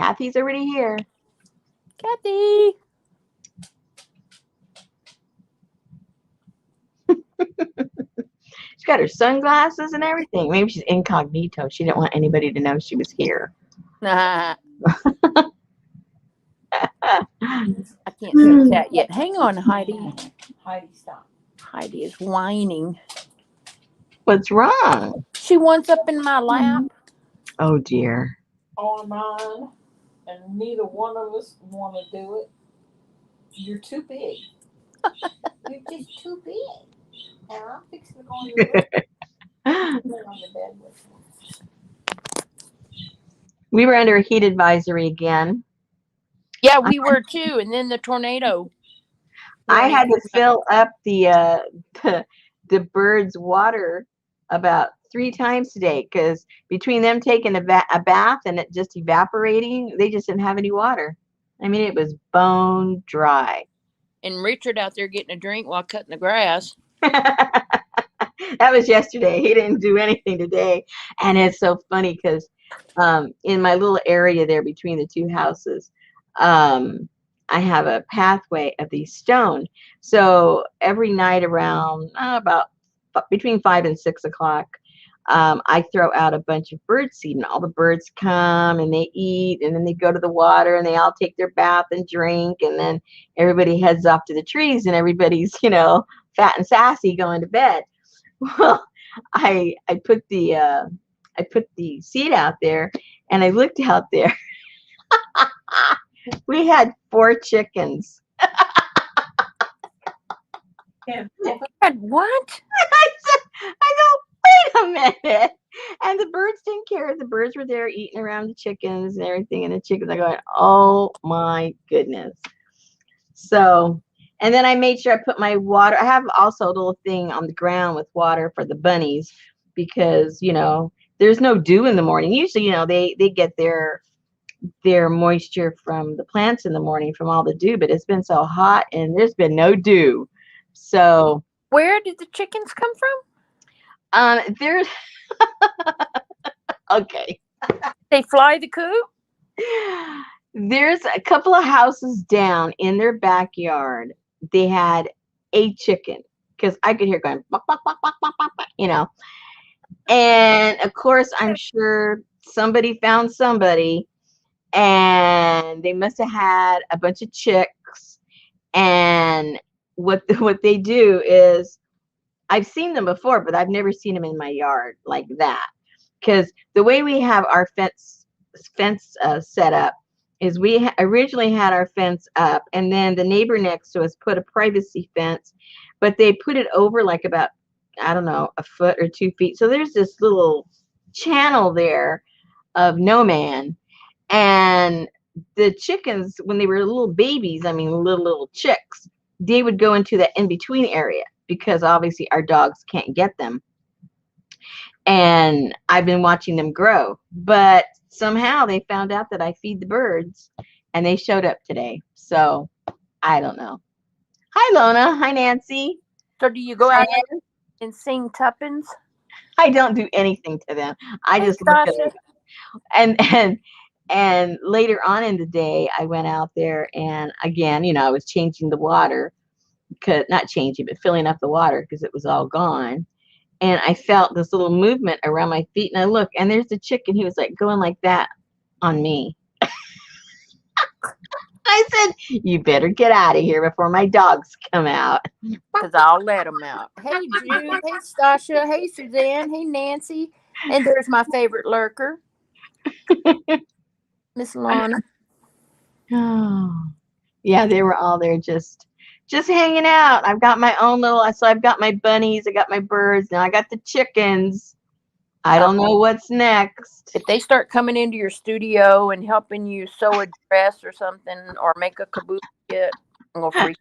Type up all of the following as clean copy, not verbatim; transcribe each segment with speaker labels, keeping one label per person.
Speaker 1: Kathy's already here.
Speaker 2: Kathy.
Speaker 1: She's got her sunglasses and everything. Maybe she's incognito. She didn't want anybody to know she was here.
Speaker 2: I can't see that yet. Hang on, Heidi.
Speaker 3: Heidi, stop.
Speaker 2: Heidi is whining.
Speaker 1: What's wrong?
Speaker 2: She wants up in my lap.
Speaker 1: Oh, dear.
Speaker 3: On mine, and neither one of us want to do it. You're too big. You're just too big. And I'm fixing to go on your bed. On the bed with me.
Speaker 1: We were under a heat advisory again.
Speaker 2: Yeah, we were too. And then the tornado.
Speaker 1: I had to fill up the birds' water about 3 times today because between them taking a bath and it just evaporating, they just didn't have any water. I mean, it was bone dry.
Speaker 2: And Richard out there getting a drink while cutting the grass.
Speaker 1: That was yesterday. He didn't do anything today. And it's so funny because in my little area there between the 2 houses, I have a pathway of these stone. So every night around about between 5 and 6 o'clock, I throw out a bunch of bird seed, and all the birds come and they eat, and then they go to the water and they all take their bath and drink, and then everybody heads off to the trees and everybody's, fat and sassy going to bed. Well, I put the seed out there, and I looked out there. We had 4 chickens.
Speaker 2: What?
Speaker 1: I go, wait a minute. And the birds didn't care. The birds were there eating around the chickens and everything. And the chickens are going, oh my goodness. So, and then I made sure I put my water. I have also a little thing on the ground with water for the bunnies because, there's no dew in the morning. Usually, they get their moisture from the plants in the morning from all the dew, but it's been so hot and there's been no dew. So
Speaker 2: where did the chickens come from?
Speaker 1: There's okay.
Speaker 2: They fly the coop?
Speaker 1: There's a couple of houses down in their backyard. They had a chicken because I could hear going, bok, bok, bok, bok, bok, bok, And of course, I'm sure somebody found somebody, and they must have had a bunch of chicks. And what they do is, I've seen them before, but I've never seen them in my yard like that. Because the way we have our fence set up is we originally had our fence up, and then the neighbor next to us put a privacy fence, but they put it over like about, I don't know, a foot or 2 feet. So there's this little channel there of no man. And the chickens, when they were little babies, I mean, little chicks, they would go into that in-between area because obviously our dogs can't get them. And I've been watching them grow, but somehow they found out that I feed the birds and they showed up today. So I don't know. Hi, Lona. Hi, Nancy.
Speaker 2: So do you go out and sing tuppence?
Speaker 1: I don't do anything to them. I just look at them. And later on in the day, I went out there and again, I was changing the water, not changing, but filling up the water because it was all gone. And I felt this little movement around my feet, and I look, and there's the chicken. He was like going like that on me. I said, you better get out of here before my dogs come out.
Speaker 2: Because I'll let them out. Hey, Jude. Hey, Stasha. Hey, Suzanne. Hey, Nancy. And there's my favorite lurker, Miss Lana.
Speaker 1: Oh, yeah, they were all there just hanging out. I've got my own so I've got my bunnies, I got my birds, now I got the chickens. I don't know what's next.
Speaker 2: If they start coming into your studio and helping you sew a dress or something, or make a Kaboodle kit, I'm going to freak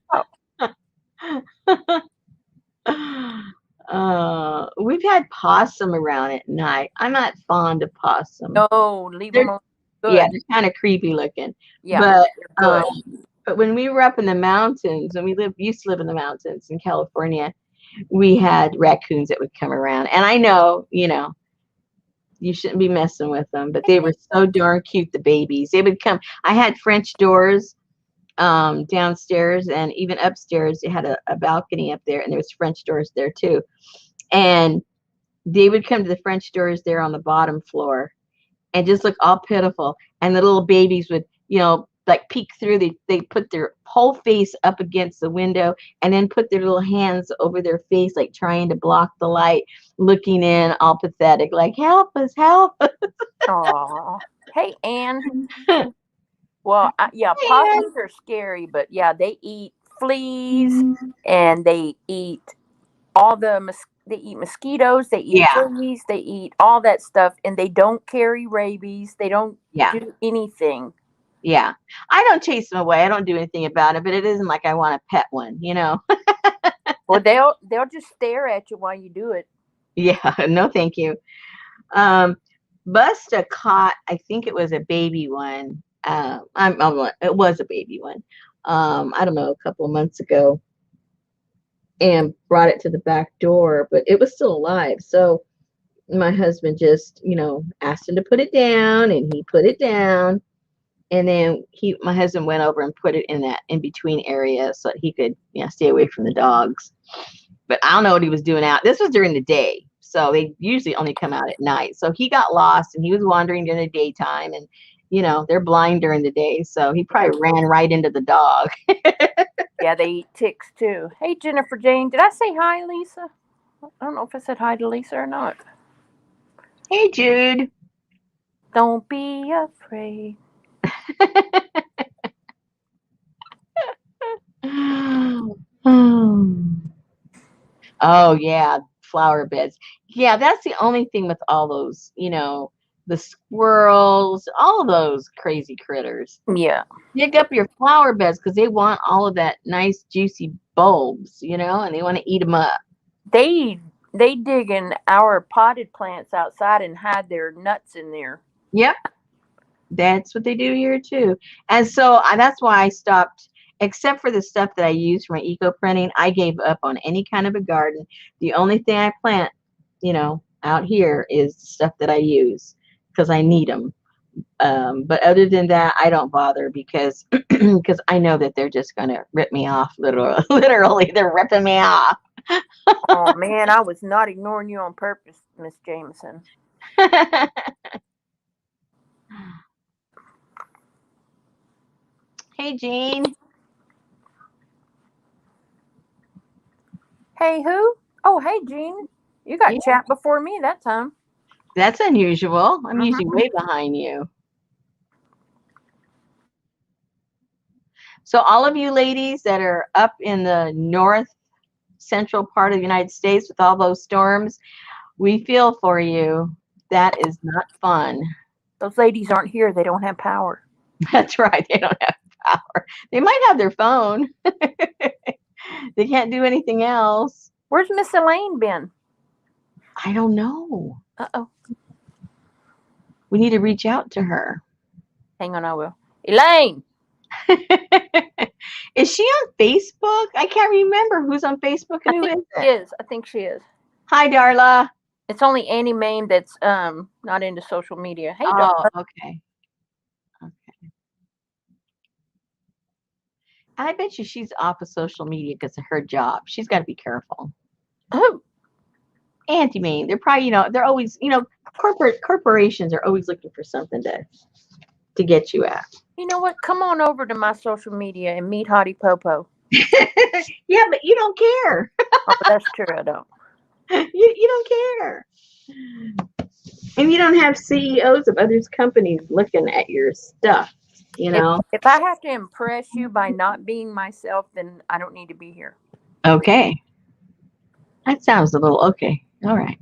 Speaker 1: out. We've had possum around at night. I'm not fond of possum.
Speaker 2: No, leave them alone. Good.
Speaker 1: Yeah, they're kind of creepy looking.
Speaker 2: Yeah,
Speaker 1: but when we were up in the mountains, when we used to live in the mountains in California, we had raccoons that would come around. And I know, You shouldn't be messing with them. But
Speaker 2: I
Speaker 1: they were
Speaker 2: think
Speaker 1: so
Speaker 2: so.
Speaker 1: darn cute, the babies. They would come. I had French doors downstairs, and even upstairs. They had a balcony up there, and there was French doors there too. And they would come to the French doors there on the bottom floor and just look all pitiful. And the little babies would, like peek through. They put their whole face up against the window and then put their little hands over their face, like trying to block the light, looking in, all pathetic, like help us, help us.
Speaker 2: Aw. Hey, Anne. Well, yeah,
Speaker 1: Man.
Speaker 2: possums are scary, but yeah, they eat fleas and they eat all they eat mosquitoes, they eat
Speaker 1: Yeah,
Speaker 2: fleas, they eat all that stuff, and they don't carry rabies. They don't
Speaker 1: yeah,
Speaker 2: do anything.
Speaker 1: yeah. I don't chase them away. I don't do anything about it, but it isn't like I want to pet one.
Speaker 2: Well, they'll just stare at you while you do it.
Speaker 1: Yeah, no, thank you. Um, Busta caught, I think it was a baby one. It was a baby one. I don't know, a couple of months ago, and brought it to the back door, but it was still alive. So my husband just, asked him to put it down, and he put it down. And then my husband went over and put it in that in between area so that he could, stay away from the dogs. But I don't know what he was doing out. This was during the day, so they usually only come out at night. So he got lost and he was wandering during the daytime, and they're blind during the day, so he probably ran right into the dog.
Speaker 2: Yeah, they eat ticks too. Hey, Jennifer Jane, did I say hi, Lisa? I don't know if I said hi to Lisa or not.
Speaker 1: Hey, Jude.
Speaker 2: Don't be afraid.
Speaker 1: Oh yeah, flower beds. Yeah, that's the only thing with all those, the squirrels, all those crazy critters.
Speaker 2: Yeah,
Speaker 1: Dig up your flower beds because they want all of that nice juicy bulbs, and they want to eat them up.
Speaker 2: they they dig in our potted plants outside and hide their nuts in there.
Speaker 1: Yep, that's what they do here too. And so that's why I stopped. Except for the stuff that I use for my eco printing, I gave up on any kind of a garden. The only thing I plant, out here is stuff that I use because I need them. But other than that, I don't bother because because I know that they're just gonna rip me off. Literally, literally, they're ripping me off.
Speaker 2: Oh man, I was not ignoring you on purpose, Miss Jameson.
Speaker 1: Hey, Jean.
Speaker 2: Hey, who? Oh, hey, Jean. You got
Speaker 1: Yeah,
Speaker 2: chat before me that time.
Speaker 1: that's unusual. I'm usually
Speaker 2: Mm-hmm.
Speaker 1: way behind you. So all of you ladies that are up in the north central part of the United States with all those storms, we feel for you. That is not fun.
Speaker 2: Those ladies aren't here. They don't have power.
Speaker 1: That's right. They don't have power. They might have their phone. They can't do anything else.
Speaker 2: Where's Miss Elaine been?
Speaker 1: I don't know.
Speaker 2: Uh-oh.
Speaker 1: We need to reach out to her.
Speaker 2: Hang on, I will. Elaine!
Speaker 1: Is she on Facebook? I can't remember who's on Facebook and who
Speaker 2: She
Speaker 1: isn't.
Speaker 2: is. I think she is.
Speaker 1: Hi, Darla.
Speaker 2: It's only Annie Main that's not into social media. Hey,
Speaker 1: Oh,
Speaker 2: Darla.
Speaker 1: okay. Okay. I bet you she's off of social media because of her job. She's got to be careful.
Speaker 2: Oh,
Speaker 1: Anti-mean. They're probably, they're always, corporations are always looking for something to get you at.
Speaker 2: you know what? Come on over to my social media and meet Hottie Popo.
Speaker 1: Yeah, but you don't care.
Speaker 2: Oh, that's true. I don't.
Speaker 1: You don't care. And you don't have CEOs of other companies looking at your stuff,
Speaker 2: If I have to impress you by not being myself, then I don't need to be here.
Speaker 1: Okay. That sounds a little okay. All right.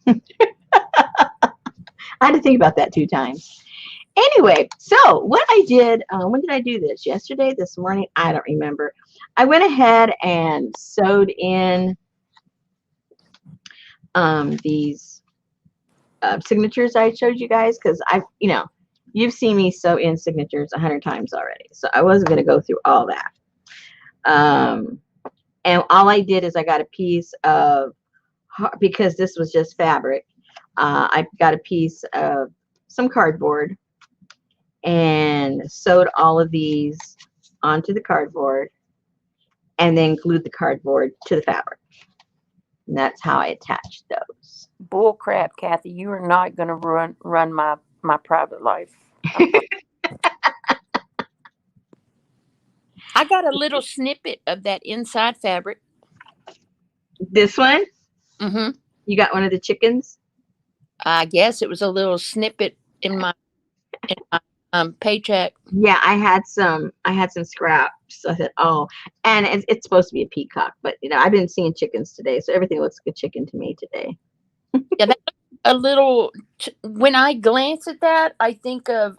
Speaker 1: I had to think about that 2 times. Anyway, so what I did, when did I do this? Yesterday, this morning? I don't remember. I went ahead and sewed in these signatures I showed you guys because you've seen me sew in signatures 100 times already. So I wasn't going to go through all that. And all I did is I got a piece of, because this was just fabric, I got a piece of some cardboard and sewed all of these onto the cardboard and then glued the cardboard to the fabric. And that's how I attached those.
Speaker 2: Bull crap, Kathy. You are not going to run my private life. I got a little snippet of that inside fabric.
Speaker 1: This one?
Speaker 2: Mm-hmm.
Speaker 1: You got one of the chickens?
Speaker 2: I guess it was a little snippet in my paycheck.
Speaker 1: Yeah, I had some scraps. I said, oh, and it's supposed to be a peacock, but I've been seeing chickens today, so everything looks like a chicken to me today.
Speaker 2: Yeah, that, a little. When I glance at that, I think of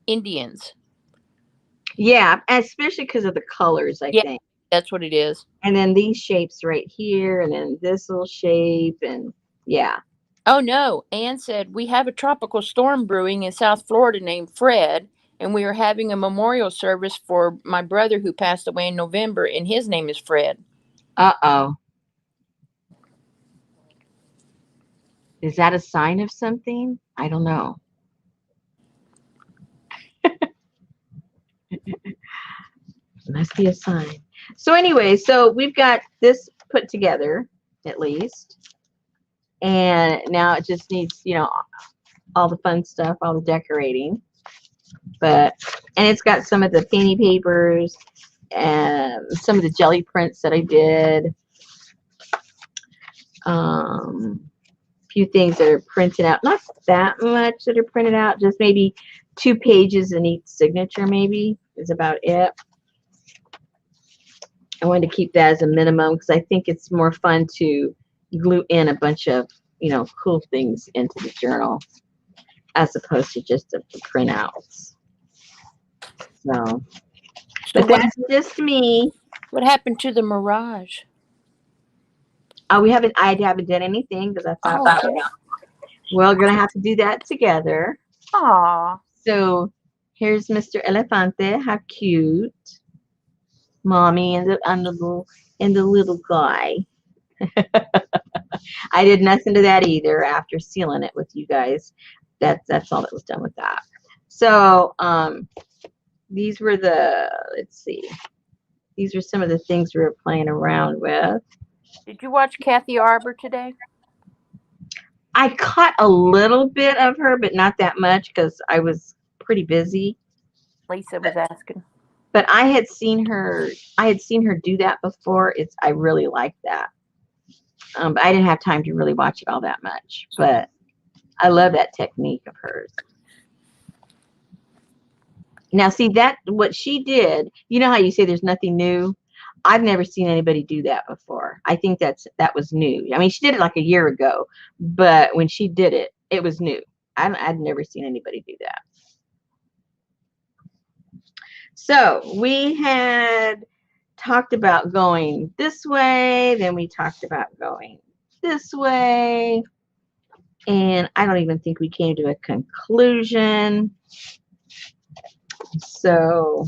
Speaker 2: Indians.
Speaker 1: Yeah, especially because of the colors, I think.
Speaker 2: That's what it is.
Speaker 1: And then these shapes right here, and then this little shape, and yeah.
Speaker 2: Oh no, Anne said, we have a tropical storm brewing in South Florida named Fred, and we are having a memorial service for my brother who passed away in November, and his name is Fred.
Speaker 1: Uh-oh. Is that a sign of something? I don't know. Must be a sign. So anyway, so we've got this put together, at least. And now it just needs, all the fun stuff, all the decorating. And it's got some of the painty papers and some of the jelly prints that I did. Few things that are printed out. Not that much that are printed out, just maybe 2 pages in each signature maybe is about it. I wanted to keep that as a minimum because I think it's more fun to glue in a bunch of, cool things into the journal as opposed to just the printouts. So but that's just me.
Speaker 2: What happened to the Mirage?
Speaker 1: I haven't done anything because I thought, we're gonna have to do that together.
Speaker 2: Aw.
Speaker 1: So here's Mr. Elefante. How cute. Mommy and the little guy. I did nothing to that either after sealing it with you guys. That's all that was done with that. So these were let's see. These are some of the things we were playing around with.
Speaker 2: Did you watch Kathy Arbor today?
Speaker 1: I caught a little bit of her, but not that much because I was pretty busy.
Speaker 2: Lisa was asking.
Speaker 1: But I had seen her do that before. I really liked that. But I didn't have time to really watch it all that much. But I love that technique of hers. Now, see what she did. You know how you say there's nothing new? I've never seen anybody do that before. I think that was new. I mean, she did it like a year ago, but when she did it, it was new. I'd never seen anybody do that. So we had talked about going this way, then we talked about going this way, and I don't even think we came to a conclusion. So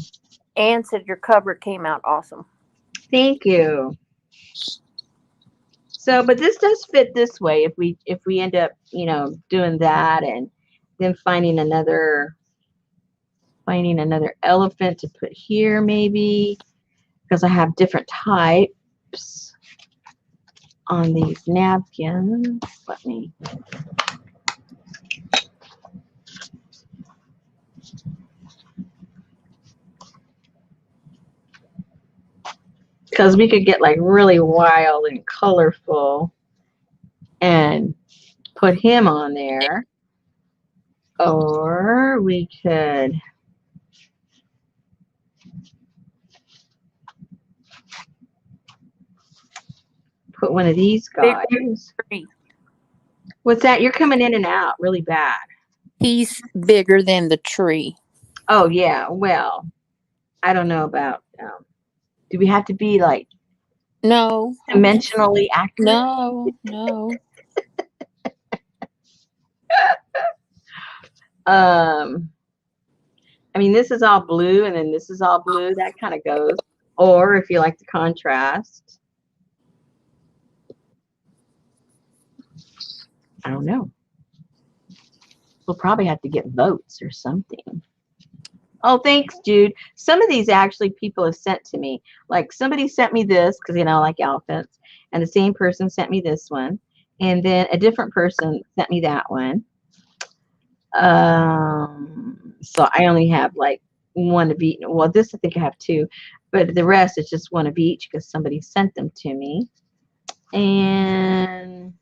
Speaker 2: Anne said your cover came out awesome.
Speaker 1: Thank you. So, but this does fit this way if we end up, doing that and then finding another elephant to put here maybe, because I have different types on these napkins. Let me. Because we could get like really wild and colorful and put him on there. Or we could put one of these guys. What's that? You're coming in and out really bad.
Speaker 2: He's bigger than the tree.
Speaker 1: Oh, yeah. Well, I don't know about, do we have to be like dimensionally accurate?
Speaker 2: No.
Speaker 1: I mean, this is all blue and then this is all blue. That kind of goes. Or if you like the contrast. I don't know. We'll probably have to get votes or something. Oh, thanks, Jude. Some of these actually people have sent to me. Like somebody sent me this because I like elephants, and the same person sent me this one, and then a different person sent me that one. So I only have like one of each. Well, this I think I have two, but the rest is just one of each because somebody sent them to me. And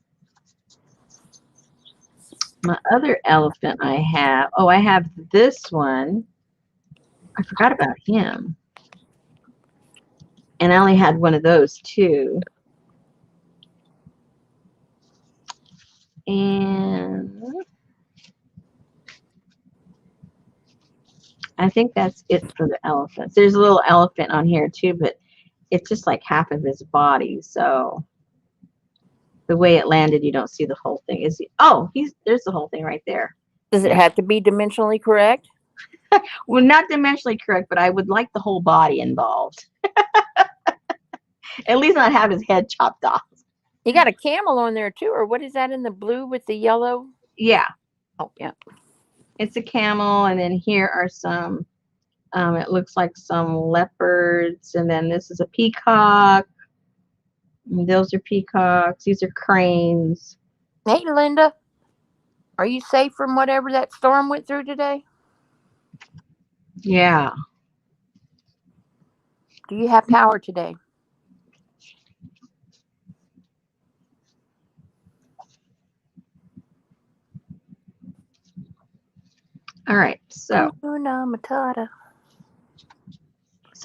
Speaker 1: my other elephant I have this one. I forgot about him. And I only had one of those too. And I think that's it for the elephants. There's a little elephant on here too, but it's just like half of his body. So the way it landed, you don't see the whole thing. There's the whole thing right there.
Speaker 2: Does it
Speaker 1: Yeah.
Speaker 2: have to be dimensionally correct?
Speaker 1: Well, not dimensionally correct, but I would like the whole body involved. At least not have his head chopped off.
Speaker 2: You got a camel on there too, or what is that in the blue with the yellow?
Speaker 1: Yeah.
Speaker 2: Oh, yeah.
Speaker 1: It's a camel, and then here are some, it looks like some leopards, and then this is a peacock. And those are peacocks. These are cranes.
Speaker 2: Hey, Linda, are you safe from whatever that storm went through today?
Speaker 1: Yeah.
Speaker 2: Do you have power today?
Speaker 1: All right. So
Speaker 2: Hakuna Matata.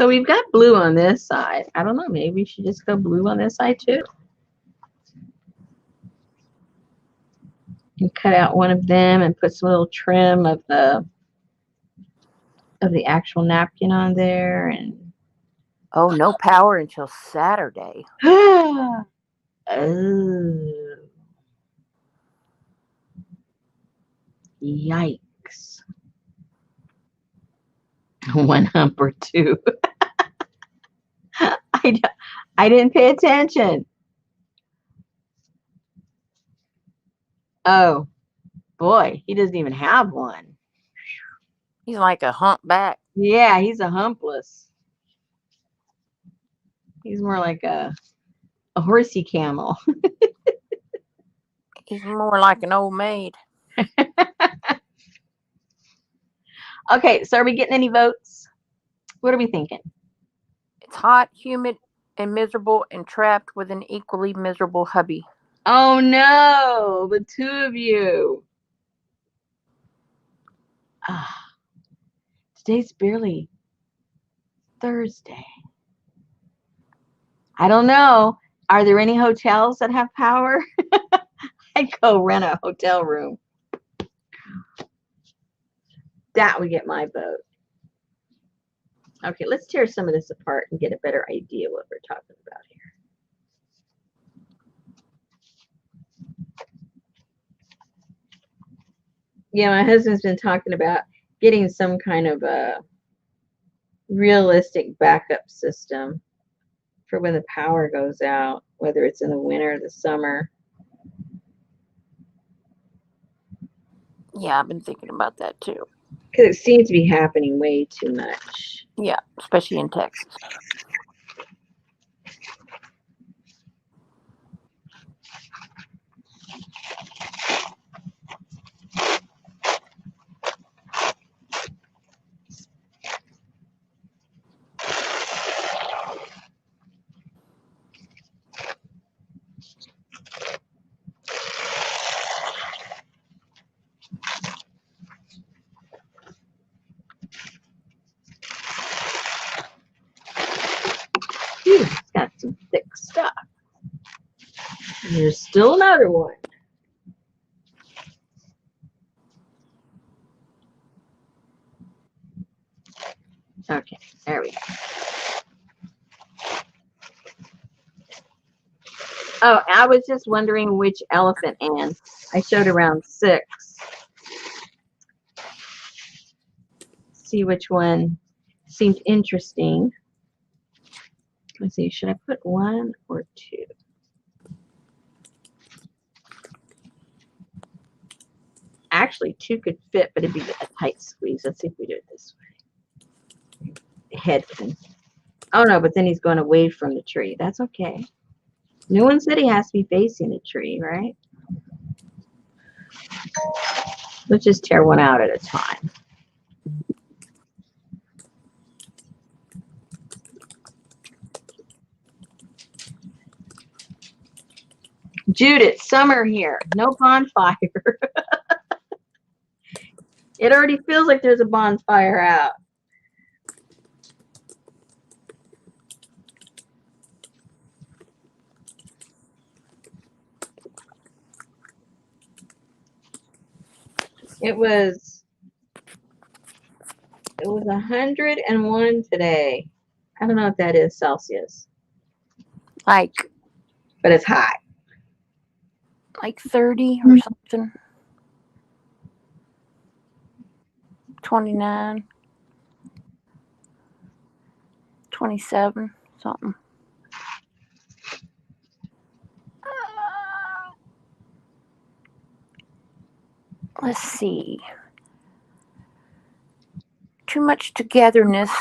Speaker 1: we've got blue on this side. I don't know. Maybe we should just go blue on this side too. And cut out one of them and put some little trim of the actual napkin on there. And
Speaker 2: Oh, no power until Saturday.
Speaker 1: oh. Yikes. One hump or two. I didn't pay attention. Oh, boy. He doesn't even have one.
Speaker 2: He's like a humpback.
Speaker 1: Yeah, he's a humpless. He's more like a horsey camel.
Speaker 2: He's more like an old maid.
Speaker 1: Okay, so are we getting any votes? What are we thinking?
Speaker 2: It's hot, humid, and miserable, and trapped with an equally miserable hubby.
Speaker 1: Oh no, the two of you. Today's barely Thursday. I don't know. Are there any hotels that have power? I'd go rent a hotel room. That would get my vote. Okay, let's tear some of this apart and get a better idea what we're talking about here. Yeah, my husband's been talking about getting some kind of a realistic backup system for when the power goes out, whether it's in the winter or the summer.
Speaker 2: Yeah, I've been thinking about that too.
Speaker 1: Because it seems to be happening way too much.
Speaker 2: Yeah, especially in Texas.
Speaker 1: Phew, it's got some thick stuff. And there's still another one. Okay, there we go. Oh, I was just wondering which elephant, Anne. I showed around 6. See which one seemed interesting. Let's see, should I put 1 or 2? actually 2 could fit, but it'd be a tight squeeze. Let's see if we do it this way. Head thing. Oh no, but then he's going away from the tree. That's okay. No one said he has to be facing the tree, right? Let's just tear one out at a time. Jude, it's summer here. No bonfire. It already feels like there's a bonfire out. It was 101 today. I don't know what that is Celsius,
Speaker 2: Like
Speaker 1: but it's hot.
Speaker 2: 30 or something. 29. 27, something. Let's see. Too much togetherness.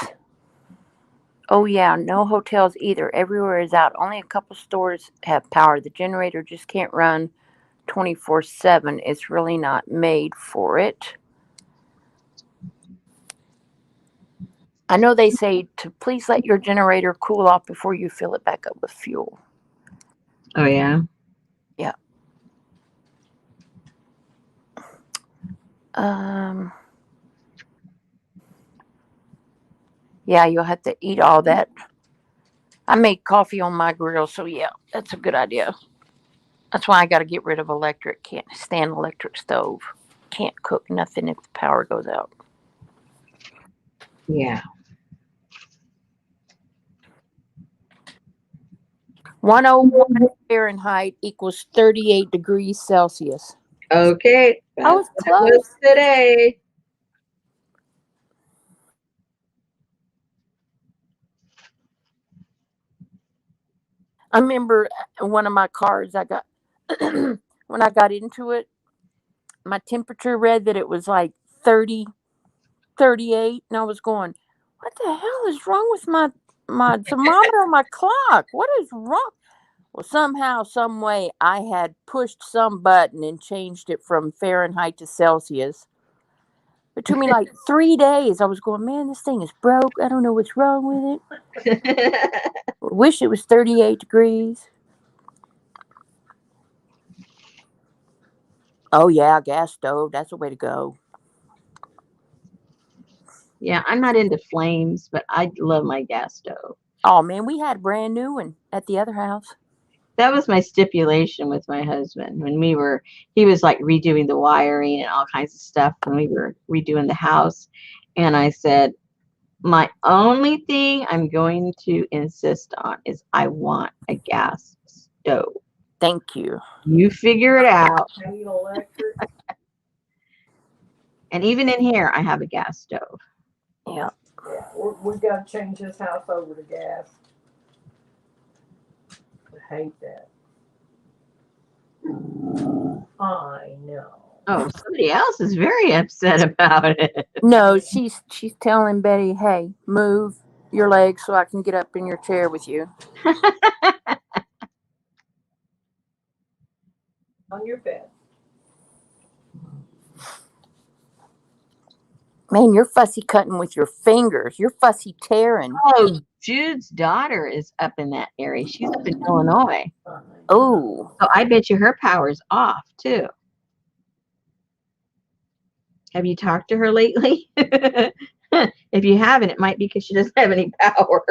Speaker 2: Oh yeah, no hotels either. Everywhere is out. Only a couple stores have power. The generator just can't run 24/7. It's really not made for it. I know they say to please let your generator cool off before you fill it back up with fuel.
Speaker 1: Oh yeah.
Speaker 2: Yeah. Yeah, you'll have to eat all that. I make coffee on my grill, so yeah, that's a good idea. That's why I got to get rid of electric. Can't stand electric stove. Can't cook nothing if the power goes out.
Speaker 1: Yeah.
Speaker 2: 101 Fahrenheit equals 38 degrees Celsius.
Speaker 1: Okay.
Speaker 2: I was
Speaker 1: That's what it was
Speaker 2: close.
Speaker 1: today.
Speaker 2: I remember one of my cars I got when I got into it, my temperature read that it was like 30, 38, and I was going, what the hell is wrong with my thermometer on my clock? What is wrong? Well, somehow, some way, I had pushed some button and changed it from Fahrenheit to Celsius. It took me like 3 days. I was going, man, this thing is broke. I don't know what's wrong with it. Wish it was 38 degrees. Oh, yeah, gas stove. That's the way to go.
Speaker 1: Yeah, I'm not into flames, but I love my gas stove.
Speaker 2: Oh, man, we had a brand new one at the other house.
Speaker 1: That was my stipulation with my husband when he was like redoing the wiring and all kinds of stuff when we were redoing the house. And I said, my only thing I'm going to insist on is I want a gas stove.
Speaker 2: Thank you.
Speaker 1: You figure it out.
Speaker 3: I need electric.
Speaker 1: And even in here, I have a gas stove.
Speaker 2: Yeah.
Speaker 3: Yeah, we've got to change this house over to gas. I hate that. I know.
Speaker 1: Oh, somebody else is very upset about it.
Speaker 2: No, she's telling Betty, hey, move your legs so I can get up in your chair with you.
Speaker 3: On your bed.
Speaker 2: Man, you're fussy cutting with your fingers. You're fussy tearing.
Speaker 1: Oh, Jude's daughter is up in that area. She's up in Illinois.
Speaker 2: Oh.
Speaker 1: So I bet you her power's off too. Have you talked to her lately? If you haven't, it might be because she doesn't have any power.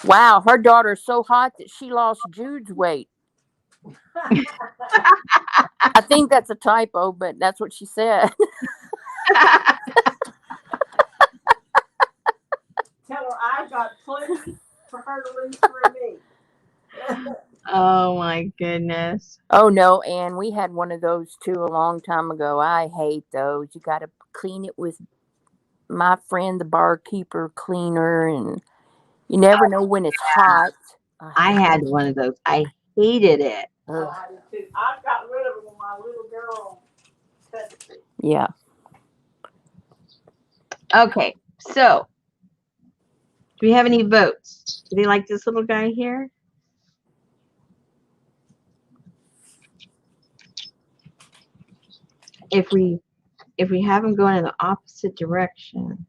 Speaker 2: Wow, her daughter's so hot that she lost Jude's weight. I think that's a typo, but that's what she said.
Speaker 3: Tell her I got plenty for her to lose for me.
Speaker 1: Oh my goodness.
Speaker 2: Oh no, Ann, we had one of those too a long time ago. I hate those. You got to clean it with my friend, the barkeeper cleaner, and You never know when it's hot.
Speaker 1: I had one of those. I hated it.
Speaker 3: Oh, I did too. I got rid of it when my little girl touched it.
Speaker 2: Yeah.
Speaker 1: Okay, so do we have any votes? Do they like this little guy here? If we have him going in the opposite direction,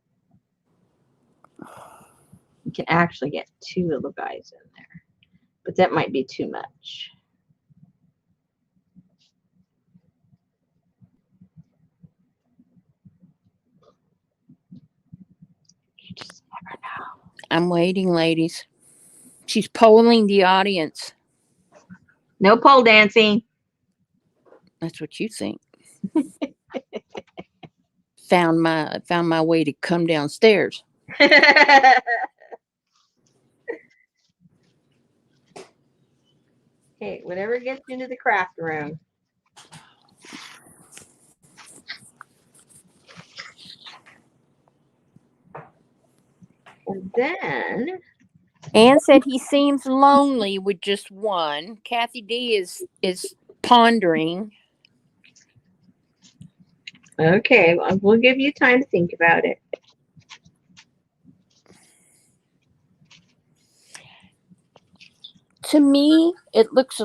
Speaker 1: we can actually get two little guys in there, but that might be too much. You just never know.
Speaker 2: I'm waiting, ladies. She's polling the audience.
Speaker 1: No pole dancing.
Speaker 2: That's what you think. Found my way to come downstairs.
Speaker 1: Okay, whatever gets you into the craft room. And then
Speaker 2: Anne said he seems lonely with just one. Kathy D is pondering.
Speaker 1: okay, well, we'll give you time to think about it.
Speaker 2: To me, they look a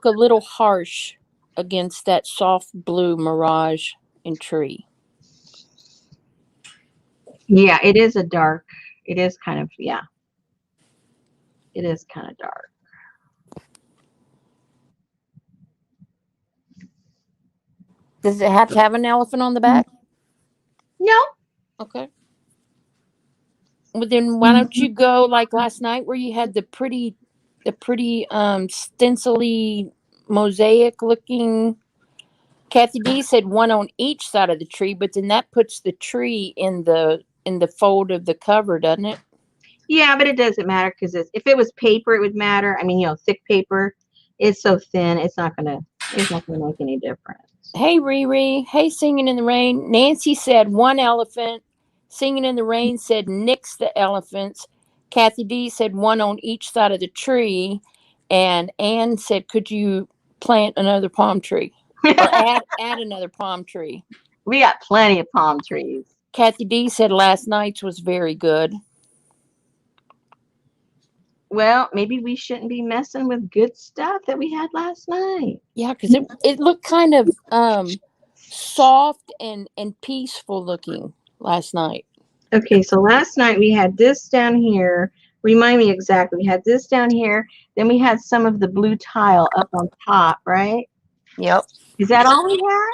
Speaker 2: little harsh against that soft blue mirage and tree.
Speaker 1: Yeah, it is a dark. It is kind of, yeah. It is kind of dark.
Speaker 2: Does it have to have an elephant on the back?
Speaker 1: No.
Speaker 2: Okay. Well, then why don't you go like last night where you had the pretty stencily mosaic looking. Kathy D said one on each side of the tree, but then that puts the tree in the fold of the cover, doesn't it?
Speaker 1: Yeah, but it doesn't matter because if it was paper, it would matter. I mean, thick paper. It's so thin, it's not gonna make any difference.
Speaker 2: Hey Riri, hey Singing in the Rain. Nancy said one elephant. Singing in the Rain said nix the elephants. Kathy D said one on each side of the tree, and Anne said, "Could you plant another palm tree or add another palm tree?"
Speaker 1: We got plenty of palm trees.
Speaker 2: Kathy D said last night's was very good.
Speaker 1: Well, maybe we shouldn't be messing with good stuff that we had last night.
Speaker 2: Yeah, because it looked kind of soft and peaceful looking last night.
Speaker 1: Okay, so last night we had this down here. Remind me exactly. We had this down here. Then we had some of the blue tile up on top, right?
Speaker 2: Yep.
Speaker 1: Is that all we had?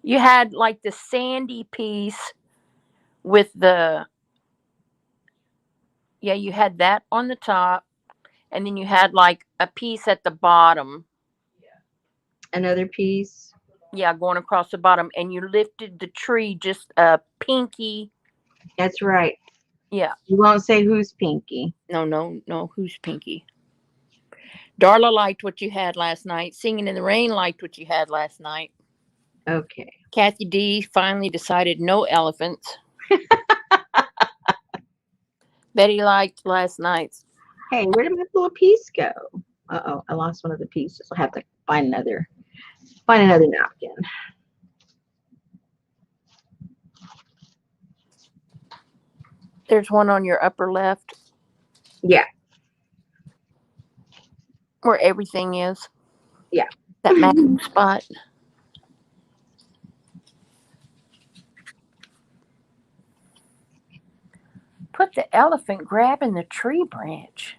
Speaker 2: You had like the sandy piece with you had that on the top, and then you had like a piece at the bottom.
Speaker 1: Another piece.
Speaker 2: Yeah, going across the bottom, and you lifted the tree just a pinky.
Speaker 1: That's right.
Speaker 2: Yeah.
Speaker 1: You won't say who's pinky.
Speaker 2: No. Who's pinky? Darla liked what you had last night. Singing in the Rain liked what you had last night.
Speaker 1: Okay.
Speaker 2: Kathy D finally decided no elephants. Betty liked last night's.
Speaker 1: Hey, where did my little piece go? Uh-oh, I lost one of the pieces. I'll have to find another napkin.
Speaker 2: There's one on your upper left.
Speaker 1: Yeah.
Speaker 2: Where everything is.
Speaker 1: Yeah.
Speaker 2: That magic spot. Put the elephant grabbing the tree branch.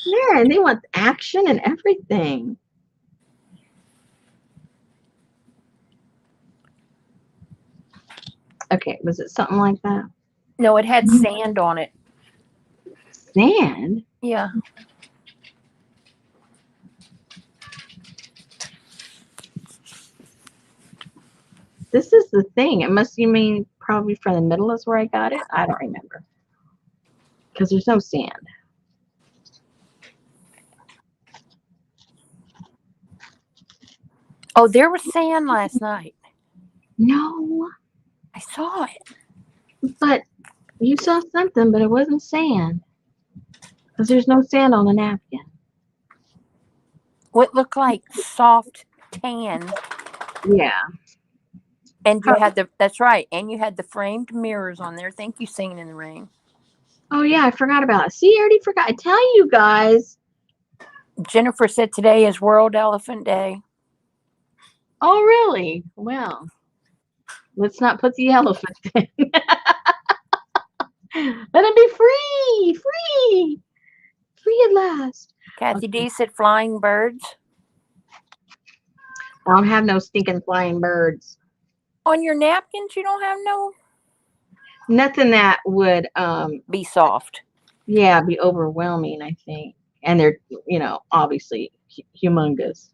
Speaker 1: Man, they want action and everything. Okay, was it something like that?
Speaker 2: No, it had sand on it.
Speaker 1: Sand?
Speaker 2: Yeah.
Speaker 1: This is the thing. You mean probably from the middle is where I got it? I don't remember. Because there's no sand.
Speaker 2: Oh, there was sand last night.
Speaker 1: No.
Speaker 2: I saw it.
Speaker 1: But you saw something, but it wasn't sand. Because there's no sand on the napkin.
Speaker 2: What looked like soft tan.
Speaker 1: Yeah.
Speaker 2: And you had that's right. And you had the framed mirrors on there. Thank you, Singing in the Rain.
Speaker 1: Oh, yeah, I forgot about it. See, I already forgot. I tell you guys.
Speaker 2: Jennifer said today is World Elephant Day.
Speaker 1: Oh, really? Well, let's not put the elephant in. Let him be free. Free. Free at last.
Speaker 2: Kathy
Speaker 1: Okay.
Speaker 2: D said flying birds.
Speaker 1: I don't have no stinking flying birds.
Speaker 2: On your napkins, you don't have no?
Speaker 1: Nothing that would
Speaker 2: Be soft.
Speaker 1: yeah, be overwhelming, I think. And they're, obviously humongous.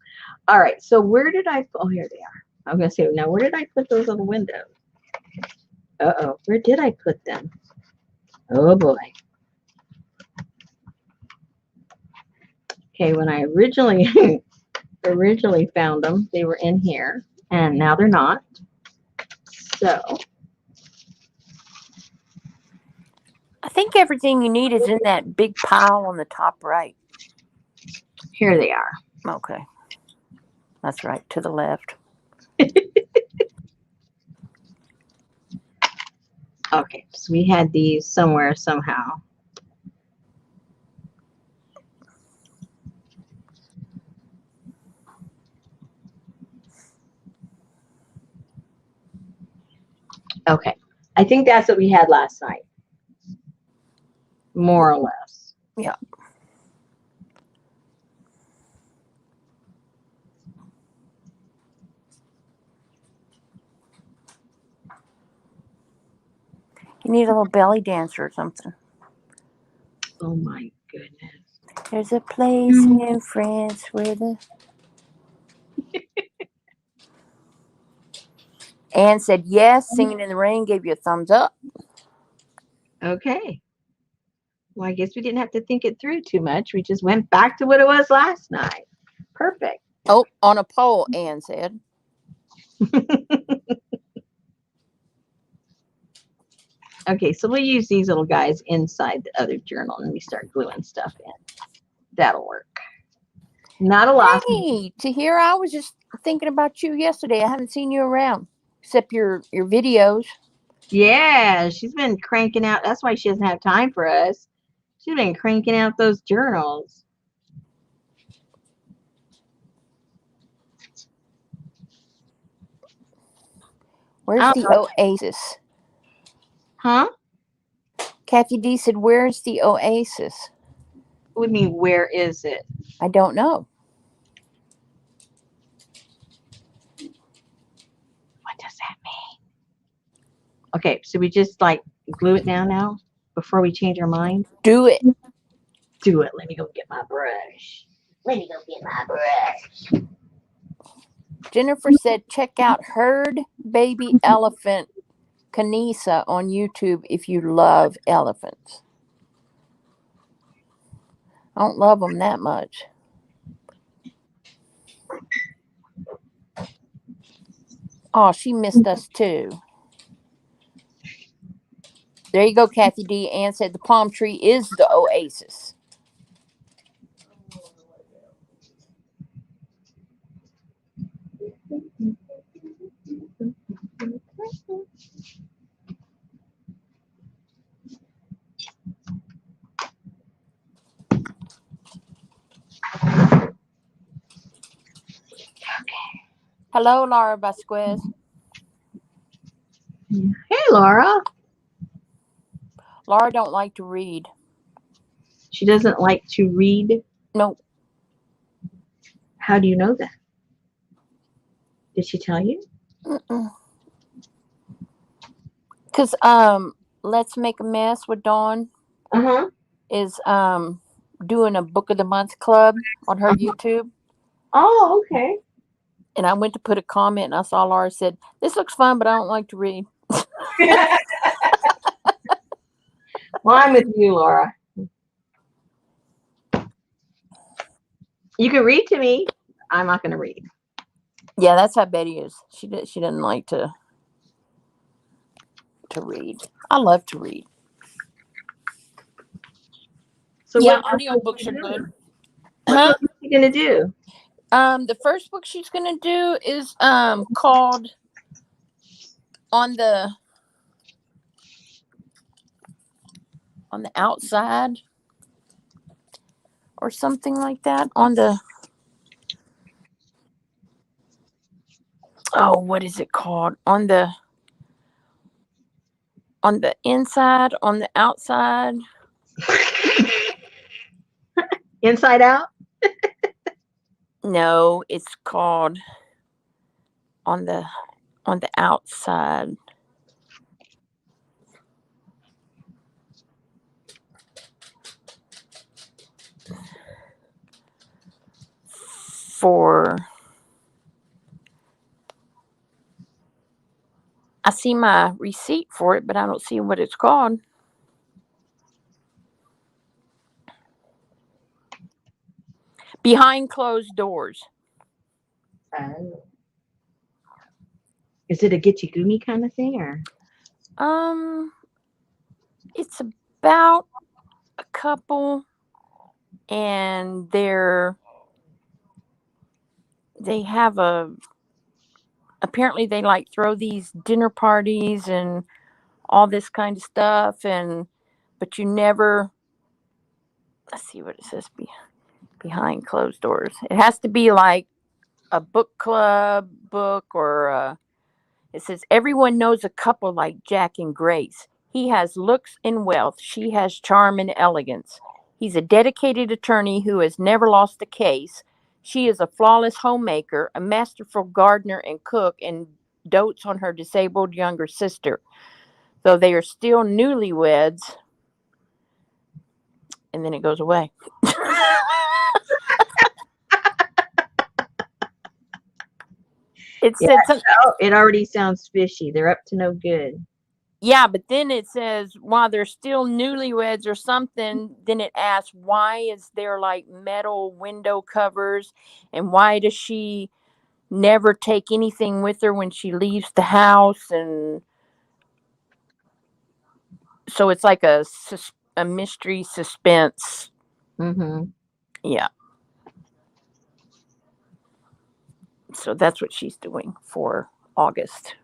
Speaker 1: All right, so where did oh, here they are. I'm going to say, now, where did I put those on the window? Uh-oh, where did I put them? Oh, boy. Okay, when I originally found them, they were in here, and now they're not. So,
Speaker 2: I think everything you need is in that big pile on the top right.
Speaker 1: here they are.
Speaker 2: Okay. That's right, to the left.
Speaker 1: Okay, so we had these somewhere, somehow. Okay, I think that's what we had last night. More or less.
Speaker 2: Yeah. You need a little belly dancer or something.
Speaker 1: Oh, my goodness.
Speaker 2: There's a place in France where the... Anne said yes. Singing in the Rain gave you a thumbs up.
Speaker 1: Okay. Well, I guess we didn't have to think it through too much. We just went back to what it was last night. Perfect.
Speaker 2: Oh, on a pole, Anne said.
Speaker 1: Okay, so we'll use these little guys inside the other journal and we start gluing stuff in. That'll work. Not a lot.
Speaker 2: Hey, Tahira, I was just thinking about you yesterday. I haven't seen you around, except your videos.
Speaker 1: Yeah, she's been cranking out. That's why she doesn't have time for us. She's been cranking out those journals.
Speaker 2: Where's the oasis?
Speaker 1: Huh?
Speaker 2: Kathy D said, where's the oasis?
Speaker 1: What do you mean, where is it?
Speaker 2: I don't know.
Speaker 1: What does that mean? Okay, so we just like glue it down now before we change our mind?
Speaker 2: Do it.
Speaker 1: Do it. Let me go get my brush. Let me go get my brush.
Speaker 2: Jennifer said, check out Herd Baby Elephant Kanisa on YouTube if you love elephants. I don't love them that much. Oh, she missed us too. There you go, Kathy D. Ann said the palm tree is the oasis. Hello, Laura Vasquez.
Speaker 1: Hey, Laura.
Speaker 2: Laura don't like to read.
Speaker 1: She doesn't like to read?
Speaker 2: Nope.
Speaker 1: How do you know that? Did she tell you?
Speaker 2: Because Let's Make a Mess with Dawn is doing a Book of the Month club on her YouTube.
Speaker 1: Oh, okay.
Speaker 2: And I went to put a comment and I saw Laura said, this looks fun, but I don't like to read.
Speaker 1: Well, I'm with you, Laura. You can read to me. I'm not going to read.
Speaker 2: Yeah, that's how Betty is. She doesn't like to to read. I love to read.
Speaker 1: So
Speaker 2: Yeah,
Speaker 1: what
Speaker 2: audiobooks are good.
Speaker 1: What
Speaker 2: Huh?
Speaker 1: else are you gonna do?
Speaker 2: The first book she's gonna do is called on the outside or something like that. On the what is it called? On the inside, on the outside.
Speaker 1: Inside Out?
Speaker 2: No, it's called on the outside. For I see my receipt for it, but I don't see what it's called. Behind Closed Doors.
Speaker 1: Oh. Is it a Gitchy Gumi kind of thing, or?
Speaker 2: It's about a couple, and they have apparently they like throw these dinner parties and all this kind of stuff, and but you never. Let's see what it says. Behind Closed Doors. It has to be like a book club book, or it says everyone knows a couple like Jack and Grace. He has looks and wealth. She has charm and elegance. He's a dedicated attorney who has never lost a case. She is a flawless homemaker, a masterful gardener and cook, and dotes on her disabled younger sister. Though they are still newlyweds, and then it goes away. It
Speaker 1: Yeah,
Speaker 2: said something.
Speaker 1: it already sounds fishy. They're up to no good.
Speaker 2: Yeah, but then it says while they're still newlyweds or something, then it asks why is there like metal window covers, and why does she never take anything with her when she leaves the house, and so it's like a mystery suspense.
Speaker 1: Mm-hmm.
Speaker 2: Yeah. So that's what she's doing for August.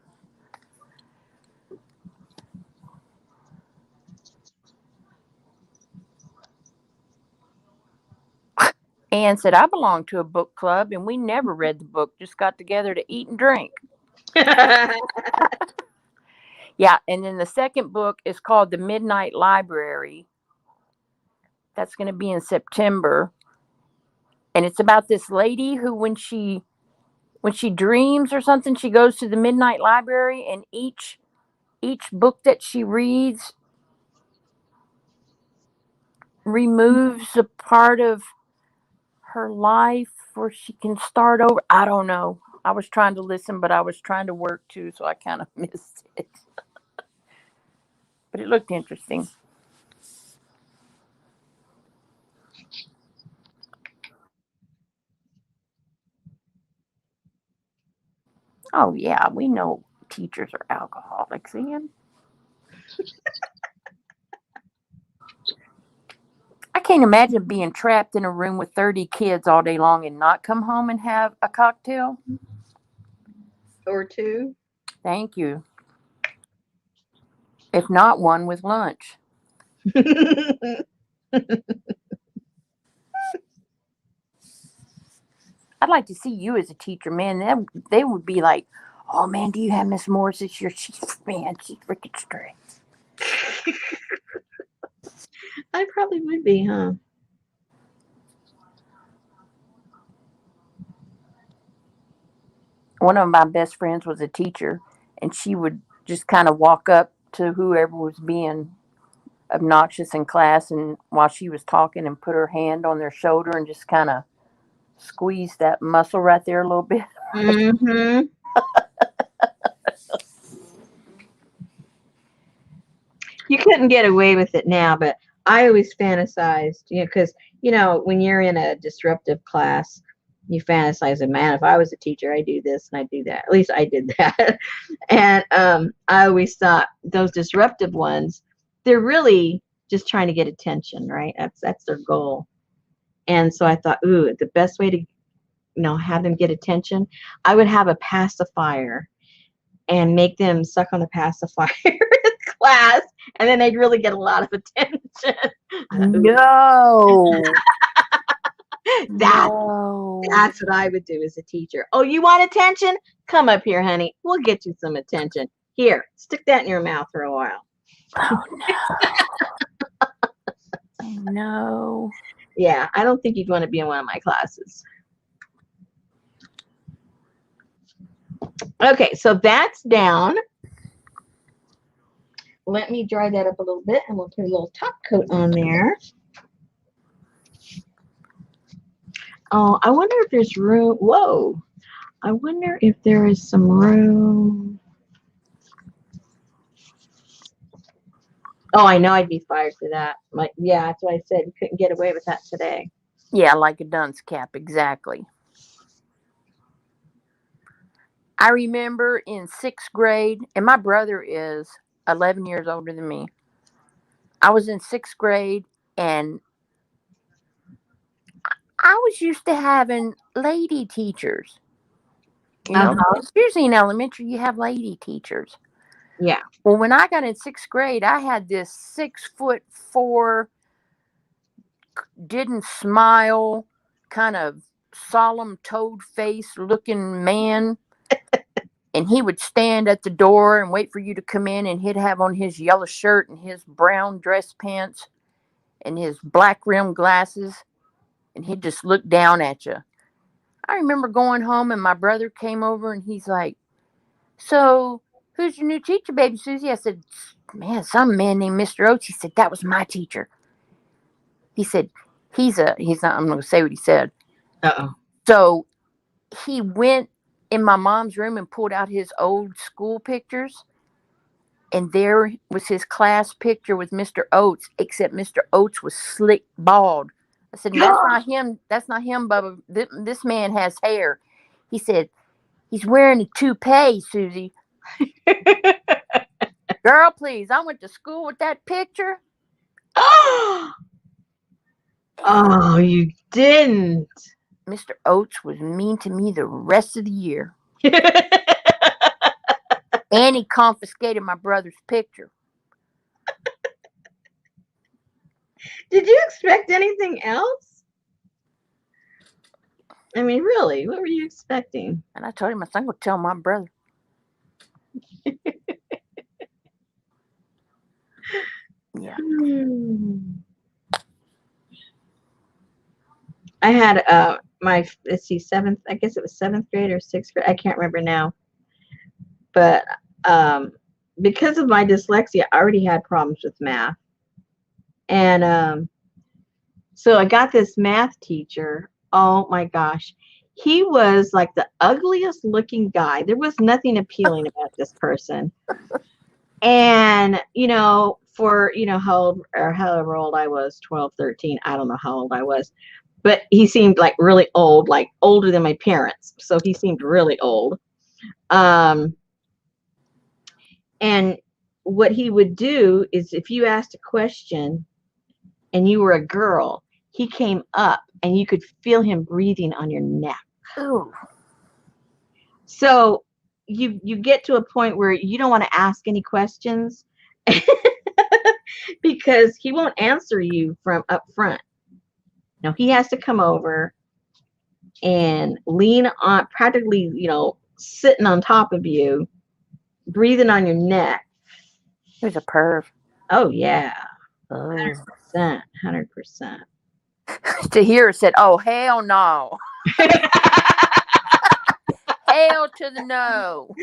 Speaker 2: Anne said, I belong to a book club and we never read the book, just got together to eat and drink. Yeah, and then the second book is called The Midnight Library. That's going to be in September. And it's about this lady who when she dreams or something, she goes to the Midnight Library, and each book that she reads removes a part of her life where she can start over. I don't know. I was trying to listen, but I was trying to work too, so I kind of missed it. But it looked interesting. Oh yeah, we know teachers are alcoholics, Ian. I can't imagine being trapped in a room with 30 kids all day long and not come home and have a cocktail.
Speaker 1: Or two.
Speaker 2: Thank you. If not one with lunch. I'd like to see you as a teacher, man. They would be like, oh man, do you have Miss Morris this year? She's freaking straight.
Speaker 1: I probably would be, huh?
Speaker 2: One of my best friends was a teacher, and she would just kind of walk up to whoever was being obnoxious in class, and while she was talking, and put her hand on their shoulder and just kind of squeeze that muscle right there a little bit.
Speaker 1: Mm-hmm. You couldn't get away with it now, but I always fantasized, because when you're in a disruptive class, You fantasize, man, if I was a teacher, I'd do this and I'd do that. At least I did that. And I always thought those disruptive ones, they're really just trying to get attention, right? That's their goal. And so I thought, ooh, the best way to have them get attention, I would have a pacifier and make them suck on the pacifier in class, and then they'd really get a lot of attention.
Speaker 2: No.
Speaker 1: That
Speaker 2: No.
Speaker 1: That's what I would do as a teacher. Oh, you want attention? Come up here, honey. We'll get you some attention. Here, stick that in your mouth for a while.
Speaker 2: Oh, no. No.
Speaker 1: Yeah, I don't think you'd want to be in one of my classes. Okay, so that's down. Let me dry that up a little bit, and we'll put a little top coat on there. Oh, I wonder if there's room. Whoa. I wonder if there is some room. Oh, I know I'd be fired for that. Yeah, that's what I said. You couldn't get away with that today.
Speaker 2: Yeah, like a dunce cap, exactly. I remember in 6th grade, and my brother is 11 years older than me. I was in 6th grade, and I was used to having lady teachers. You know, it's usually in elementary, you have lady teachers.
Speaker 1: Yeah.
Speaker 2: Well, when I got in 6th grade, I had this 6'4", didn't smile, kind of solemn toad face looking man. And he would stand at the door and wait for you to come in, and he'd have on his yellow shirt and his brown dress pants and his black rimmed glasses, and he'd just look down at you. I remember going home, and my brother came over, and he's like, "So, who's your new teacher, baby Susie?" I said, "Man, some man named Mr. Oates." He said, "That was my teacher." He said, he's not, I'm going to say what he said.
Speaker 1: Uh-oh.
Speaker 2: So he went in my mom's room and pulled out his old school pictures. And there was his class picture with Mr. Oates, except Mr. Oates was slick bald. I said, "That's not him. That's not him, Bubba. This man has hair." He said, "He's wearing a toupee, Susie." Girl, please. I went to school with that picture.
Speaker 1: Oh, you didn't.
Speaker 2: Mr. Oates was mean to me the rest of the year. And he confiscated my brother's picture.
Speaker 1: Did you expect anything else? I mean, really, what were you expecting?
Speaker 2: And I told him, I said, "I'm going to tell my brother." Yeah.
Speaker 1: I had my, let's see, seventh, I guess it was 7th grade or 6th grade. I can't remember now. But because of my dyslexia, I already had problems with math. And so I got this math teacher. Oh my gosh. He was like the ugliest looking guy. There was nothing appealing about this person. And, for, how old, or however old I was, 12, 13, I don't know how old I was. But he seemed like really old, like older than my parents. So he seemed really old. And what he would do is, if you asked a question and you were a girl, he came up and you could feel him breathing on your neck.
Speaker 2: Ooh.
Speaker 1: So you get to a point where you don't want to ask any questions because he won't answer you from up front. No, he has to come over and lean on, practically, sitting on top of you, breathing on your neck.
Speaker 2: He was a perv.
Speaker 1: Oh, yeah.
Speaker 2: Oh.
Speaker 1: 100%.
Speaker 2: To hear it said, "Oh, hell no." Hell to the no.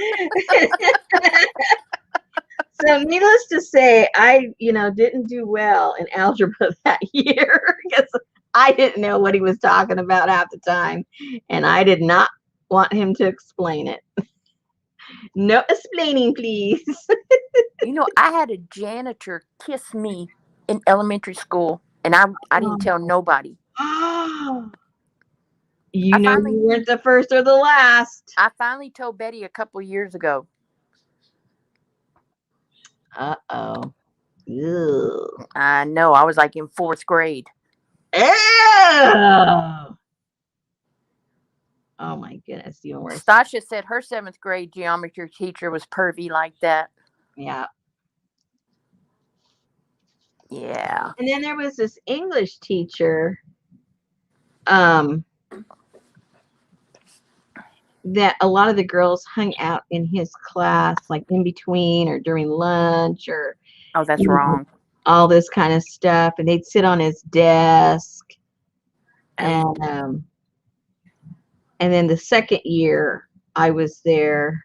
Speaker 1: So needless to say, I, didn't do well in algebra that year because I didn't know what he was talking about half the time, and I did not want him to explain it. No explaining, please.
Speaker 2: I had a janitor kiss me in elementary school, and I didn't tell nobody.
Speaker 1: You
Speaker 2: I
Speaker 1: know
Speaker 2: finally,
Speaker 1: you weren't the first or the last.
Speaker 2: I finally told Betty a couple years ago.
Speaker 1: Uh-oh. Ew.
Speaker 2: I know. I was like in 4th grade.
Speaker 1: Ew. Oh my goodness, even worse.
Speaker 2: Stasha said her 7th grade geometry teacher was pervy like that.
Speaker 1: Yeah.
Speaker 2: Yeah.
Speaker 1: And then there was this English teacher that a lot of the girls hung out in his class, like in between or during lunch or
Speaker 2: Oh, that's
Speaker 1: you know,
Speaker 2: wrong.
Speaker 1: all this kind of stuff. And they'd sit on his desk.
Speaker 2: Oh.
Speaker 1: And then the second year I was there,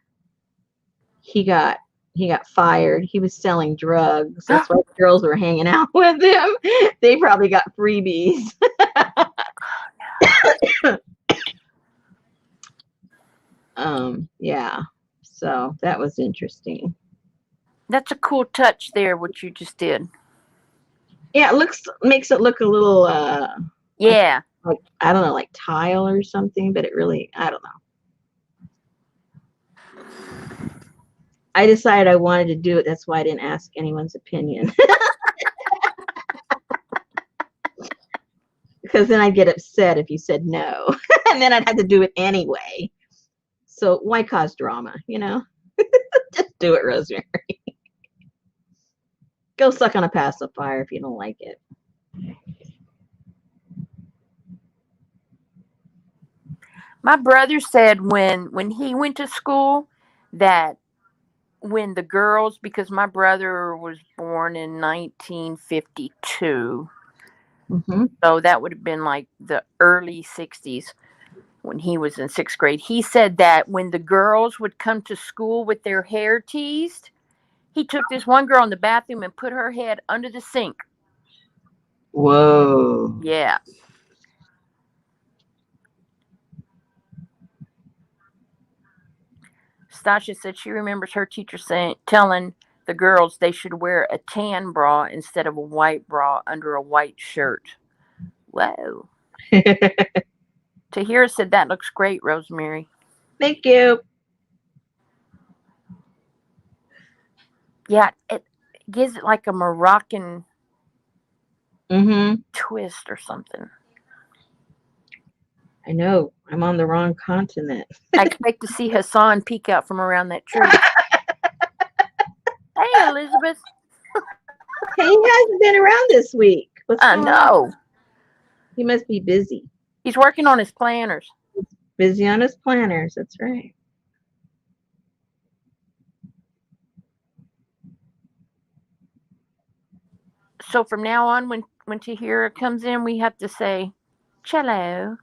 Speaker 1: he got fired. He was selling drugs. That's why the girls were hanging out with him. They probably got freebies. Yeah. So that was interesting.
Speaker 2: That's a cool touch there, what you just did.
Speaker 1: Yeah, it makes it look a little
Speaker 2: Yeah.
Speaker 1: like I don't know, like tile or something, but it really I don't know. I decided I wanted to do it. That's why I didn't ask anyone's opinion. Because then I'd get upset if you said no. And then I'd have to do it anyway. So why cause drama, you know? Just do it, Rosemary. Go suck on a pacifier if you don't like it.
Speaker 2: My brother said when he went to school that when the girls, because my brother was born in 1952,
Speaker 1: Mm-hmm.
Speaker 2: so that would have been like the early 60s when he was in 6th grade. He said that when the girls would come to school with their hair teased, he took this one girl in the bathroom and put her head under the sink.
Speaker 1: Whoa.
Speaker 2: Yeah. Stasha said she remembers her teacher telling the girls they should wear a tan bra instead of a white bra under a white shirt. Whoa. Tahira said that looks great, Rosemary.
Speaker 1: Thank you.
Speaker 2: Yeah, it gives it like a Moroccan
Speaker 1: Mm-hmm.
Speaker 2: twist or something.
Speaker 1: I know. I'm on the wrong continent.
Speaker 2: I expect to see Hassan peek out from around that tree. Hey, Elizabeth.
Speaker 1: Hey, he hasn't been around this week. What's
Speaker 2: I
Speaker 1: going on?
Speaker 2: know.
Speaker 1: He must be busy.
Speaker 2: He's working on his planners.
Speaker 1: Busy on his planners. That's right.
Speaker 2: So from now on, when Tahira comes in, we have to say, cello.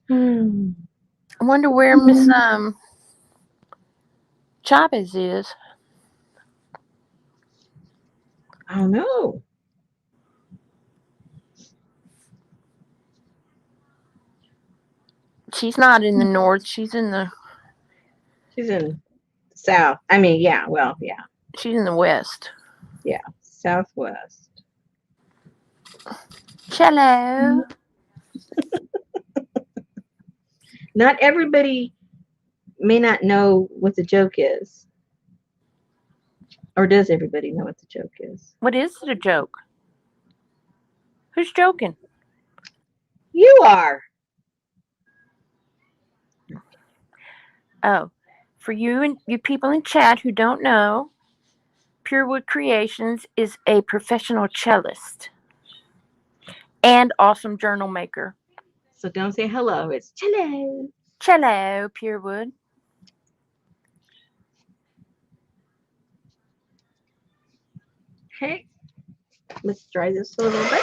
Speaker 2: I wonder where Miss Chavez is.
Speaker 1: I don't know.
Speaker 2: She's not in the north. She's in the
Speaker 1: South. I mean, yeah. Well, yeah.
Speaker 2: she's in the west.
Speaker 1: Yeah. Southwest.
Speaker 2: Cello.
Speaker 1: Not everybody may not know what the joke is. Or does everybody know what the joke is?
Speaker 2: What is it a joke? Who's joking?
Speaker 1: You are.
Speaker 2: Oh, for you and you people in chat who don't know, Purewood Creations is a professional cellist and awesome journal maker.
Speaker 1: So don't say hello. It's cello.
Speaker 2: Cello, Purewood.
Speaker 1: Okay. Let's try this a little bit.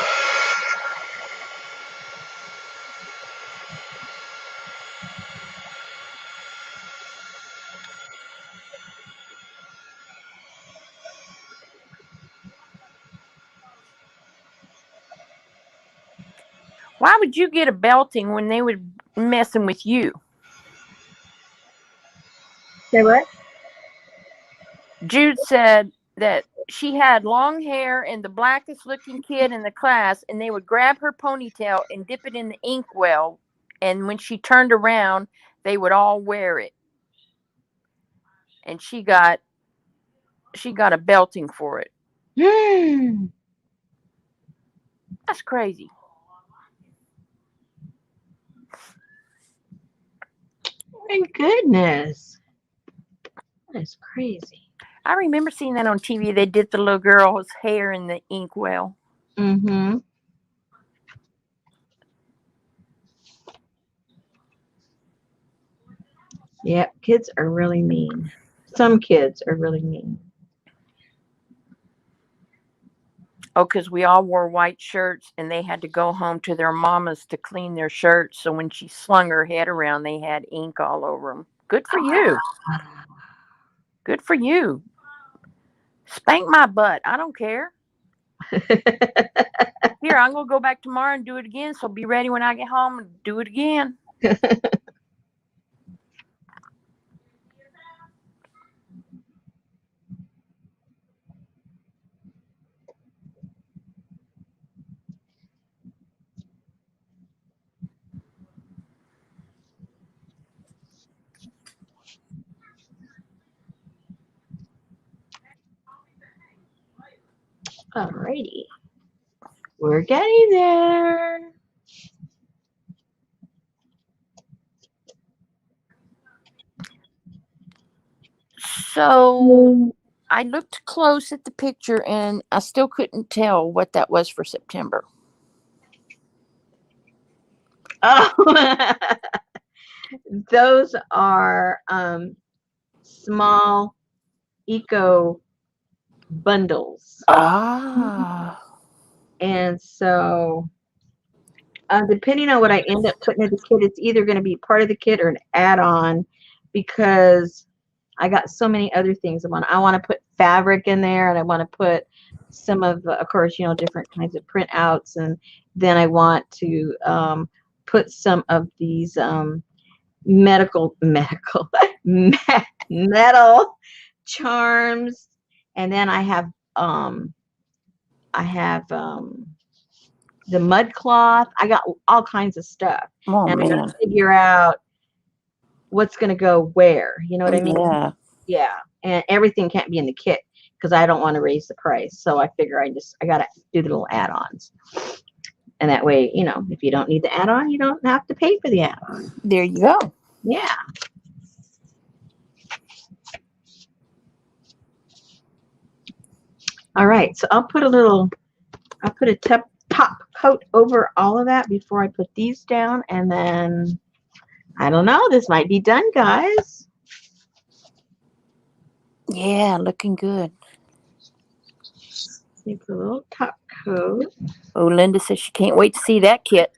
Speaker 2: Why would you get a belting when they would messing with you?
Speaker 1: Say what?
Speaker 2: Jude said that she had long hair and the blackest looking kid in the class, and they would grab her ponytail and dip it in the inkwell, and when she turned around, they would all wear it. And she got a belting for it. That's crazy.
Speaker 1: My goodness. That is crazy.
Speaker 2: I remember seeing that on TV. They did the little girl's hair in the inkwell.
Speaker 1: Mm-hmm. Yep, kids are really mean. Some kids are really mean.
Speaker 2: Oh, because we all wore white shirts and they had to go home to their mamas to clean their shirts. So when she slung her head around, they had ink all over them. Good for you. Good for you. Spank my butt. I don't care. Here, I'm going to go back tomorrow and do it again. So be ready when I get home and do it again.
Speaker 1: Alrighty. We're getting there.
Speaker 2: So I looked close at the picture and I still couldn't tell what that was for September.
Speaker 1: Oh, those are small eco bundles.
Speaker 2: Ah.
Speaker 1: And so, depending on what I end up putting in the kit, it's either going to be part of the kit or an add-on because I got so many other things. I want to put fabric in there, and I want to put some of course, different kinds of printouts, and then I want to put some of these metal charms, and then I have the mud cloth. I got all kinds of stuff.
Speaker 2: Oh,
Speaker 1: and I
Speaker 2: man.
Speaker 1: gotta figure out what's going to go where. You know what I mean?
Speaker 2: Yeah.
Speaker 1: Yeah. And everything can't be in the kit because I don't want to raise the price. So I figure I got to do the little add-ons. And that way, if you don't need the add-on, you don't have to pay for the add-on.
Speaker 2: There you go.
Speaker 1: Yeah. All right. So I'll put a top coat over all of that before I put these down. And then, I don't know, this might be done, guys.
Speaker 2: Yeah, looking good.
Speaker 1: Take a little top coat.
Speaker 2: Oh, Linda says she can't wait to see that kit.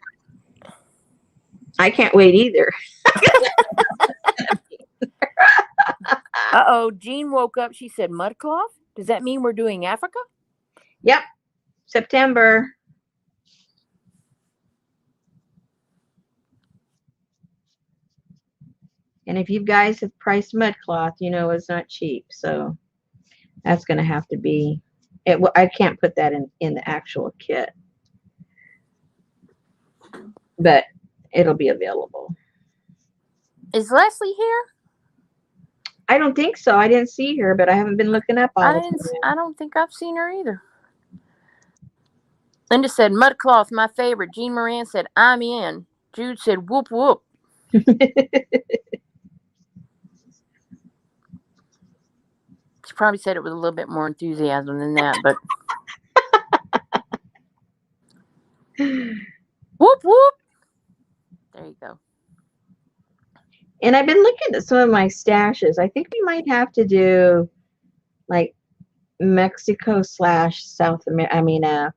Speaker 1: I can't wait either.
Speaker 2: Uh-oh, Jean woke up. She said, mud cloth? Does that mean we're doing Africa?
Speaker 1: Yep. September. And if you guys have priced mud cloth, it's not cheap. So that's going to have to be it. I can't put that in the actual kit, but it'll be available.
Speaker 2: Is Leslie here?
Speaker 1: I don't think so. I didn't see her, but I haven't been looking up all the time.
Speaker 2: I don't think I've seen her either. Linda said, mud cloth, my favorite. Jean Moran said, I'm in. Jude said, whoop, whoop. She probably said it with a little bit more enthusiasm than that, but whoop, whoop. There you go.
Speaker 1: And I've been looking at some of my stashes. I think we might have to do like Mexico / South America.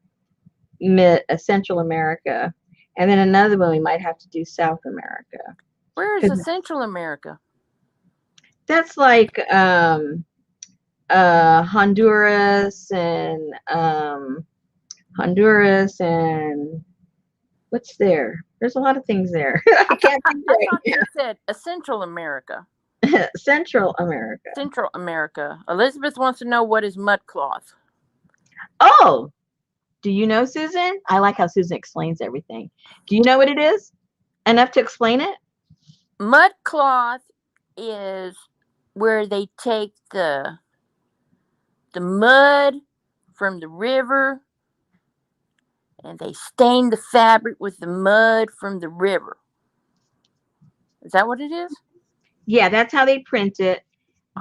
Speaker 1: Central America. And then another one we might have to do South America.
Speaker 2: Where is the Central America?
Speaker 1: That's like Honduras and what's there? There's a lot of things there. I can't think right
Speaker 2: I thought you said Central America.
Speaker 1: Central America.
Speaker 2: Central America. Elizabeth wants to know, what is mud cloth?
Speaker 1: Oh, do you know, Susan? I like how Susan explains everything. Do you know what it is? Enough to explain it?
Speaker 2: Mud cloth is where they take the mud from the river and they stain the fabric with the mud from the river. Is that what it is?
Speaker 1: Yeah, that's how they print it.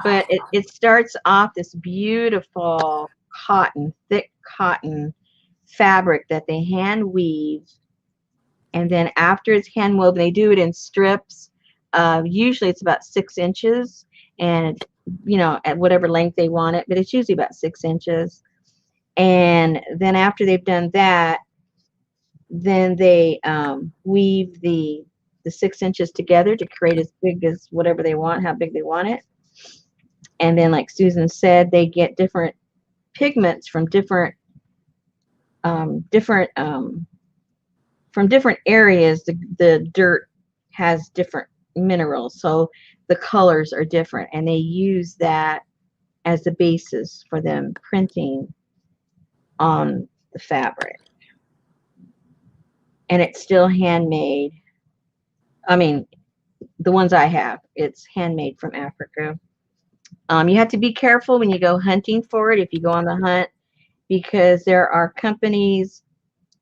Speaker 1: But it starts off this beautiful cotton, thick cotton fabric that they hand weave. And then after it's hand woven, they do it in strips. Usually it's about 6 inches, and at whatever length they want it, but it's usually about 6 inches. And then after they've done that, then they weave the 6 inches together to create as big as whatever they want, how big they want it. And then, like Susan said, they get different pigments from different from different areas. The dirt has different minerals, so the colors are different, and they use that as the basis for them printing on the fabric. And it's still handmade. I mean, the ones I have, it's handmade from Africa. You have to be careful when you go hunting for it, if you go on the hunt, because there are companies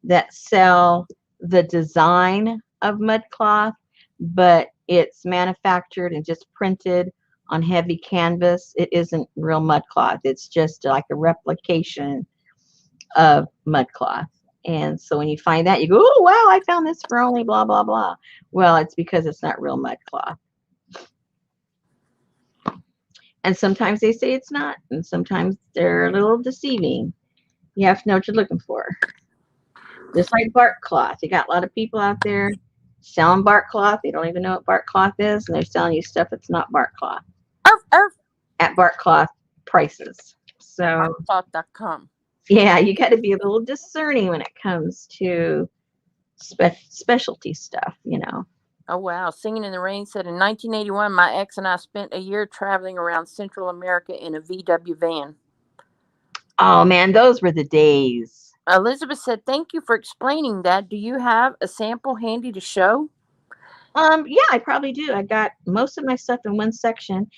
Speaker 1: that sell the design of mud cloth, but it's manufactured and just printed on heavy canvas. It isn't real mud cloth. It's just like a replication of mud cloth. And so when you find that, you go, oh, wow, I found this for only blah, blah, blah. Well, it's because it's not real mud cloth. And sometimes they say it's not, and sometimes they're a little deceiving. You have to know what you're looking for. Just like bark cloth. You got a lot of people out there selling bark cloth. They don't even know what bark cloth is, and they're selling you stuff that's not bark cloth at bark cloth prices. So
Speaker 2: barkcloth.com.
Speaker 1: Yeah, you got to be a little discerning when it comes to specialty stuff,
Speaker 2: Oh, wow. Singing in the Rain said, in 1981, my ex and I spent a year traveling around Central America in a VW van.
Speaker 1: Oh, man, those were the days.
Speaker 2: Elizabeth said, thank you for explaining that. Do you have a sample handy to show?
Speaker 1: Yeah, I probably do. I got most of my stuff in one section.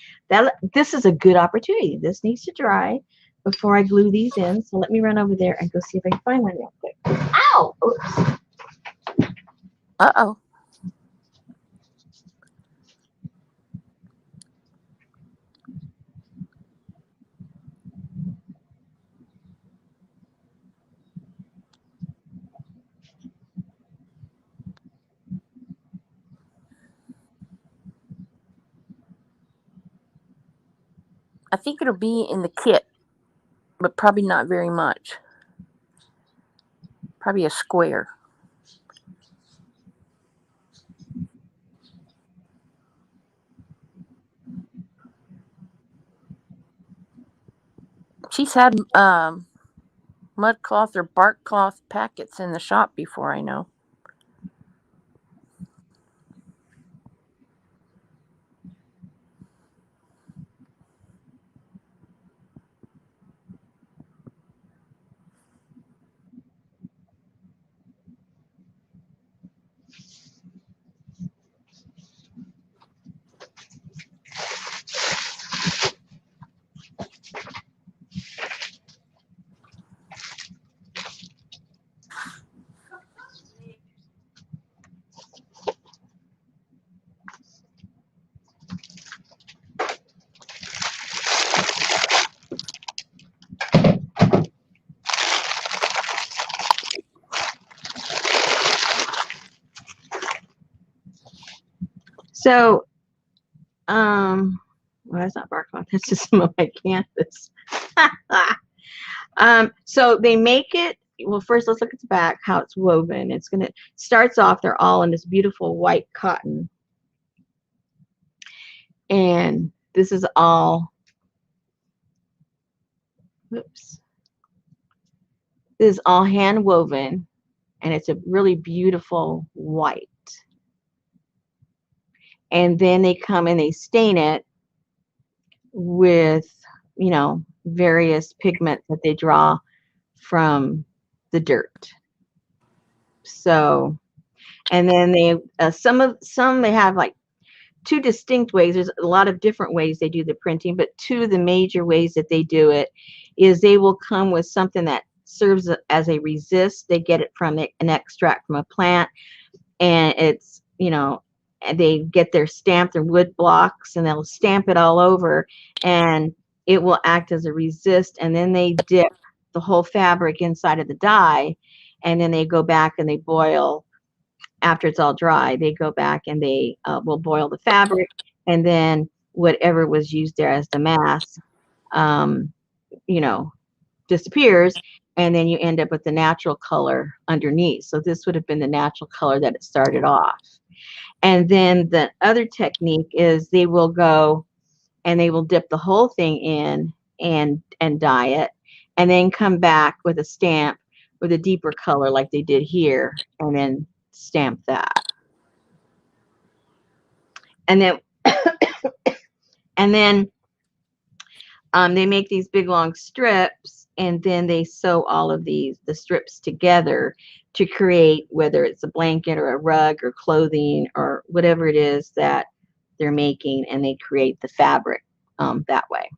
Speaker 1: This is a good opportunity. This needs to dry before I glue these in. So let me run over there and go see if I can find one real quick. Ow! Oops.
Speaker 2: Uh-oh. I think it'll be in the kit, but probably not very much. Probably a square. She's had mud cloth or bark cloth packets in the shop before, I know.
Speaker 1: So, well, that's not bark cloth. That's just some of my canvas. So they make it. Well, first let's look at the back, how it's woven. Starts off, they're all in this beautiful white cotton. And this is all, whoops. This is all hand woven, and it's a really beautiful white. And then they come and they stain it with, various pigments that they draw from the dirt. So, and then they some they have like two distinct ways. There's a lot of different ways they do the printing, but two of the major ways that they do it is they will come with something that serves as a resist. They get it from an extract from a plant, and it's, and they get their stamp, their wood blocks, and they'll stamp it all over, and it will act as a resist. And then they dip the whole fabric inside of the dye, and then they go back and they boil. After it's all dry, they go back and they will boil the fabric, and then whatever was used there as the mask, um, you know, disappears, and then you end up with the natural color underneath. So this would have been the natural color that it started off. And then the other technique is they will go and they will dip the whole thing in and dye it, and then come back with a stamp with a deeper color like they did here, and then stamp that. And then and then they make these big long strips, and then they sew all of the strips together to create, whether it's a blanket or a rug or clothing or whatever it is that they're making, and they create the fabric that way.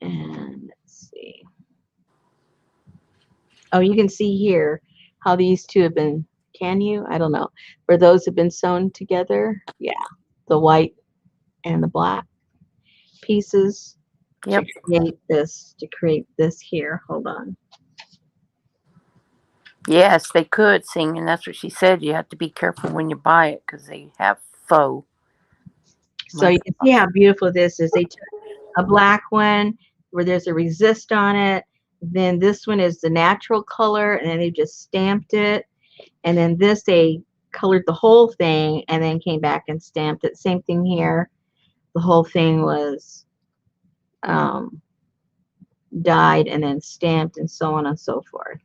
Speaker 1: And let's see. Oh, you can see here how these two have been, can you? I don't know. Where those have been sewn together. Yeah. The white and the black pieces.
Speaker 2: Yep.
Speaker 1: To create this here. Hold on.
Speaker 2: Yes, they could sing, and that's what she said. You have to be careful when you buy it because they have faux.
Speaker 1: So you can see how beautiful this is. They took a black one where there's a resist on it. Then this one is the natural color, and then they just stamped it. And then this, they colored the whole thing and then came back and stamped it. Same thing here. The whole thing was dyed and then stamped, and so on and so forth.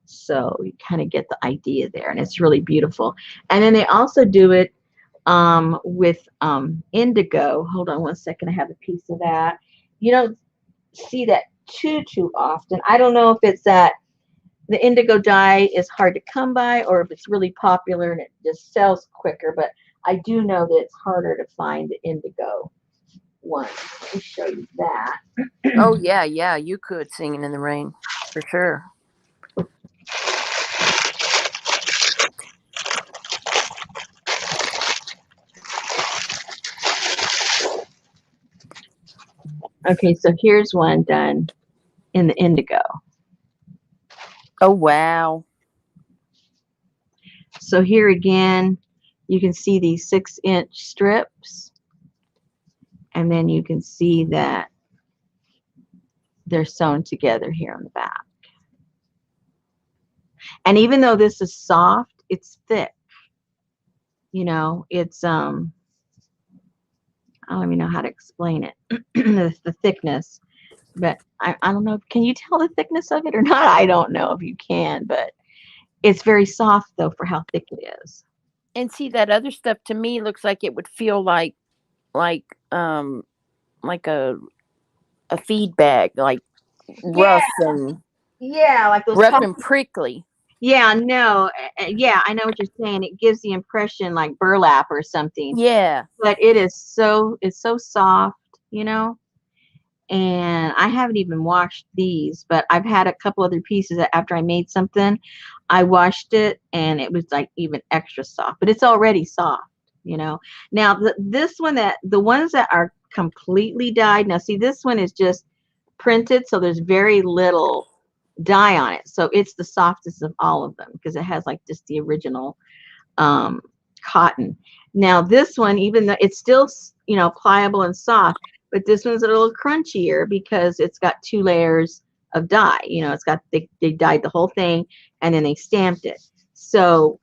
Speaker 1: So you kind of get the idea there, and it's really beautiful. And then they also do it with indigo. Hold on one second. I have a piece of that. You don't see that too often. I don't know if it's that the indigo dye is hard to come by, or if it's really popular and it just sells quicker, but I do know that it's harder to find the indigo one. Let me show you that.
Speaker 2: Oh yeah, you could Singing in the Rain for sure.
Speaker 1: Okay, so here's one done in the indigo.
Speaker 2: Oh wow.
Speaker 1: So here again, you can see these 6-inch strips, and then you can see that they're sewn together here on the back. And even though this is soft, it's thick. It's I don't even know how to explain it, the thickness. But I don't know. Can you tell the thickness of it or not? I don't know if you can, but it's very soft though for how thick it is.
Speaker 2: And see, that other stuff to me looks like it would feel like a feed bag, like rough and
Speaker 1: Like those
Speaker 2: rough and prickly.
Speaker 1: Yeah, no, yeah, I know what you're saying. It gives the impression like burlap or something,
Speaker 2: Yeah.
Speaker 1: but it's so soft, and I haven't even washed these, but I've had a couple other pieces that after I made something, I washed it and it was like even extra soft, but it's already soft. Now this one, that the ones that are completely dyed, now see, this one is just printed, so there's very little dye on it, so it's the softest of all of them because it has like just the original cotton. Now this one, even though it's still pliable and soft, but this one's a little crunchier because it's got 2 layers of dye. It's got, they dyed the whole thing and then they stamped it, so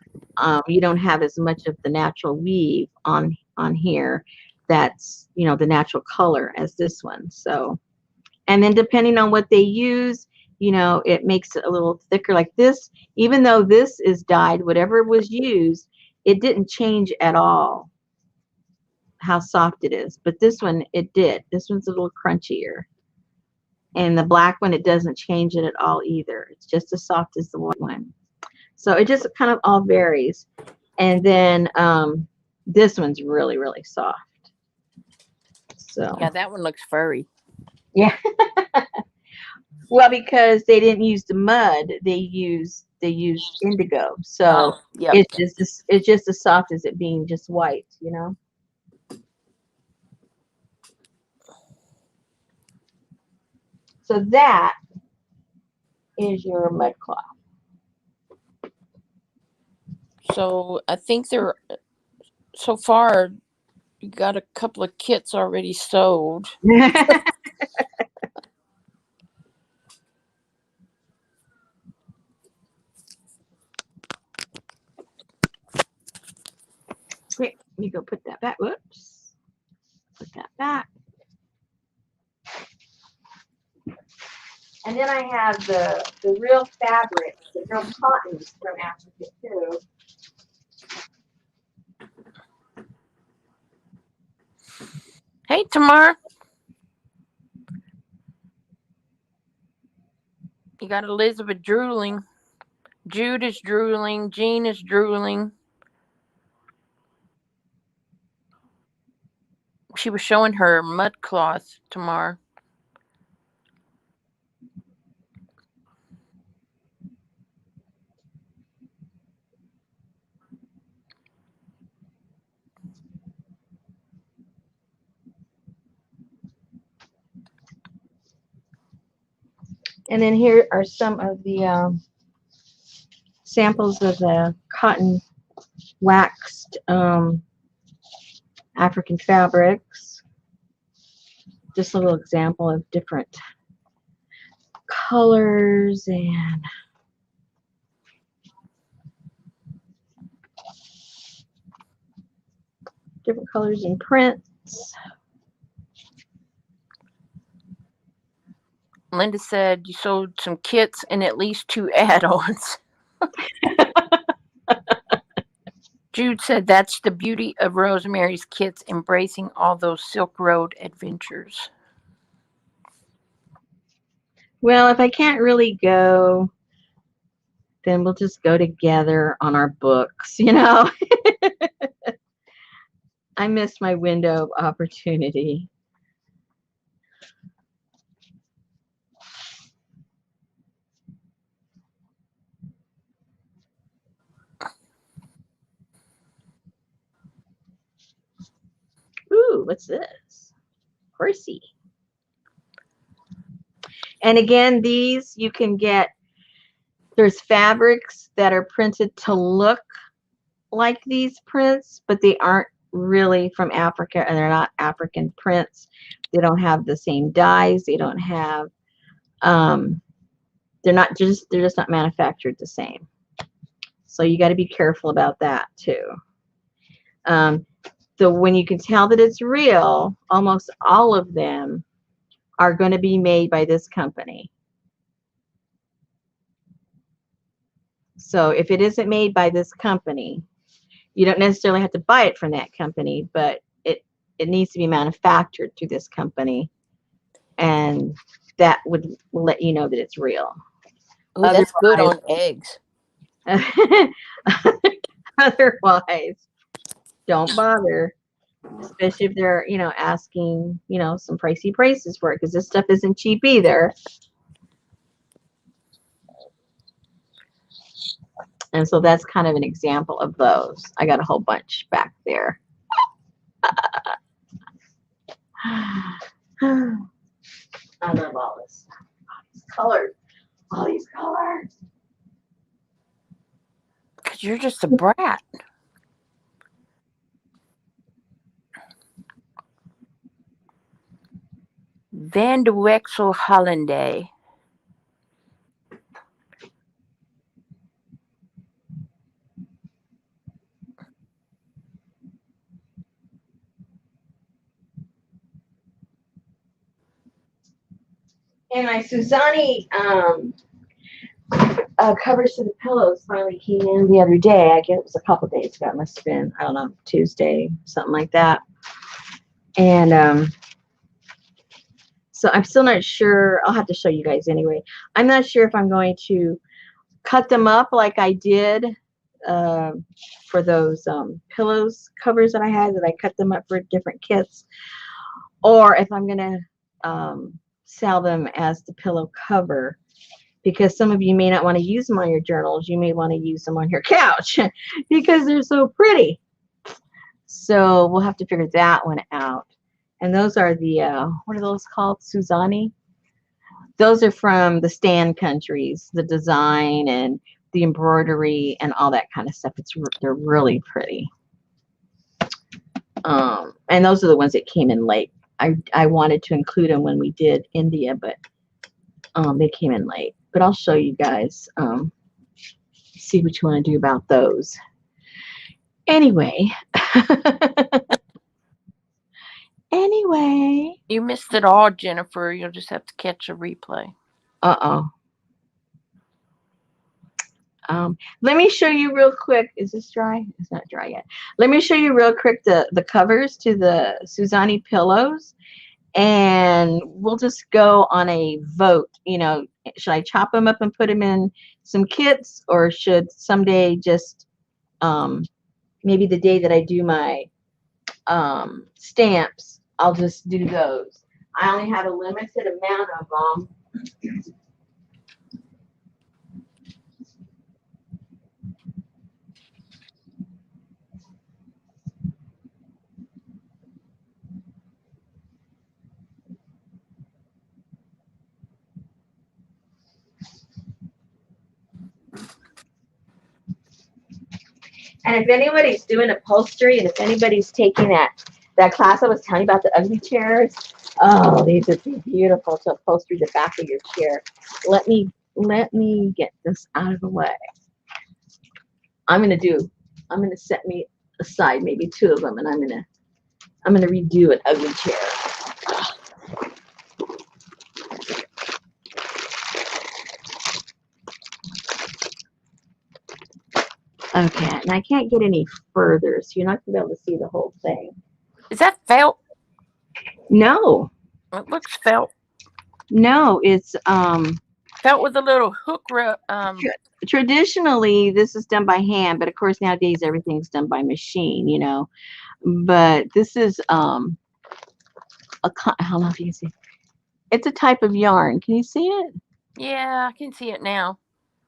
Speaker 1: you don't have as much of the natural weave on here that's the natural color as this one. So, and then depending on what they use, it makes it a little thicker. Like this, even though this is dyed, whatever was used, it didn't change at all how soft it is. But this one, it did. This one's a little crunchier. And the black one, it doesn't change it at all either. It's just as soft as the white one. So it just kind of all varies. And then this one's really, really soft. So
Speaker 2: Yeah, that one looks furry.
Speaker 1: yeah. Well, because they didn't use the mud, they used indigo. So
Speaker 2: Yep.
Speaker 1: it's just as soft as it being just white, you know. So that is your mud cloth.
Speaker 2: So I think they're so far. You got a couple of kits already sold.
Speaker 1: Quick, let me go put that back. Whoops. Put that back. And then I have the real fabric, the real cottons from Africa too.
Speaker 2: Hey, Tamar. You got Elizabeth drooling. Jude is drooling. Jean is drooling. She was showing her mud cloth, Tamar.
Speaker 1: And then here are some of the samples of the cotton waxed African fabrics. Just a little example of different colors and different colors and prints.
Speaker 2: Linda said you sold some kits and at least 2 add-ons. Jude said that's the beauty of Rosemary's kits, embracing all those Silk Road adventures.
Speaker 1: Well, if I can't really go, then we'll just go together on our books, you know. I missed my window of opportunity. Ooh, what's this? Horsey. And again, these you can get, there's fabrics that are printed to look like these prints, but they aren't really from Africa and they're not African prints. They don't have the same dyes. They don't have, they're just not manufactured the same. So you got to be careful about that too. So when you can tell that it's real, almost all of them are going to be made by this company. So if it isn't made by this company, you don't necessarily have to buy it from that company, but it needs to be manufactured through this company, and that would let you know that it's real.
Speaker 2: Oh, that's good on eggs.
Speaker 1: Otherwise, don't bother, especially if they're, asking, some pricey prices for it, because this stuff isn't cheap either. And so that's kind of an example of those. I got a whole bunch back there. I love all this stuff. All these colors. All these colors.
Speaker 2: Because you're just a brat. Van de Wexel Hollanday.
Speaker 1: And my Suzani covers to the pillows finally came in the other day. I guess it was a couple days ago. It must have been, I don't know, Tuesday, something like that. And so I'm still not sure. I'll have to show you guys anyway. I'm not sure if I'm going to cut them up like I did uh, for those pillows covers that I had, that I cut them up for different kits, or if I'm going to sell them as the pillow cover, because some of you may not want to use them on your journals. You may want to use them on your couch because they're so pretty. So we'll have to figure that one out. And those are the, what are those called? Suzani? Those are from the stand countries, the design and the embroidery and all that kind of stuff. They're really pretty. And those are the ones that came in late. I wanted to include them when we did India, but they came in late. But I'll show you guys, see what you want to do about those. Anyway. Anyway.
Speaker 2: You missed it all, Jennifer. You'll just have to catch a replay.
Speaker 1: Uh-oh. Let me show you real quick. Is this dry? It's not dry yet. Let me show you real quick the covers to the Suzani pillows, and we'll just go on a vote. You know, should I chop them up and put them in some kits, or should someday just maybe the day that I do my stamps, I'll just do those. I only have a limited amount of them. And if anybody's doing upholstery, and if anybody's taking that class I was telling you about, the ugly chairs, oh, these would be beautiful to upholster the back of your chair. Let me get this out of the way. I'm gonna set me aside maybe 2 of them, and I'm gonna redo an ugly chair. Okay, and I can't get any further, so you're not gonna be able to see the whole thing.
Speaker 2: Is that felt?
Speaker 1: No.
Speaker 2: It looks felt.
Speaker 1: No, it's
Speaker 2: Felt with a little hook.
Speaker 1: Traditionally, this is done by hand, but of course nowadays everything's done by machine, you know. But this is I don't know if you can see. It's a type of yarn. Can you see it?
Speaker 2: Yeah, I can see it now.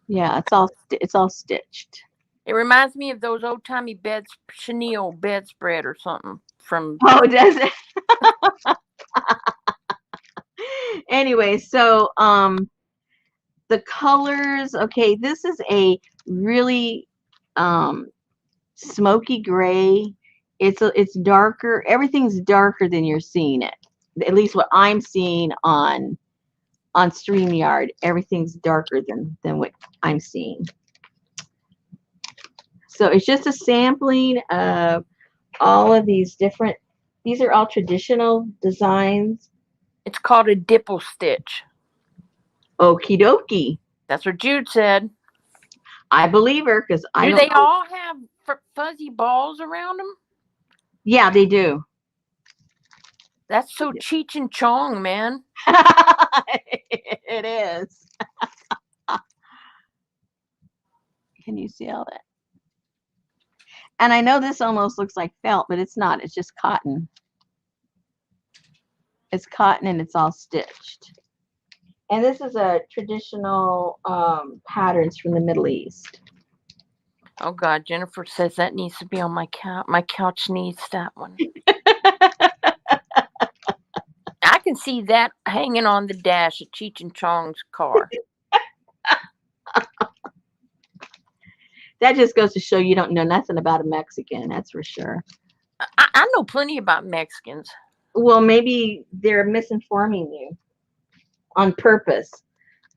Speaker 1: Yeah, it's all stitched.
Speaker 2: It reminds me of those old timey chenille bedspread or something from.
Speaker 1: Oh, does it? Anyway, so the colors. Okay, this is a really smoky gray. It's darker. Everything's darker than you're seeing it. At least what I'm seeing on StreamYard, everything's darker than what I'm seeing. So it's just a sampling of all of these different. These are all traditional designs.
Speaker 2: It's called a dipple stitch.
Speaker 1: Okie dokie.
Speaker 2: That's what Jude said.
Speaker 1: I believe her, because I
Speaker 2: Do
Speaker 1: don't
Speaker 2: they
Speaker 1: know.
Speaker 2: all have fuzzy balls around them?
Speaker 1: Yeah, they do.
Speaker 2: That's so Cheech and Chong, man.
Speaker 1: It is. Can you see all that? And I know this almost looks like felt, but it's not. It's just cotton. It's cotton and it's all stitched. And this is a traditional patterns from the Middle East.
Speaker 2: Oh God, Jennifer says that needs to be on my couch. My couch needs that one. I can see that hanging on the dash of Cheech and Chong's car.
Speaker 1: That just goes to show you don't know nothing about a Mexican. That's for sure.
Speaker 2: I know plenty about Mexicans.
Speaker 1: Well, maybe they're misinforming you on purpose,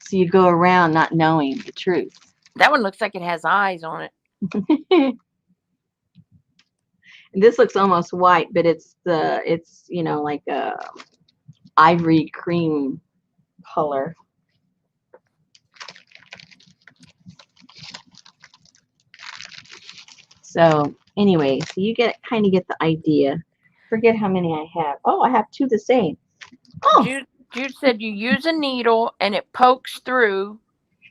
Speaker 1: so you go around not knowing the truth.
Speaker 2: That one looks like it has eyes on it.
Speaker 1: And this looks almost white, but it's you know, like a ivory cream color. So anyway, so you kind of get the idea. forget how many I have. Oh, I have 2 the same. Oh,
Speaker 2: Jude said you use a needle and it pokes through,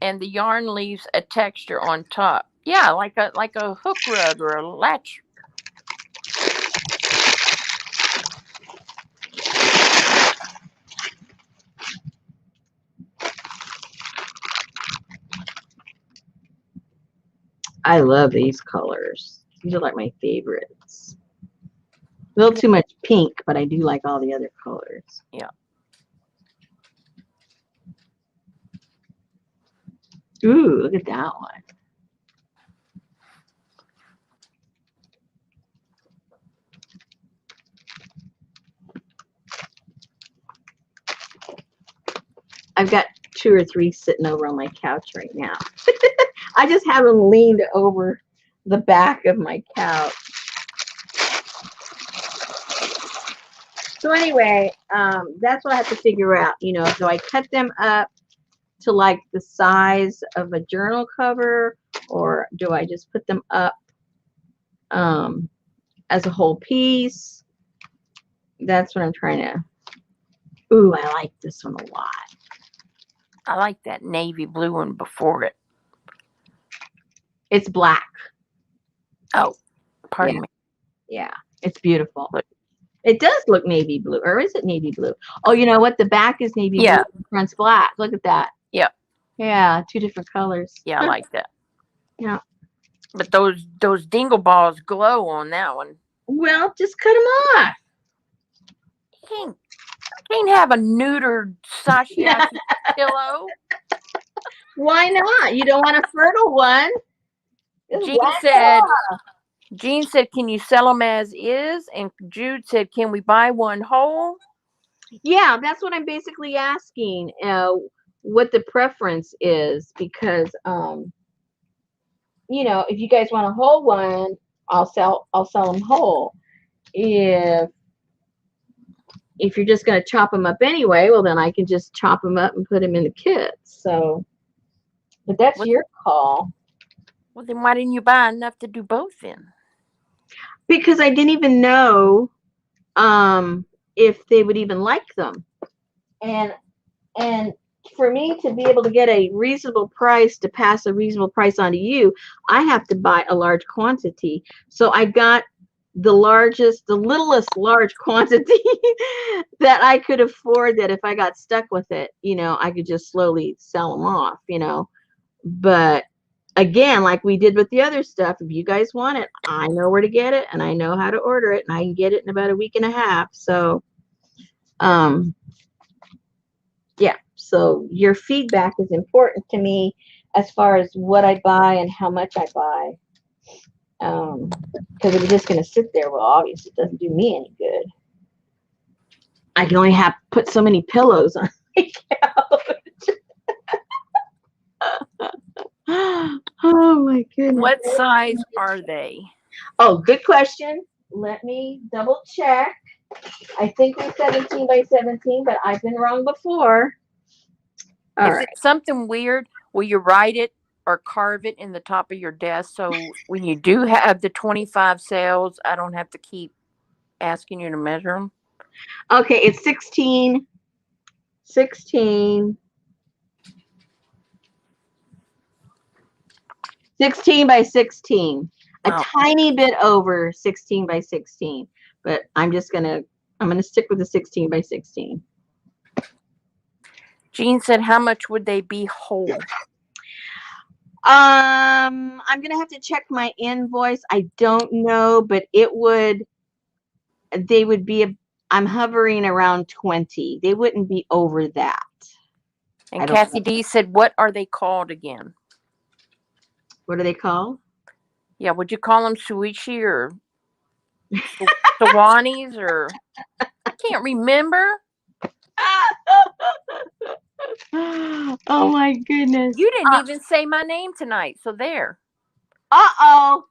Speaker 2: and the yarn leaves a texture on top. Yeah, like a hook rug or a latch.
Speaker 1: I love these colors. These are like my favorites. A little too much pink, but I do like all the other colors.
Speaker 2: Yeah.
Speaker 1: Ooh, look at that one. I've got 2 or 3 sitting over on my couch right now. I just have them leaned over the back of my couch. So anyway, that's what I have to figure out. You know, do I cut them up to like the size of a journal cover, or do I just put them up as a whole piece? That's what I'm trying to. Ooh, I like this one a lot.
Speaker 2: I like that navy blue one before it.
Speaker 1: It's black.
Speaker 2: Oh, pardon me.
Speaker 1: Yeah, it's beautiful. It does look navy blue, or is it navy blue? Oh, you know what? The back is navy blue, the front's black. Look at that.
Speaker 2: Yeah.
Speaker 1: Yeah, 2 different colors.
Speaker 2: Yeah, I like that.
Speaker 1: Yeah.
Speaker 2: But those dingle balls glow on that one.
Speaker 1: Well, just cut them off.
Speaker 2: You can't have a neutered Sashi pillow.
Speaker 1: Why not? You don't want a fertile one.
Speaker 2: Jean said, can you sell them as is? And Jude said, can we buy one whole?
Speaker 1: Yeah, that's what I'm basically asking. What the preference is, because you know, if you guys want a whole one, I'll sell them whole. If you're just going to chop them up anyway, well, then I can just chop them up and put them in the kits. So, but that's your call.
Speaker 2: Well, then why didn't you buy enough to do both then?
Speaker 1: Because I didn't even know if they would even like them. And for me to be able to get a reasonable price, to pass a reasonable price on to you, I have to buy a large quantity. So I got the littlest large quantity that I could afford, that if I got stuck with it, you know, I could just slowly sell them off, you know. But again, like we did with the other stuff, if you guys want it, I know where to get it, and I know how to order it, and I can get it in about a week and a half. So, yeah. So your feedback is important to me as far as what I buy and how much I buy. Because if it's just going to sit there, well, obviously it doesn't do me any good. I can only put so many pillows on my couch. Oh my goodness.
Speaker 2: What size are they?
Speaker 1: Oh, good question. Let me double check. I think they're 17 by 17, but I've been wrong before.
Speaker 2: If it's something weird, will you write it or carve it in the top of your desk, so when you do have the 25 sales, I don't have to keep asking you to measure them?
Speaker 1: Okay, it's 16 by 16. A tiny bit over 16 by 16. But I'm gonna stick with the 16 by 16.
Speaker 2: Jean said, how much would they be whole?
Speaker 1: I'm gonna have to check my invoice. I don't know, but they would be, I'm hovering around 20. They wouldn't be over that.
Speaker 2: And Kathy D said, what are they called again?
Speaker 1: What are they called?
Speaker 2: Yeah, would you call them Suishi or Sawanis, or I can't remember.
Speaker 1: Oh my goodness.
Speaker 2: You didn't even say my name tonight, so there.
Speaker 1: Uh-oh.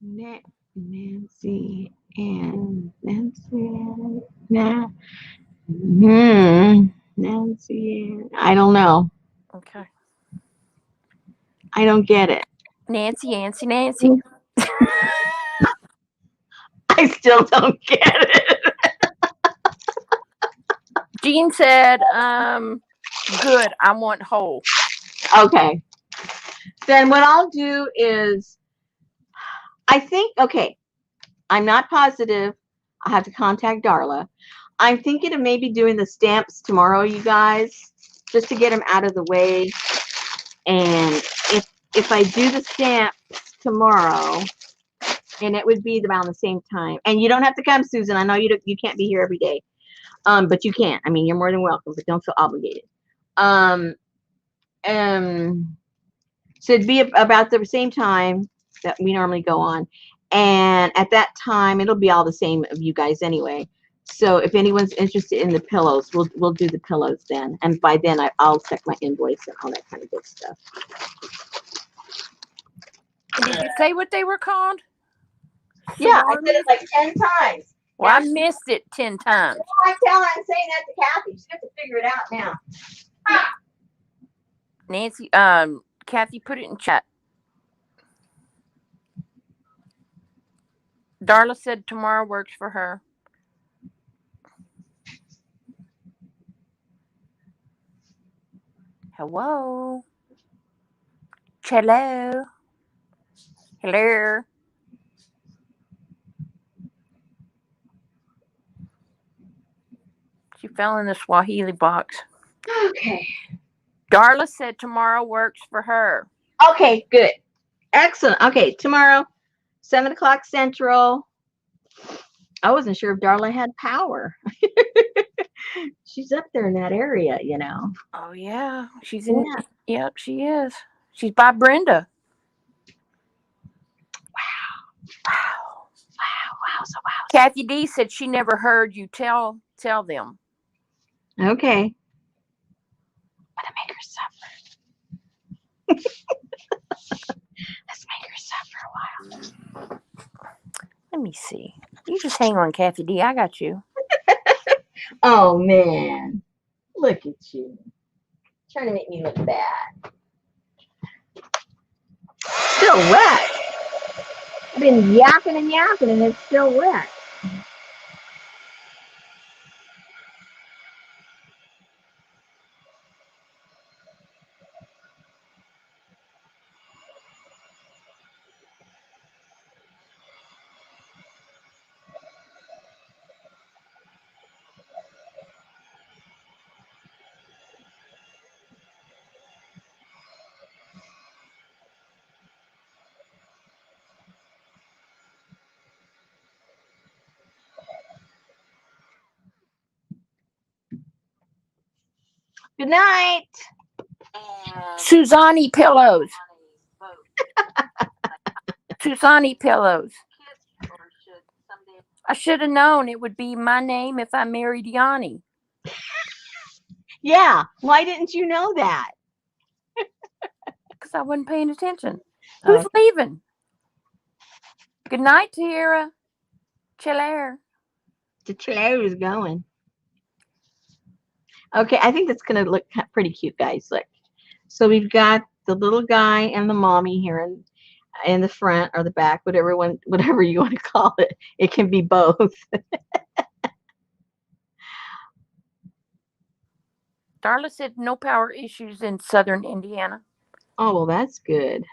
Speaker 1: Nancy and Nancy. Nancy. I don't know.
Speaker 2: Okay.
Speaker 1: I don't get it.
Speaker 2: Nancy.
Speaker 1: I still don't get it.
Speaker 2: Jean said, good. I want whole.
Speaker 1: Okay. Then what I'll do is, I think, okay, I'm not positive. I have to contact Darla. I'm thinking of maybe doing the stamps tomorrow, you guys, just to get them out of the way. And if I do the stamps tomorrow, and it would be around the same time. And you don't have to come, Susan. I know you can't be here every day, but you can. I mean, you're more than welcome, but don't feel obligated. So it'd be about the same time that we normally go on. And at that time, it'll be all the same of you guys anyway. So if anyone's interested in the pillows, we'll do the pillows then. And by then, I'll check my invoice and all that kind of good stuff.
Speaker 2: And did you say what they were called?
Speaker 1: Yeah, I said it like 10 times.
Speaker 2: Well, I missed it 10 times.
Speaker 1: I tell her I'm saying that to Kathy. She's got to figure it out now. Ah.
Speaker 2: Nancy, Kathy, put it in chat. Darla said tomorrow works for her. Hello. Hello. Hello. She fell in the Swahili box.
Speaker 1: Okay.
Speaker 2: Darla said tomorrow works for her.
Speaker 1: Okay, good. Excellent. Okay, tomorrow, 7 o'clock Central. I wasn't sure if Darla had power. She's up there in that area, you know.
Speaker 2: Oh, yeah. She's in. Yeah. Yep, she is. She's by Brenda. Wow. Kathy D said she never heard you tell them.
Speaker 1: Okay. But to make her suffer. Let's make her suffer a while.
Speaker 2: Let me see. You just hang on, Kathy D. I got you.
Speaker 1: Oh, man. Look at you. Trying to make me look bad. Still wet. I've been yapping and yapping and it's still wet. Good night.
Speaker 2: Suzani pillows. Suzani pillows. I should have known it would be my name if I married Yanni.
Speaker 1: Yeah. Why didn't you know that?
Speaker 2: Because I wasn't paying attention. Who's leaving? Good night, Tierra. Chilair.
Speaker 1: The chair is going. Okay, I think that's going to look pretty cute, guys. Look. So we've got the little guy and the mommy here in the front or the back, whatever you want to call it. It can be both.
Speaker 2: Darla said no power issues in southern Indiana.
Speaker 1: Oh, well, that's good.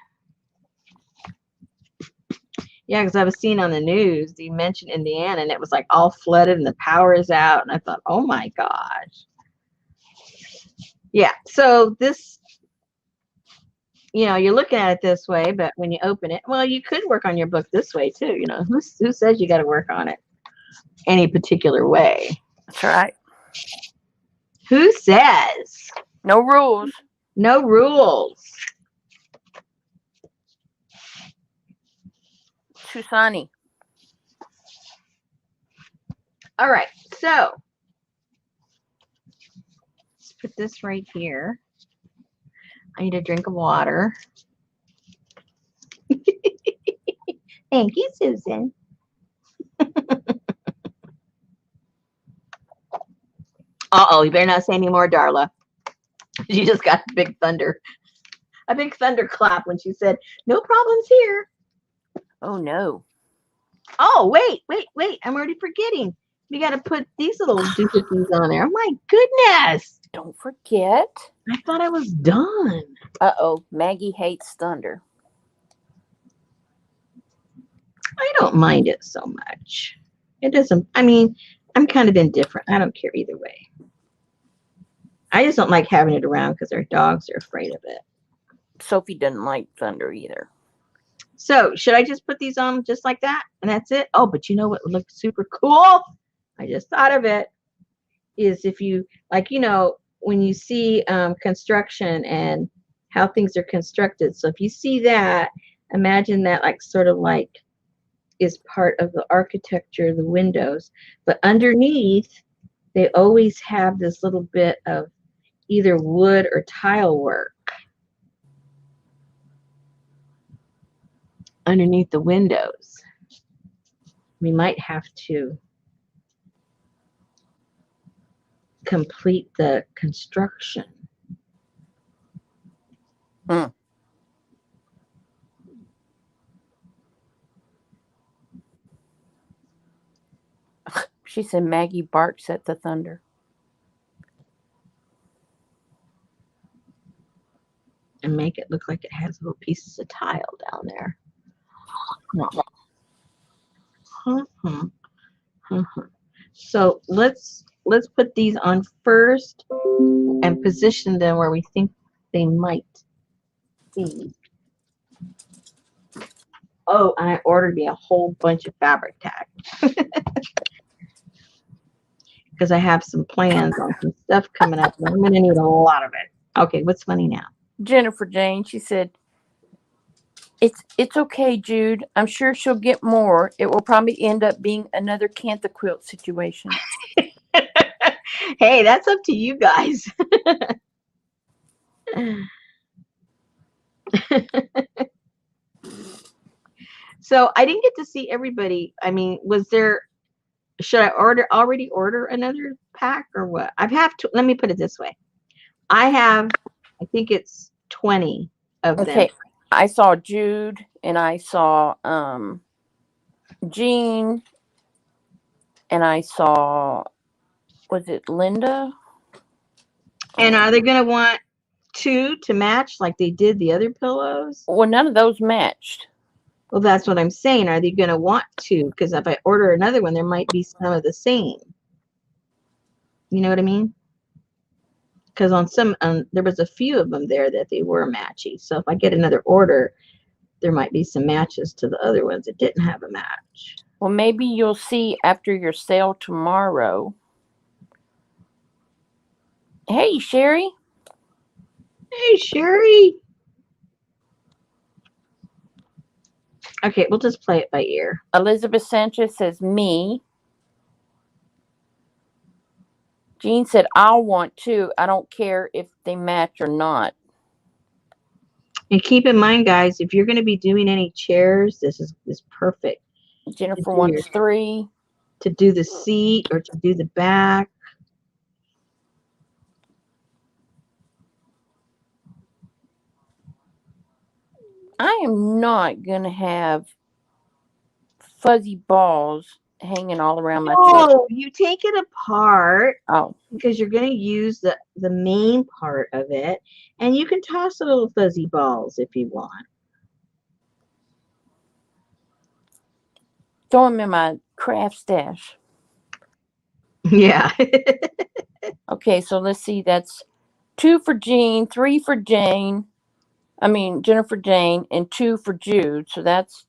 Speaker 1: Yeah, because I was seeing on the news, you mentioned Indiana, and it was like all flooded and the power is out. And I thought, oh, my gosh. Yeah, so this, you're looking at it this way, but when you open it, well, you could work on your book this way, too. Who says you got to work on it any particular way?
Speaker 2: That's right.
Speaker 1: Who says?
Speaker 2: No rules.
Speaker 1: No rules.
Speaker 2: Suzani.
Speaker 1: All right, so let's put this right here. I need a drink of water. Thank you, Susan. Uh-oh, you better not say any more, Darla. She just got a big thunderclap when she said, no problems here.
Speaker 2: Oh, no.
Speaker 1: Oh, wait. I'm already forgetting. We got to put these little doohickeys on there. Oh my goodness.
Speaker 2: Don't forget.
Speaker 1: I thought I was done.
Speaker 2: Uh-oh, Maggie hates thunder.
Speaker 1: I don't mind it so much. It doesn't, I mean, I'm kind of indifferent. I don't care either way. I just don't like having it around because our dogs are afraid of it.
Speaker 2: Sophie doesn't like thunder either.
Speaker 1: So should I just put these on just like that? And that's it? Oh, but you know what would look super cool? I just thought of it. Is if you, like, you know, when you see construction and how things are constructed. So if you see that, imagine that like sort of like is part of the architecture of the windows. But underneath, they always have this little bit of either wood or tile work underneath the windows. We might have to complete the construction.
Speaker 2: She said Maggie barks at the thunder.
Speaker 1: And make it look like it has little pieces of tile down there. So let's put these on first and position them where we think they might be. Oh, and I ordered me a whole bunch of fabric tack because I have some plans on some stuff coming up, and I'm going to need a lot of it. Okay, what's funny now?
Speaker 2: Jennifer Jane, she said, it's okay, Jude. I'm sure she'll get more. It will probably end up being another Cantha quilt situation.
Speaker 1: Hey, that's up to you guys. So I didn't get to see everybody. I mean, should I already order another pack or what? Let me put it this way. I think it's 20 of them.
Speaker 2: Okay, I saw Jude and I saw Jean and I saw, was it Linda?
Speaker 1: And are they going to want 2 to match like they did the other pillows?
Speaker 2: Well, none of those matched.
Speaker 1: Well, that's what I'm saying. Are they going to want 2? Because if I order another one, there might be some of the same. You know what I mean? Because on some, there was a few of them there that they were matchy. So if I get another order, there might be some matches to the other ones that didn't have a match.
Speaker 2: Well, maybe you'll see after your sale tomorrow. Hey, Sherry.
Speaker 1: Hey, Sherry. Okay, we'll just play it by ear.
Speaker 2: Elizabeth Sanchez says me. Jean said, I'll want 2. I don't care if they match or not.
Speaker 1: And keep in mind, guys, if you're going to be doing any chairs, this is perfect.
Speaker 2: Jennifer wants 3.
Speaker 1: To do the seat or to do the back.
Speaker 2: I am not going to have fuzzy balls hanging all around my chair.
Speaker 1: Oh, you take it apart.
Speaker 2: Oh.
Speaker 1: Because you're going to use the main part of it. And you can toss the little fuzzy balls if you want.
Speaker 2: Throw them in my craft stash.
Speaker 1: Yeah.
Speaker 2: Okay, so let's see. That's 2 for Jean, 3 for Jane. I mean, Jennifer Jane, and 2 for Jude. So that's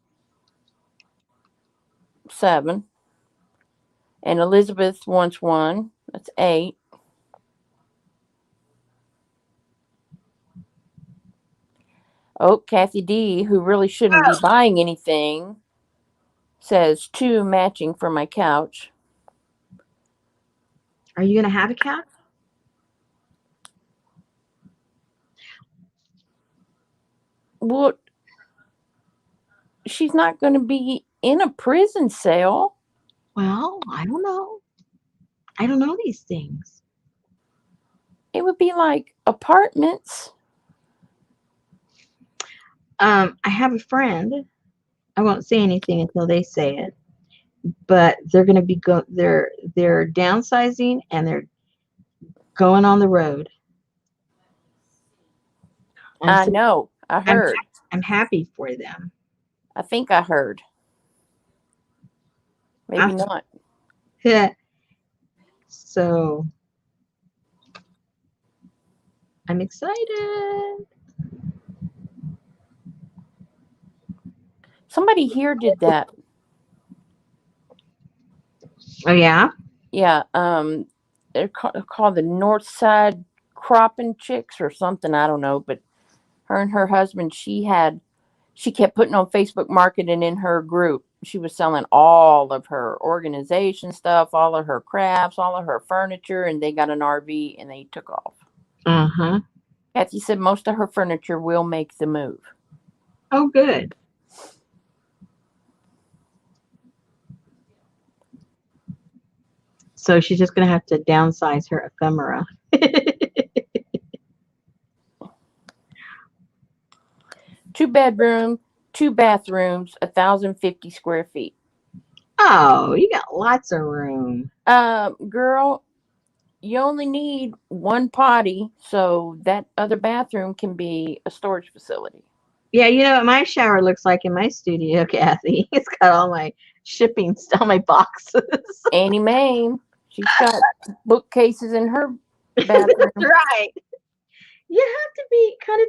Speaker 2: 7. And Elizabeth wants 1. That's 8. Oh, Kathy D, who really shouldn't be buying anything, says 2 matching for my couch.
Speaker 1: Are you going to have a couch?
Speaker 2: Well, she's not going to be in a prison cell.
Speaker 1: Well, I don't know. I don't know these things.
Speaker 2: It would be like apartments.
Speaker 1: I have a friend. I won't say anything until they say it. but they're going to be they're downsizing and they're going on the road.
Speaker 2: I know. I
Speaker 1: I'm
Speaker 2: heard.
Speaker 1: I'm happy for them.
Speaker 2: I think I heard. Maybe
Speaker 1: I'm,
Speaker 2: not.
Speaker 1: so I'm excited.
Speaker 2: Somebody here did that.
Speaker 1: Oh yeah.
Speaker 2: Yeah. They're called the North Side Cropping Chicks or something. I don't know. But her and her husband, she kept putting on Facebook Marketing in her group. She was selling all of her organization stuff, all of her crafts, all of her furniture, and they got an RV and they took off.
Speaker 1: Uh-huh.
Speaker 2: Kathy said most of her furniture will make the move.
Speaker 1: Oh, good. So she's just going to have to downsize her ephemera.
Speaker 2: 2-bedroom, 2 bathrooms, 1,050 square feet.
Speaker 1: Oh, you got lots of room.
Speaker 2: Girl, you only need one potty, so that other bathroom can be a storage facility.
Speaker 1: Yeah, you know what my shower looks like in my studio, Kathy? It's got all my shipping stuff, my boxes.
Speaker 2: Annie Mae, she's got bookcases in her bathroom.
Speaker 1: Right. You have to be kind of,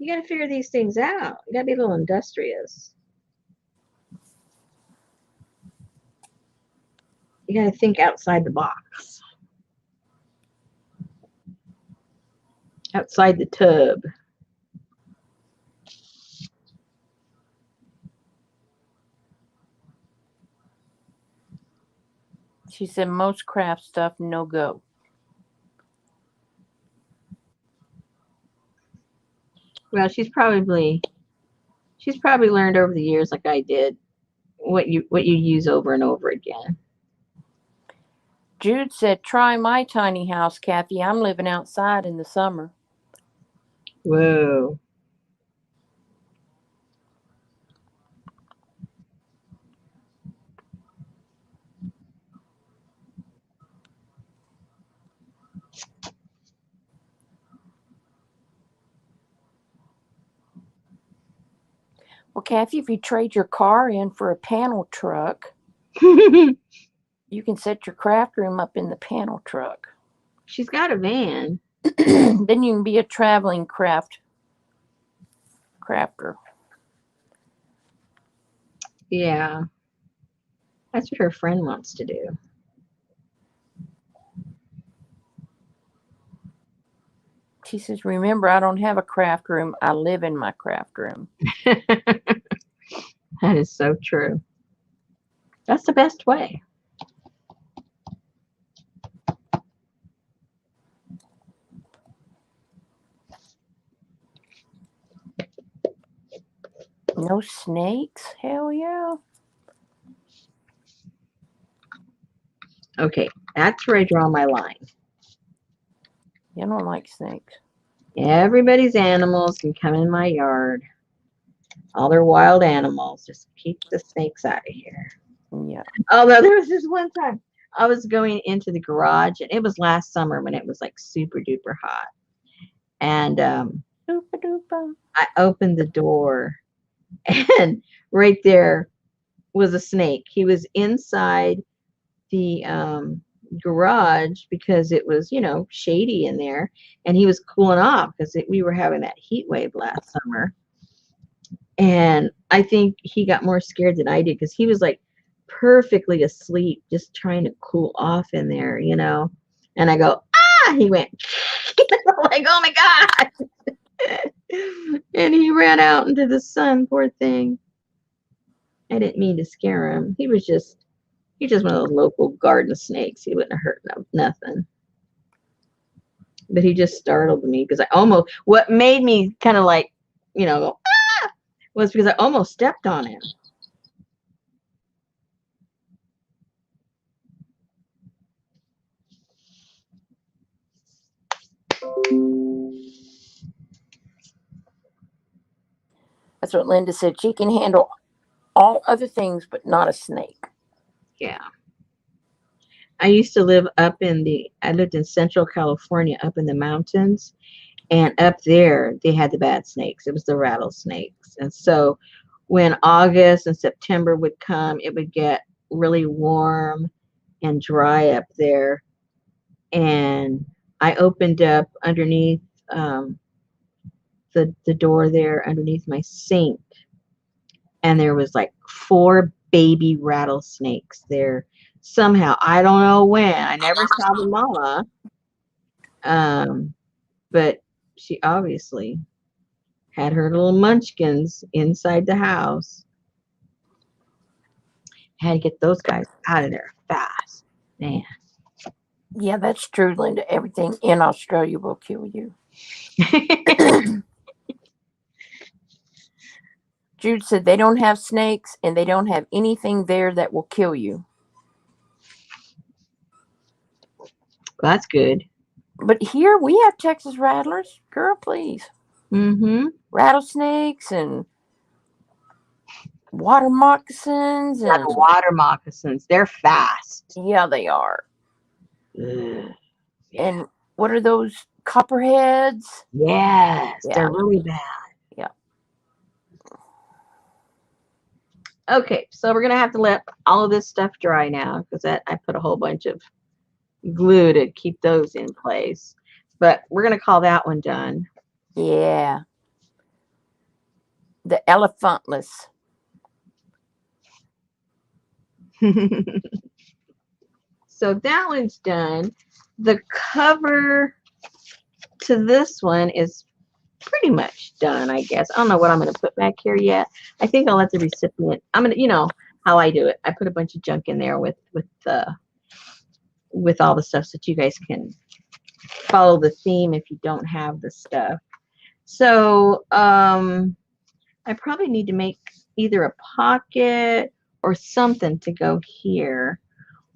Speaker 1: you got to figure these things out. You got to be a little industrious. You got to think outside the box, outside the tub.
Speaker 2: She said most craft stuff no go.
Speaker 1: Well, she's probably learned over the years, like I did, what you use over and over again.
Speaker 2: Jude said, try my tiny house, Kathy. I'm living outside in the summer.
Speaker 1: Whoa.
Speaker 2: Well, Kathy, if you trade your car in for a panel truck, you can set your craft room up in the panel truck.
Speaker 1: She's got a van.
Speaker 2: Then you can be a traveling crafter.
Speaker 1: Yeah. That's what her friend wants to do.
Speaker 2: She says, remember, I don't have a craft room. I live in my craft room.
Speaker 1: That is so true. That's the best way.
Speaker 2: No snakes? Hell yeah.
Speaker 1: Okay, that's where I draw my line.
Speaker 2: You don't like snakes.
Speaker 1: Everybody's animals can come in my yard. All their wild animals. Just keep the snakes out of here.
Speaker 2: Yeah.
Speaker 1: Although there was this one time I was going into the garage, and it was last summer when it was like super duper hot. And
Speaker 2: Super duper.
Speaker 1: I opened the door, and right there was a snake. He was inside the garage because it was, shady in there, and he was cooling off because we were having that heat wave last summer. And I think he got more scared than I did because he was like perfectly asleep, just trying to cool off in there, And I go, ah! He went, like, oh my God. And he ran out into the sun, poor thing. I didn't mean to scare him. He's just one of those local garden snakes. He wouldn't have hurt nothing. But he just startled me because what made me kind of like, go, ah, was because I almost stepped on him.
Speaker 2: That's what Linda said. She can handle all other things, but not a snake.
Speaker 1: Yeah. I used to live I lived in Central California up in the mountains. And up there, they had the bad snakes. It was the rattlesnakes. And so when August and September would come, it would get really warm and dry up there. And I opened up underneath the door there underneath my sink. And there was like 4 baby rattlesnakes there. Somehow, I don't know when. I never saw the mama. But she obviously had her little munchkins inside the house. Had to get those guys out of there fast. Man.
Speaker 2: Yeah, that's true, Linda. Everything in Australia will kill you. Jude said they don't have snakes and they don't have anything there that will kill you.
Speaker 1: That's good.
Speaker 2: But here we have Texas rattlers. Girl, please.
Speaker 1: Mm-hmm.
Speaker 2: Rattlesnakes and water moccasins.
Speaker 1: Yeah,
Speaker 2: And
Speaker 1: the water moccasins. They're fast.
Speaker 2: yeah, they are.
Speaker 1: Ugh. Yeah.
Speaker 2: And what are those copperheads?
Speaker 1: Yes,
Speaker 2: Yeah.
Speaker 1: they're really bad.
Speaker 2: Yeah.
Speaker 1: Okay, so we're going to have to let all of this stuff dry now because I put a whole bunch of glue to keep those in place. But we're going to call that one done.
Speaker 2: Yeah. The elephantless.
Speaker 1: So that one's done. The cover to this one is pretty much done, I guess. I don't know what I'm going to put back here yet. I think I'll let the recipient, I'm going to, you know how I do it. I put a bunch of junk in there with all the stuff so that you guys can follow the theme if you don't have the stuff. So I probably need to make either a pocket or something to go here,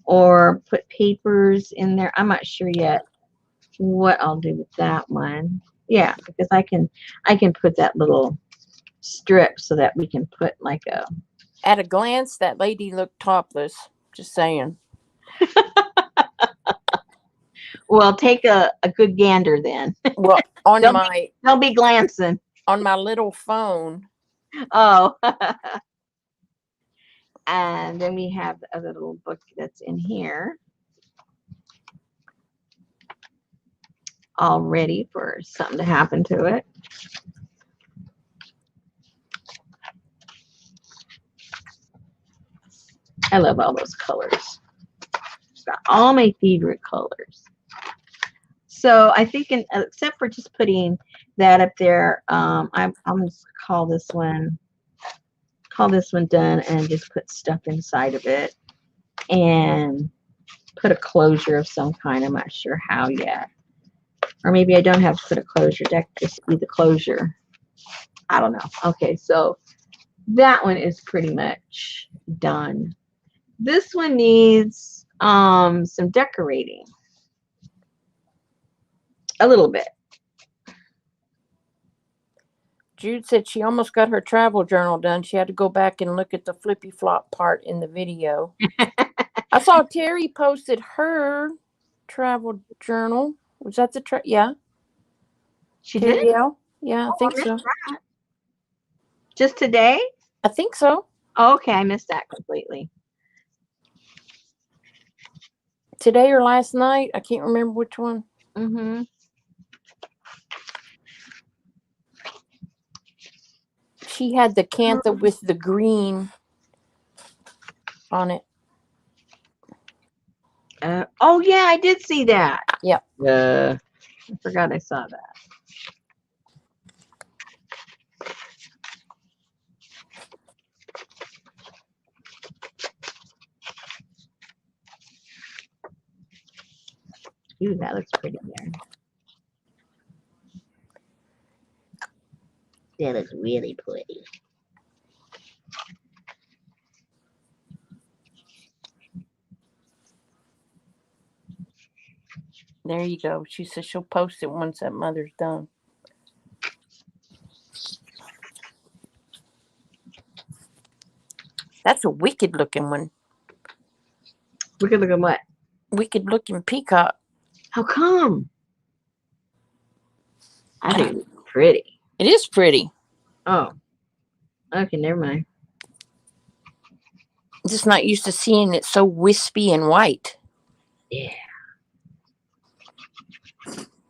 Speaker 1: or put papers in there. I'm not sure yet what I'll do with that one. Yeah, because I can put that little strip so that we can put like a.
Speaker 2: At a glance, that lady looked topless. Just saying.
Speaker 1: Well, take a good gander then.
Speaker 2: Well, on
Speaker 1: don't be glancing.
Speaker 2: On my little phone.
Speaker 1: Oh. And then we have the other little book that's in here, all ready for something to happen to it. I love all those colors. It's got all my favorite colors. So I think, except for just putting that up there, I'm going to call this one done and just put stuff inside of it and put a closure of some kind. I'm not sure how yet. Or maybe I don't have to put a closure. That could just be the closure. I don't know. Okay, so that one is pretty much done. This one needs some decorating. A little bit.
Speaker 2: Jude said she almost got her travel journal done. She had to go back and look at the flippy flop part in the video. I saw Terry posted her travel journal. Was that the yeah?
Speaker 1: She
Speaker 2: Terry
Speaker 1: did?
Speaker 2: L? Yeah, I think so.
Speaker 1: Just today?
Speaker 2: I think so.
Speaker 1: Oh, okay, I missed that completely.
Speaker 2: Today or last night? I can't remember which one.
Speaker 1: Mm-hmm.
Speaker 2: She had the cantha with the green on it.
Speaker 1: Oh, yeah, I did see that.
Speaker 2: Yep.
Speaker 1: I forgot I saw that. Ooh, that looks pretty there. That looks really pretty.
Speaker 2: There you go. She says she'll post it once that mother's done. That's a wicked looking one.
Speaker 1: We could look at what?
Speaker 2: Wicked looking peacock.
Speaker 1: How come? I think it's pretty.
Speaker 2: It is pretty.
Speaker 1: Oh. Okay, never mind.
Speaker 2: I'm just not used to seeing it so wispy and white.
Speaker 1: Yeah.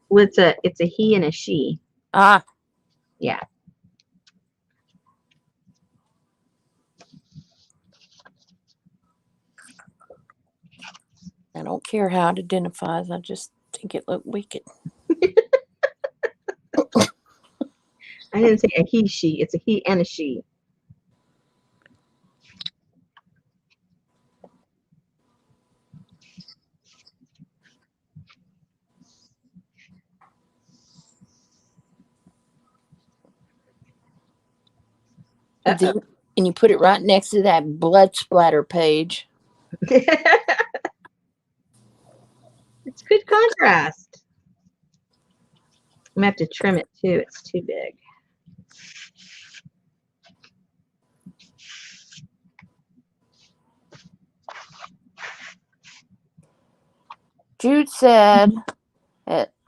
Speaker 1: Well, it's a he and a she.
Speaker 2: Ah,
Speaker 1: Yeah.
Speaker 2: I don't care how it identifies. I just think it looked wicked.
Speaker 1: I didn't say a he, she. It's a he and a she. Uh-oh.
Speaker 2: And you put it right next to that blood splatter page.
Speaker 1: It's good contrast. I'm gonna have to trim it too. It's too big.
Speaker 2: Jude said,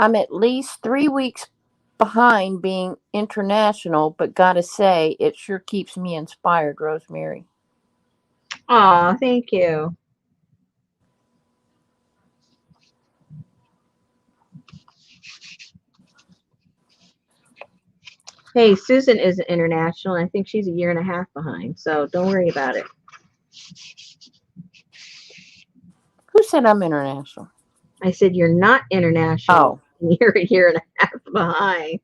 Speaker 2: I'm at least 3 weeks behind being international, but gotta say, it sure keeps me inspired, Rosemary.
Speaker 1: Aw, thank you. Hey, Susan is international, and I think she's a year and a half behind, so don't worry about it.
Speaker 2: Who said I'm international?
Speaker 1: I said you're not international.
Speaker 2: Oh.
Speaker 1: You're a year and a half behind.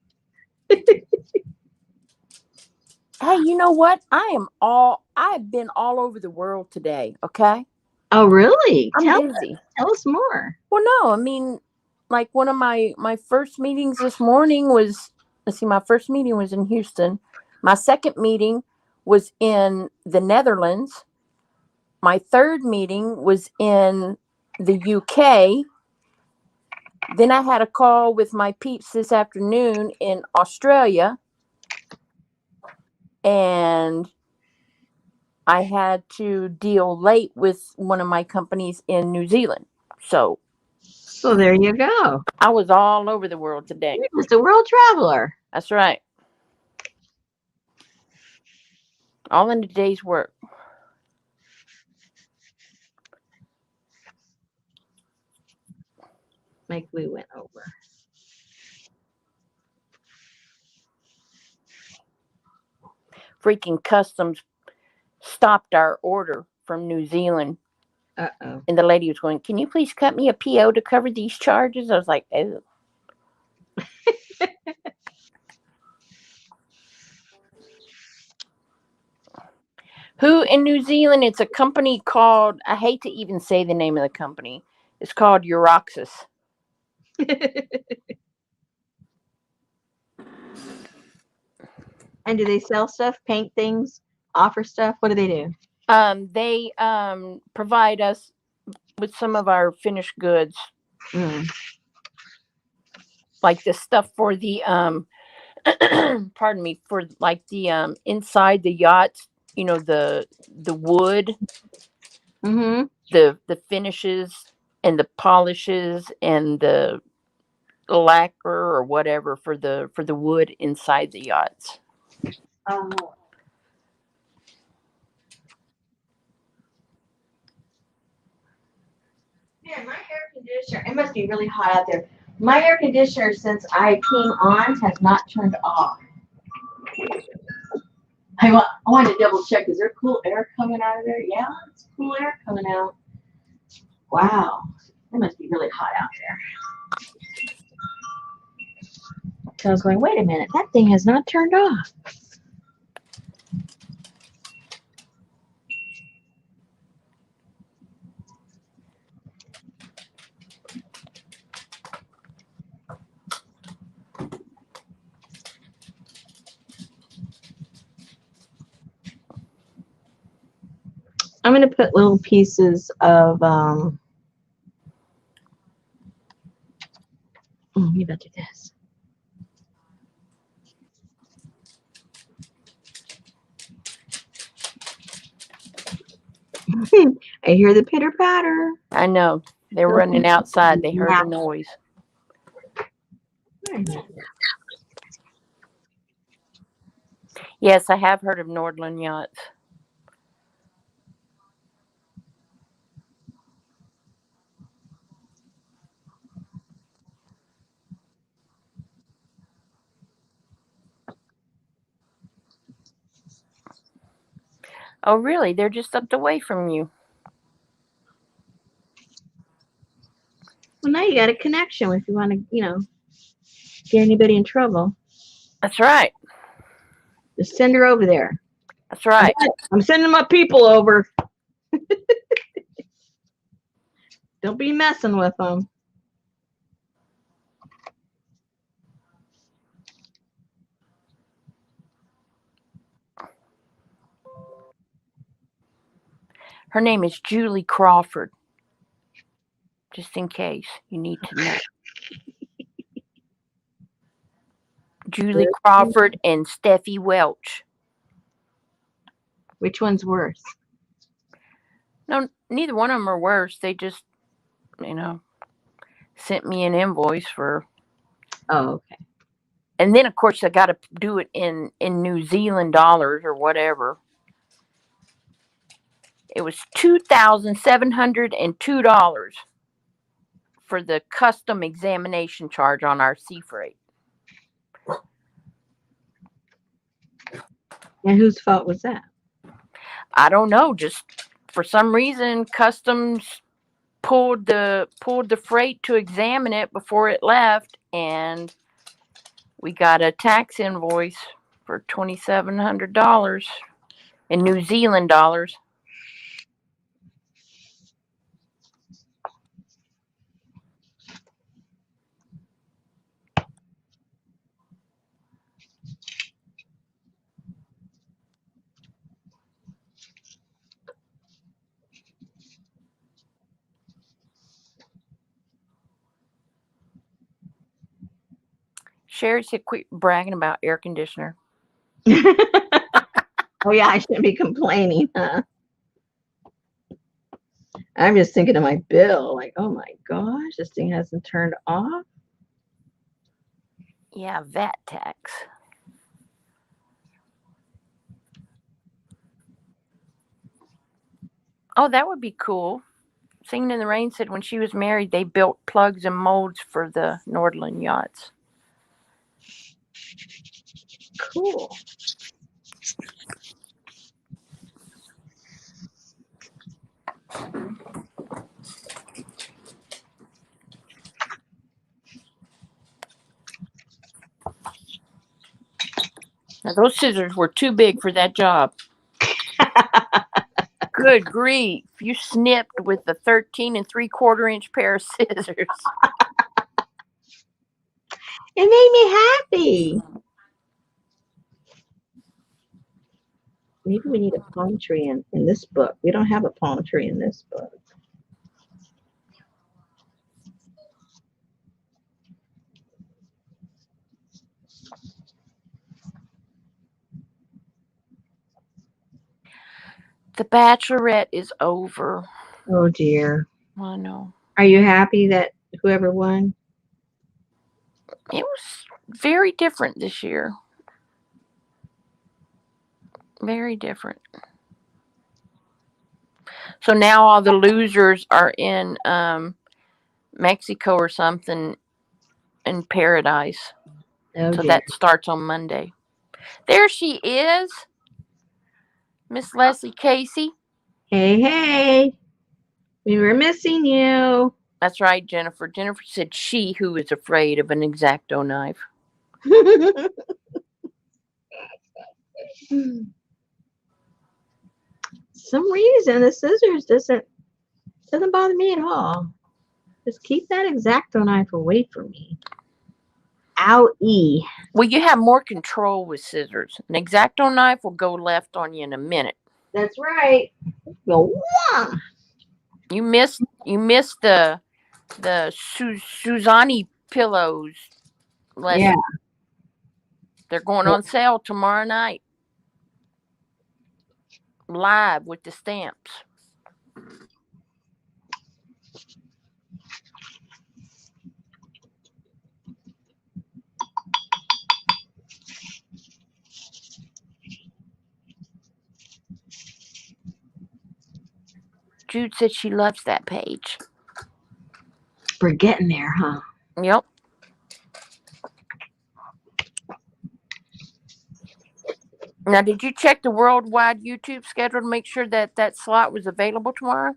Speaker 2: Hey, you know what? I've been all over the world today, okay?
Speaker 1: Oh, really?
Speaker 2: I'm busy.
Speaker 1: Tell us more.
Speaker 2: Well, no, I mean, like one of my first meetings this morning was, let's see, my first meeting was in Houston. My second meeting was in the Netherlands. My third meeting was in the UK. Then I had a call with my peeps this afternoon in Australia. And I had to deal late with one of my companies in New Zealand. So
Speaker 1: there you go.
Speaker 2: I was all over the world today.
Speaker 1: You're just a world traveler.
Speaker 2: That's right. All in a day's work.
Speaker 1: My glue went over.
Speaker 2: Freaking customs stopped our order from New Zealand.
Speaker 1: Uh-oh.
Speaker 2: And the lady was going, "Can you please cut me a PO to cover these charges?" I was like, "Oh." Who in New Zealand? It's a company called, I hate to even say the name of the company. It's called Euroxis.
Speaker 1: And do they sell stuff, paint things, offer stuff? What do they do?
Speaker 2: They provide us with some of our finished goods. Like the stuff for the pardon me, for like the inside the yachts, you know, the wood, the finishes and the polishes and the lacquer or whatever for the wood inside the yachts.
Speaker 1: Yeah, my air conditioner, it must be really hot out there. My air conditioner, since I came on, has not turned off. I wanted to double check. Is there cool air coming out of there? Yeah, it's cool air coming out. Wow, it must be really hot out there. So I was going, wait a minute, that thing has not turned off. I'm going to put little pieces of, maybe I'll do this. I hear the pitter patter.
Speaker 2: I know. They're running outside. They heard a noise. Yes, I have heard of Nordland yachts. Oh, really? They're just up the way from you.
Speaker 1: Well, now you got a connection if you want to, get anybody in trouble.
Speaker 2: That's right.
Speaker 1: Just send her over there.
Speaker 2: That's right.
Speaker 1: I'm sending my people over. Don't be messing with them.
Speaker 2: Her name is Julie Crawford. Just in case you need to know. Julie Crawford and Steffi Welch.
Speaker 1: Which one's worse?
Speaker 2: No, neither one of them are worse. They just, sent me an invoice for.
Speaker 1: Oh, okay.
Speaker 2: And then, of course, I got to do it in New Zealand dollars or whatever. It was $2,702 for the custom examination charge on our sea freight.
Speaker 1: And whose fault was that?
Speaker 2: I don't know. Just for some reason, customs pulled the freight to examine it before it left, and we got a tax invoice for $2,700 in New Zealand dollars. Sherry said, "Quit bragging about air conditioner."
Speaker 1: Oh, yeah, I shouldn't be complaining, huh? I'm just thinking of my bill. Like, oh my gosh, this thing hasn't turned off.
Speaker 2: Yeah, VAT tax. Oh, that would be cool. Singing in the Rain said when she was married, they built plugs and molds for the Nordland yachts.
Speaker 1: Cool.
Speaker 2: Now, those scissors were too big for that job. Good grief. You snipped with the 13 3/4 inch pair of scissors.
Speaker 1: It made me happy. Maybe we need a palm tree in this book. We don't have a palm tree in this book.
Speaker 2: The Bachelorette is over.
Speaker 1: Oh dear.
Speaker 2: I know.
Speaker 1: Are you happy that whoever won?
Speaker 2: It was very different this year. Very different. So now all the losers are in Mexico or something in paradise.
Speaker 1: Oh
Speaker 2: So
Speaker 1: dear.
Speaker 2: that starts on Monday. There she is. Miss Leslie Casey.
Speaker 1: Hey, hey. We were missing you.
Speaker 2: That's right, Jennifer. Jennifer said she who is afraid of an X-Acto knife.
Speaker 1: Some reason the scissors doesn't bother me at all. Just keep that X-Acto knife away from me. Owie.
Speaker 2: Well, you have more control with scissors. An X-Acto knife will go left on you in a minute.
Speaker 1: That's right. Go wah.
Speaker 2: You missed the Suzani pillows. Leslie.
Speaker 1: Yeah.
Speaker 2: They're going on sale tomorrow night. Live with the stamps. Jude said she loves that page.
Speaker 1: We're getting there, huh?
Speaker 2: Yep. Now, did you check the worldwide YouTube schedule to make sure that that slot was available tomorrow?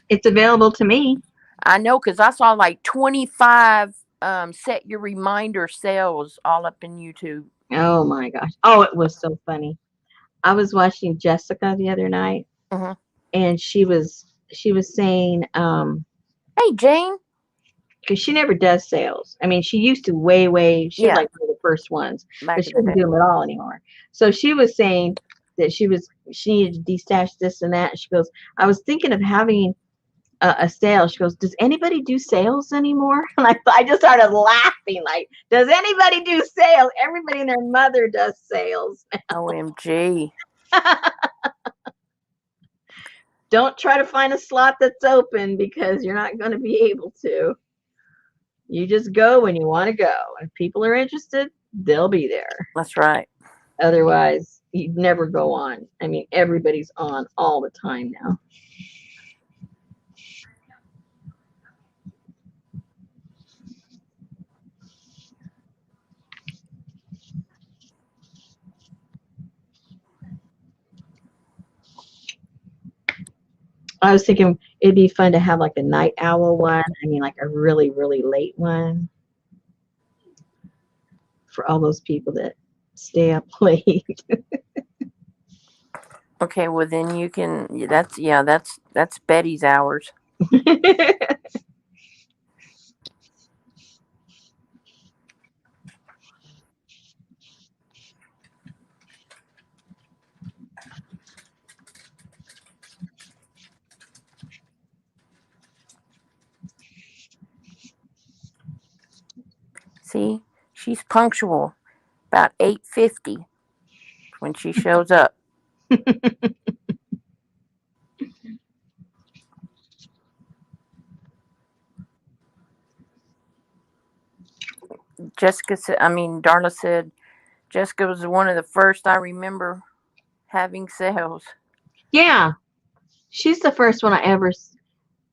Speaker 1: It's available to me.
Speaker 2: I know, because I saw like 25 set your reminder sales all up in YouTube.
Speaker 1: Oh my gosh. Oh, it was so funny. I was watching Jessica the other night,
Speaker 2: Hmm.
Speaker 1: and she was saying,
Speaker 2: Hey, Jane.
Speaker 1: because she never does sales. I mean, she used to she was
Speaker 2: Yeah,
Speaker 1: like one of the first ones, but
Speaker 2: back
Speaker 1: she
Speaker 2: in the
Speaker 1: doesn't
Speaker 2: day.
Speaker 1: do them at all anymore. So she was saying that she needed to destash this and that. She goes, I was thinking of having a sale. She goes, does anybody do sales anymore? And I just started laughing. Like, does anybody do sales? Everybody and their mother does sales.
Speaker 2: OMG.
Speaker 1: Don't try to find a slot that's open, because you're not going to be able to. You just go when you want to go. If people are interested, they'll be there.
Speaker 2: That's right.
Speaker 1: Otherwise, you never go on. I mean, everybody's on all the time now. I was thinking it'd be fun to have like a night owl one. I mean, like a really, really late one for all those people that stay up late.
Speaker 2: Okay, well then you can. That's Betty's hours. See, she's punctual. About 8:50 when she shows up. Darla said Jessica was one of the first I remember having sales.
Speaker 1: Yeah, she's the first one I ever.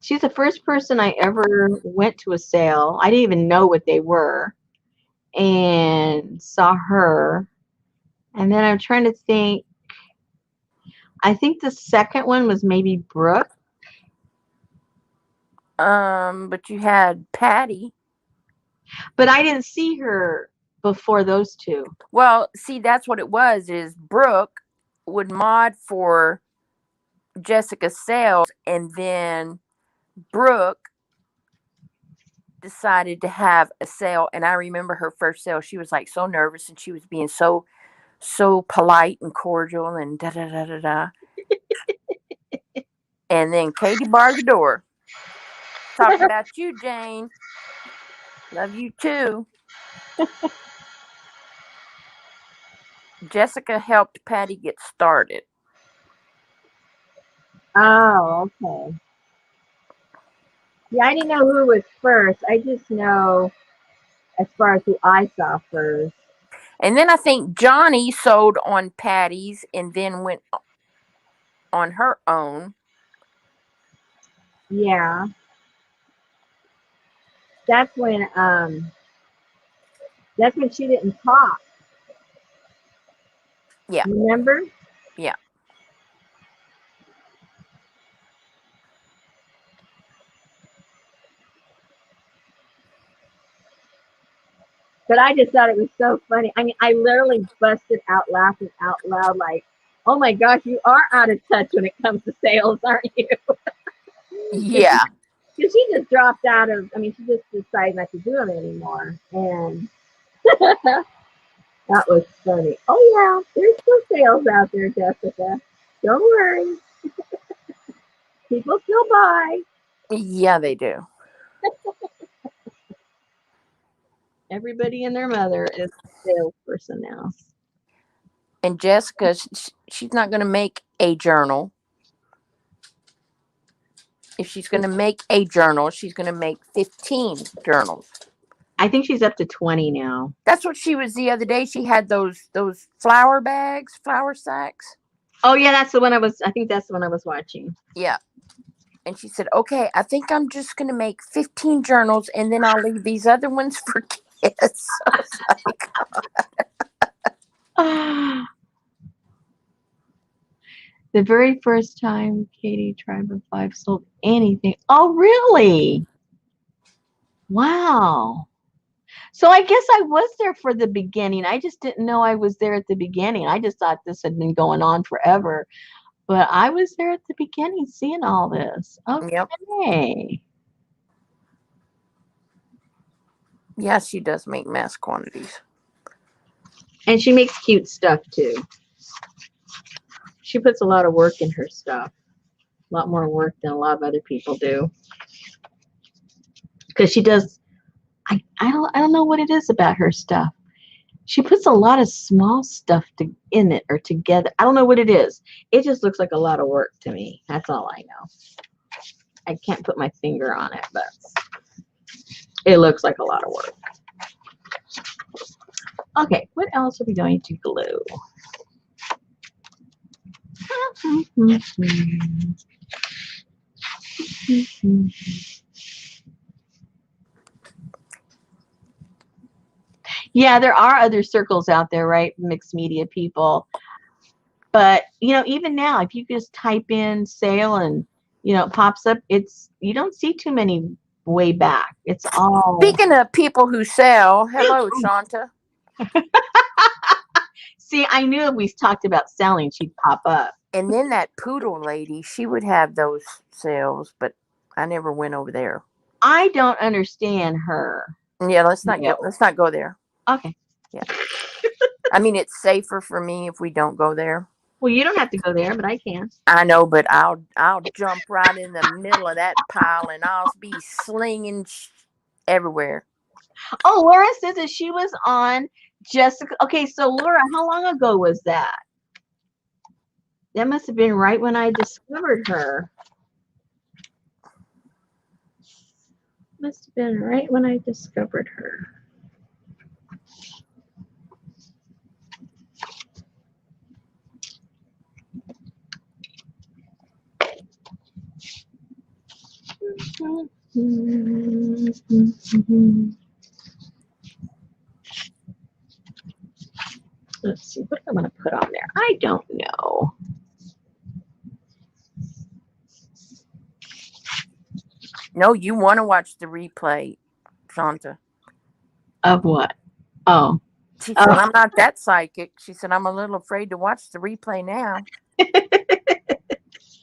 Speaker 1: She's the first person I ever went to a sale. I didn't even know what they were, and saw her. And then I'm trying to think. I think the second one was maybe Brooke.
Speaker 2: But you had Patty.
Speaker 1: But I didn't see her before those two.
Speaker 2: Well, see, that's what it was. Is Brooke would mod for Jessica's sales, and then Brooke decided to have a sale. And I remember her first sale. She was like so nervous, and she was being so polite and cordial, and da da da da da. And then Katie barred the door. Talking about you, Jane. Love you too. Jessica helped Patty get started.
Speaker 1: Oh, okay. Yeah, I didn't know who was first. I just know as far as who I saw first.
Speaker 2: And then I think Johnny sold on Patty's and then went on her own.
Speaker 1: Yeah. That's when she didn't talk.
Speaker 2: Yeah.
Speaker 1: Remember?
Speaker 2: Yeah.
Speaker 1: But I just thought it was so funny. I mean, I literally busted out laughing out loud, like, "Oh my gosh, you are out of touch when it comes to sales, aren't you?"
Speaker 2: Yeah.
Speaker 1: Because she just dropped out of. I mean, she just decided not to do them anymore, and that was funny. Oh yeah, there's still sales out there, Jessica. Don't worry, people still buy.
Speaker 2: Yeah, they do.
Speaker 1: Everybody and their mother is a salesperson now.
Speaker 2: And Jessica, she's not going to make a journal. If she's going to make a journal, she's going to make 15 journals.
Speaker 1: I think she's up to 20 now.
Speaker 2: That's what she was the other day. She had those flour bags, flour sacks.
Speaker 1: Oh yeah, that's the one I think that's the one I was watching.
Speaker 2: Yeah. And she said, okay, I think I'm just going to make 15 journals and then I'll leave these other ones for kids. I was like,
Speaker 1: The very first time Katie Tribe of Five sold anything. Oh, really? Wow. So I guess I was there for the beginning. I just didn't know I was there at the beginning. I just thought this had been going on forever. But I was there at the beginning seeing all this.
Speaker 2: yep.
Speaker 1: Okay.
Speaker 2: Yeah, she does make mass quantities.
Speaker 1: And she makes cute stuff too. She puts a lot of work in her stuff. A lot more work than a lot of other people do. Because she does, I don't know what it is about her stuff. She puts a lot of small stuff in it or together. I don't know what it is. It just looks like a lot of work to me. That's all I know. I can't put my finger on it, but it looks like a lot of work. Okay, what else are we going to glue? Yeah, there are other circles out there, right? Mixed media people. But, even now, if you just type in sale and, it pops up, you don't see too many way back. It's all.
Speaker 2: Speaking of people who sell, hello, Shanta.
Speaker 1: See, I knew if we talked about selling, she'd pop up.
Speaker 2: And then that poodle lady, she would have those sales, but I never went over there.
Speaker 1: I don't understand her.
Speaker 2: Yeah, let's not go there.
Speaker 1: Okay.
Speaker 2: Yeah. I mean, it's safer for me if we don't go there.
Speaker 1: Well, you don't have to go there, but I can.
Speaker 2: I know, but I'll jump right in the middle of that pile and I'll be slinging everywhere.
Speaker 1: Oh, Laura says that she was on Jessica. Okay, so Laura, how long ago was that? That must have been right when I discovered her. Must have been right when I discovered her. Let's see, what am I going to put on there? I don't know.
Speaker 2: No, you want to watch the replay, Shanta.
Speaker 1: Of what? Oh.
Speaker 2: She said, I'm not that psychic. She said, I'm a little afraid to watch the replay now.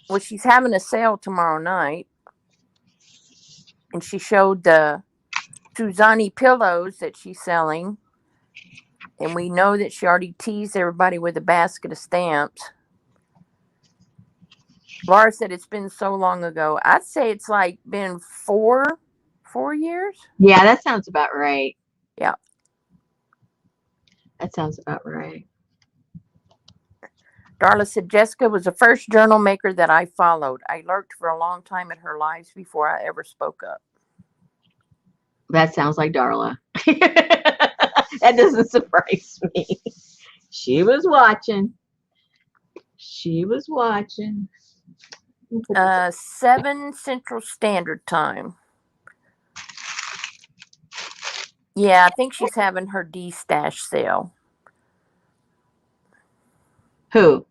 Speaker 2: Well, she's having a sale tomorrow night. And she showed the Suzani pillows that she's selling. And we know that she already teased everybody with a basket of stamps. Laura said it's been so long ago. I'd say it's like been 4 years.
Speaker 1: Yeah, that sounds about right.
Speaker 2: Yeah.
Speaker 1: That sounds about right.
Speaker 2: Darla said Jessica was the first journal maker that I followed. I lurked for a long time in her lives before I ever spoke up.
Speaker 1: That sounds like Darla. That doesn't surprise me. She was watching. She was watching.
Speaker 2: 7 Central Standard Time. Yeah, I think she's having her Destash sale.
Speaker 1: Who?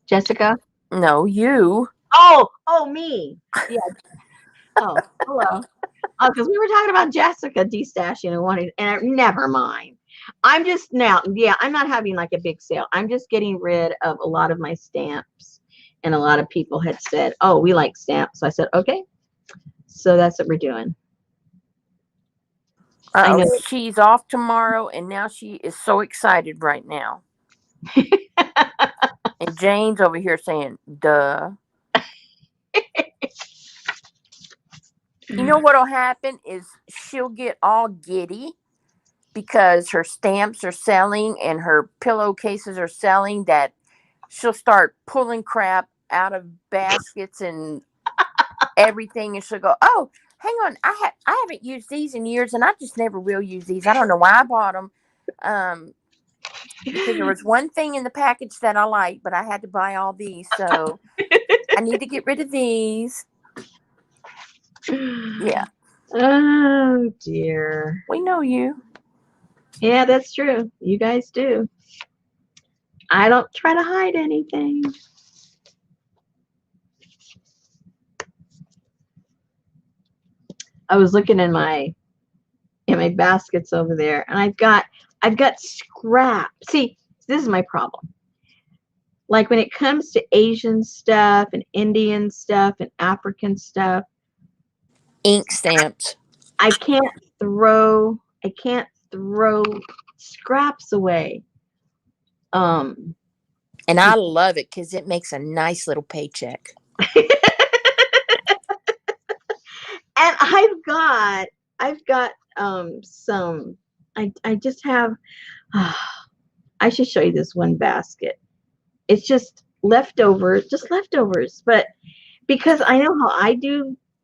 Speaker 1: Jessica?
Speaker 2: No, you.
Speaker 1: Oh, me. Yeah. Oh, hello. Oh, because we were talking about Jessica destashing and wanting, and never mind. I'm just now, I'm not having like a big sale. I'm just getting rid of a lot of my stamps. And a lot of people had said, oh, we like stamps. So I said, okay. So that's what we're doing.
Speaker 2: I know she's off tomorrow, and now she is so excited right now. And Jane's over here saying, duh. You know what'll happen is she'll get all giddy because her stamps are selling and her pillowcases are selling, that she'll start pulling crap out of baskets and everything, and she'll go, oh, hang on, I haven't used these in years, and I just never will use these. I don't know why I bought them. Because there was one thing in the package that I liked, but I had to buy all these, so I need to get rid of these. Yeah,
Speaker 1: Oh dear.
Speaker 2: we know you.
Speaker 1: Yeah, that's true. You guys do. I don't try to hide anything. I was looking in my baskets over there, and I've got scrap. See, this is my problem. Like when it comes to Asian stuff and Indian stuff and African stuff,
Speaker 2: Ink stamps.
Speaker 1: I can't throw scraps away. Um
Speaker 2: And I love it because it makes a nice little paycheck.
Speaker 1: and I've got some I just have I should show you this one basket. It's just leftovers, but because I know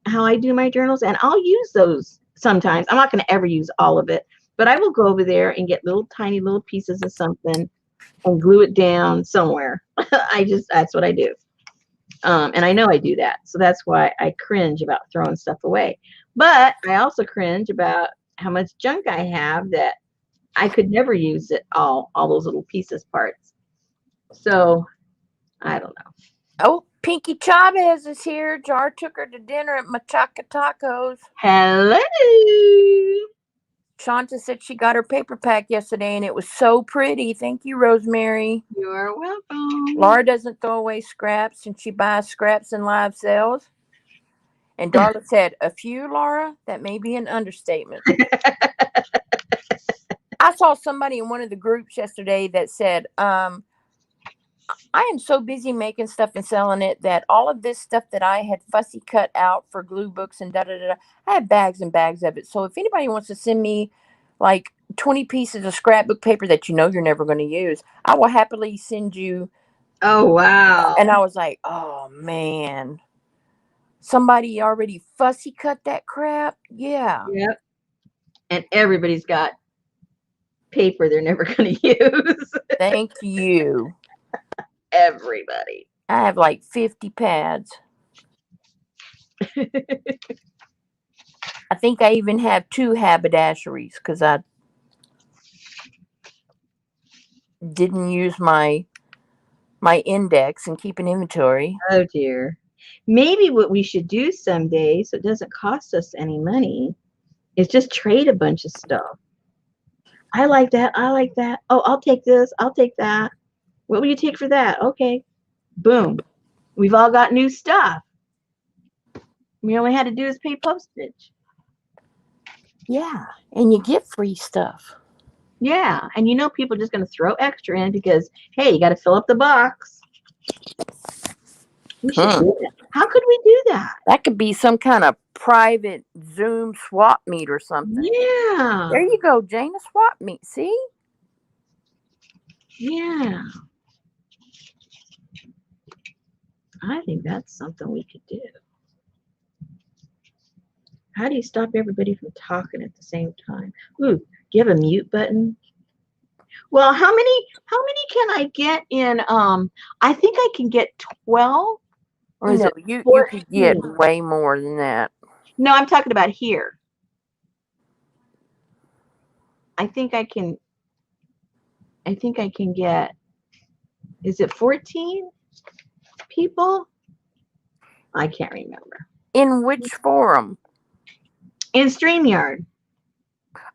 Speaker 1: how I do my journals, and I'll use those sometimes. I'm not going to ever use all of it, but I will go over there and get little tiny little pieces of something and glue it down somewhere. That's what I do. And I know I do that. So that's why I cringe about throwing stuff away. But I also cringe about how much junk I have that I could never use it all those little pieces parts. So I don't know.
Speaker 2: Oh, Pinky Chavez is here. Jar took her to dinner at Machaca Tacos.
Speaker 1: Hello.
Speaker 2: Shanta said she got her paper pack yesterday and it was so pretty. Thank you, Rosemary.
Speaker 1: You're welcome.
Speaker 2: Laura doesn't throw away scraps and she buys scraps in live sales. And Darla said, a few, Laura? That may be an understatement. I saw somebody in one of the groups yesterday that said, I am so busy making stuff and selling it that all of this stuff that I had fussy cut out for glue books and da-da-da-da, I have bags and bags of it. So if anybody wants to send me like 20 pieces of scrapbook paper that you know you're never going to use, I will happily send you.
Speaker 1: Oh, wow.
Speaker 2: And I was like, oh, man. Somebody already fussy cut that crap? Yeah.
Speaker 1: Yep. And everybody's got paper they're never going to use.
Speaker 2: Thank you.
Speaker 1: Everybody.
Speaker 2: I have like 50 pads. I think I even have 2 haberdasheries because I didn't use my index and keep an inventory.
Speaker 1: Oh dear. Maybe what we should do someday, so it doesn't cost us any money, is just trade a bunch of stuff. I like that. I like that. Oh, I'll take this. I'll take that. What will you take for that? Okay. Boom. We've all got new stuff. We only had to do is pay postage.
Speaker 2: Yeah, and you get free stuff.
Speaker 1: Yeah, and you know people are just going to throw extra in because, hey, you got to fill up the box. We should do that. How could we do that?
Speaker 2: That could be some kind of private Zoom swap meet or something.
Speaker 1: Yeah.
Speaker 2: There you go, Jane, a swap meet. See?
Speaker 1: Yeah. I think that's something we could do. How do you stop everybody from talking at the same time? Ooh, do you have a mute button? Well, how many can I get in I think I can get 12 or is
Speaker 2: No,
Speaker 1: it
Speaker 2: you
Speaker 1: 14?
Speaker 2: could get way more than that.
Speaker 1: No, I'm talking about here. I think I can get, is it 14 people? I can't remember.
Speaker 2: In which forum?
Speaker 1: In StreamYard.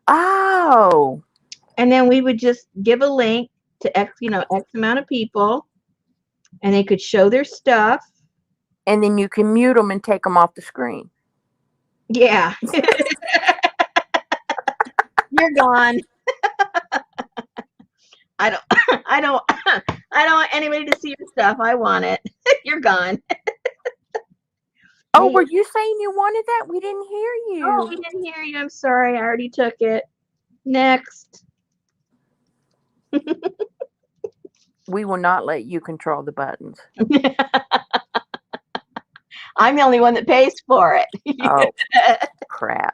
Speaker 2: Oh.
Speaker 1: And then we would just give a link to X amount of people, and they could show their stuff.
Speaker 2: And then you can mute them and take them off the screen.
Speaker 1: Yeah. You're gone. I don't want anybody to see your stuff. I want it. You're gone.
Speaker 2: Oh, were you saying you wanted that? We didn't hear you.
Speaker 1: Oh, we didn't hear you. I'm sorry. I already took it. Next.
Speaker 2: We will not let you control the buttons.
Speaker 1: I'm the only one that pays for it.
Speaker 2: Oh, crap.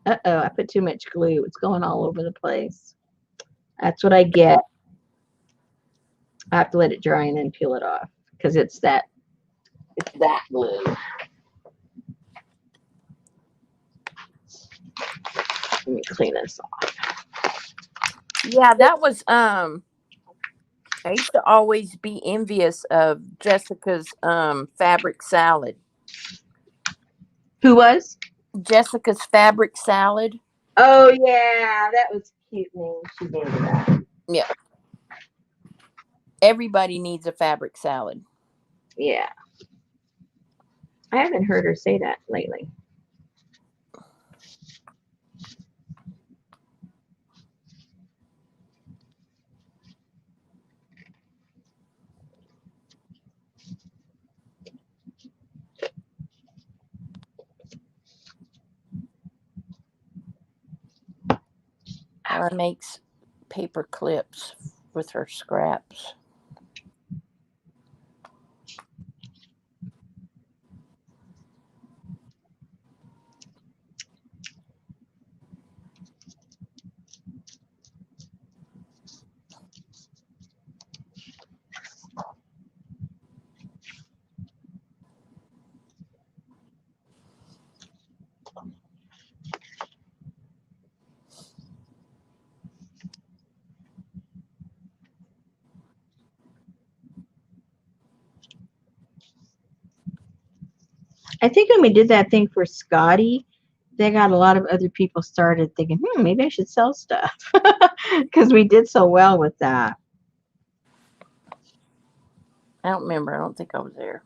Speaker 1: Uh-oh, I put too much glue. It's going all over the place. That's what I get. I have to let it dry and then peel it off. because it's that glue. Let me clean this off.
Speaker 2: Yeah, that was I used to always be envious of Jessica's fabric salad.
Speaker 1: Who was?
Speaker 2: Jessica's fabric salad.
Speaker 1: Oh yeah, that was a cute name she gave it that.
Speaker 2: Yeah. Everybody needs a fabric salad.
Speaker 1: Yeah. I haven't heard her say that lately.
Speaker 2: Ella makes paper clips with her scraps.
Speaker 1: I think when we did that thing for Scotty, they got a lot of other people started thinking, maybe I should sell stuff because we did so well with that.
Speaker 2: I don't remember. I don't think I was there.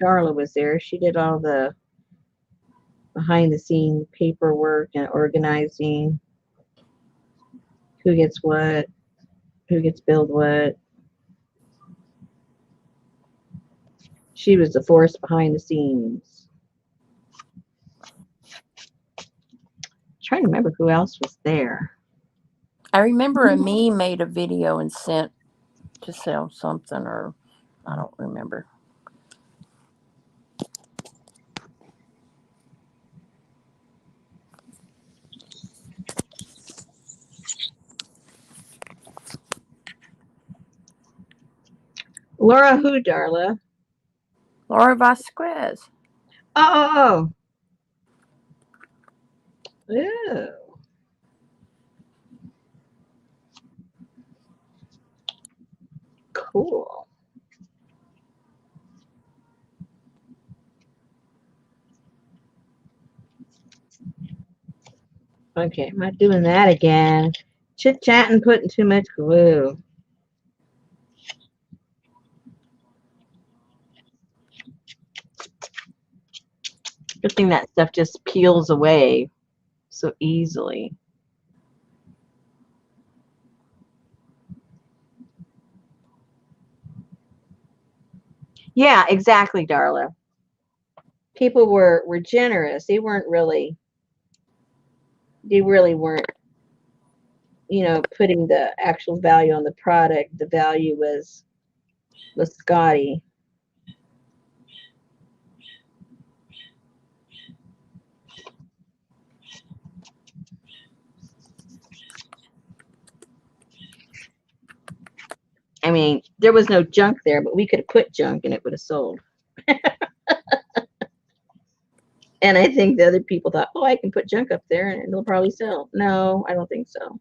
Speaker 1: Darla was there. She did all the behind the scene paperwork and organizing. Who gets what? Who gets billed what? She was the force behind the scenes. Trying to remember who else was there.
Speaker 2: I remember a me made a video and sent to sell something, or I don't remember.
Speaker 1: Laura who, Darla?
Speaker 2: Laura Vasquez.
Speaker 1: Oh. Ew. Cool. Okay, I'm not doing that again. Chit-chatting, putting too much glue. Good thing that stuff just peels away so easily. Yeah, exactly, Darla. People were generous. They really weren't, putting the actual value on the product. The value was Scotty. I mean, there was no junk there, but we could have put junk and it would have sold. And I think the other people thought, I can put junk up there and it'll probably sell. No, I don't think so.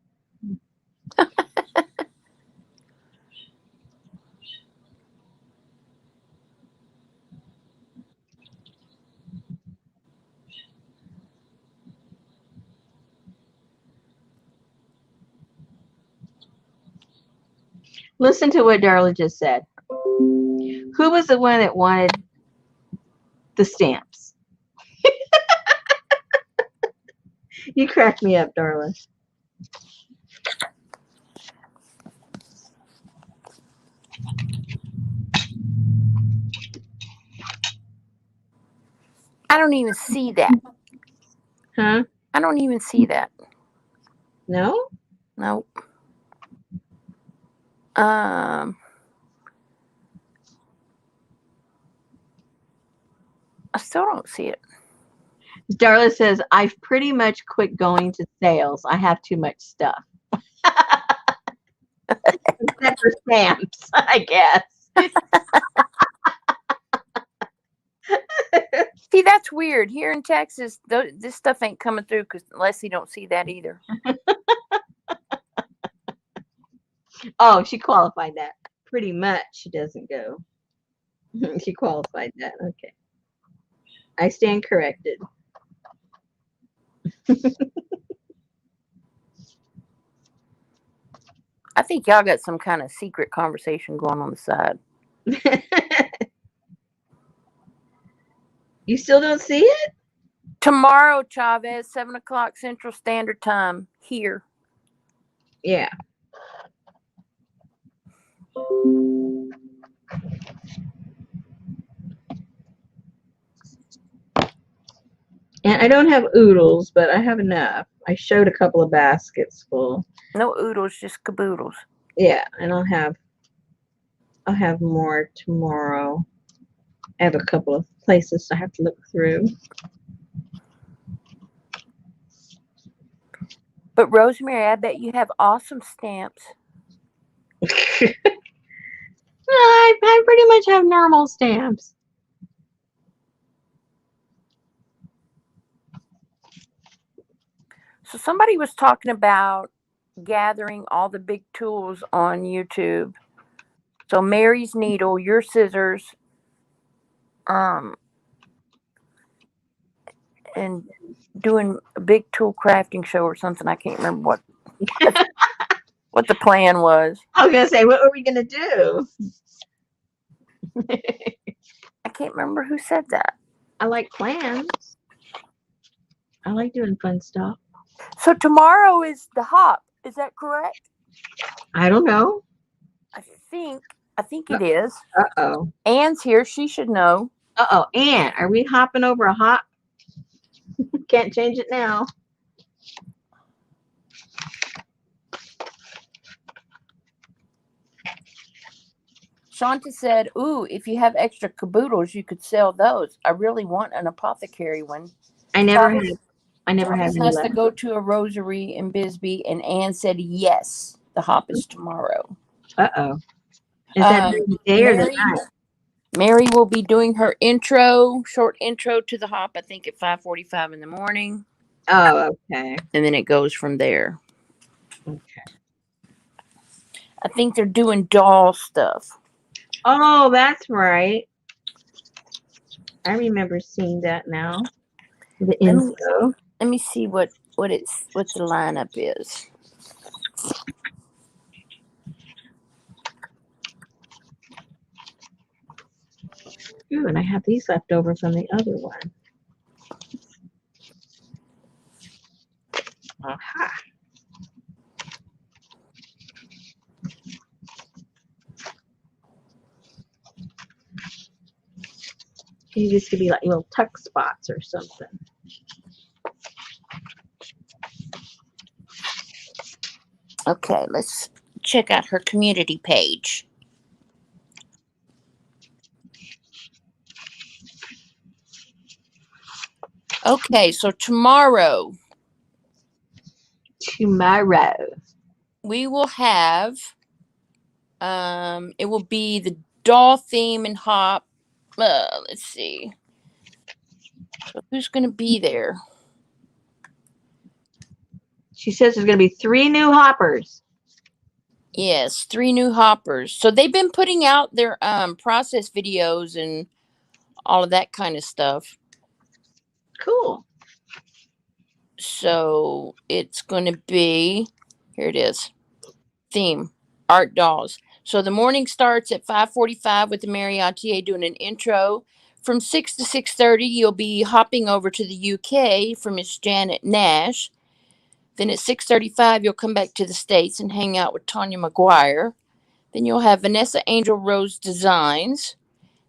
Speaker 1: Listen to what Darla just said. Who was the one that wanted the stamps? You cracked me up, Darla.
Speaker 2: I don't even see that.
Speaker 1: Huh?
Speaker 2: I don't even see that.
Speaker 1: No?
Speaker 2: Nope. I still don't see it.
Speaker 1: Darla says, I've pretty much quit going to sales. I have too much stuff. for stamps, I guess.
Speaker 2: See, that's weird. Here in Texas, this stuff ain't coming through because Leslie don't see that either.
Speaker 1: Oh, she qualified that. Pretty much she doesn't go. She qualified that. Okay. I stand corrected.
Speaker 2: I think y'all got some kind of secret conversation going on the side.
Speaker 1: You still don't see it?
Speaker 2: Tomorrow, Chavez, 7 o'clock Central Standard Time here.
Speaker 1: Yeah. And I don't have oodles, but I have enough. I showed a couple of baskets full.
Speaker 2: No oodles, just caboodles.
Speaker 1: Yeah, and I'll have more tomorrow. I have a couple of places I have to look through.
Speaker 2: But Rosemary, I bet you have awesome stamps.
Speaker 1: I pretty much have normal stamps.
Speaker 2: So somebody was talking about gathering all the big tools on YouTube. So Mary's needle, your scissors, and doing a big tool crafting show or something. I can't remember what the plan was.
Speaker 1: I was gonna say, what were we gonna do?
Speaker 2: I can't remember who said that.
Speaker 1: I like plans. I like doing fun stuff.
Speaker 2: So tomorrow is the hop. Is that correct?
Speaker 1: I don't know.
Speaker 2: I think it is.
Speaker 1: Uh-oh.
Speaker 2: Anne's here. She should know.
Speaker 1: Uh-oh. Ann, are we hopping over a hop? Can't change it now.
Speaker 2: Shanta said, "Ooh, if you have extra caboodles, you could sell those. I really want an apothecary one."
Speaker 1: I never had any
Speaker 2: Has
Speaker 1: left.
Speaker 2: to go to a rosary in Bisbee, and Anne said yes. The hop is tomorrow.
Speaker 1: Uh-oh. Is that the day or the night?
Speaker 2: Mary will be doing her short intro to the hop, I think at 5:45 in the morning.
Speaker 1: Oh, okay.
Speaker 2: And then it goes from there.
Speaker 1: Okay.
Speaker 2: I think they're doing doll stuff.
Speaker 1: Oh, that's right. I remember seeing that now. The info.
Speaker 2: Let me see what the lineup is.
Speaker 1: Ooh, and I have these left over from the other one. Aha. These could be like little tuck spots or something.
Speaker 2: Okay, let's check out her community page. Okay, so tomorrow we will have it will be the doll theme and hop. Let's see. So who's going to be there?
Speaker 1: She says there's going to be 3 new hoppers.
Speaker 2: Yes, 3 new hoppers. So they've been putting out their process videos and all of that kind of stuff.
Speaker 1: Cool.
Speaker 2: So it's going to be, here it is, theme, art dolls. So the morning starts at 5:45 with the Marriottier doing an intro. From 6 to 6:30, you'll be hopping over to the UK for Miss Janet Nash. Then at 6:35, you'll come back to the States and hang out with Tanya McGuire. Then you'll have Vanessa Angel Rose Designs.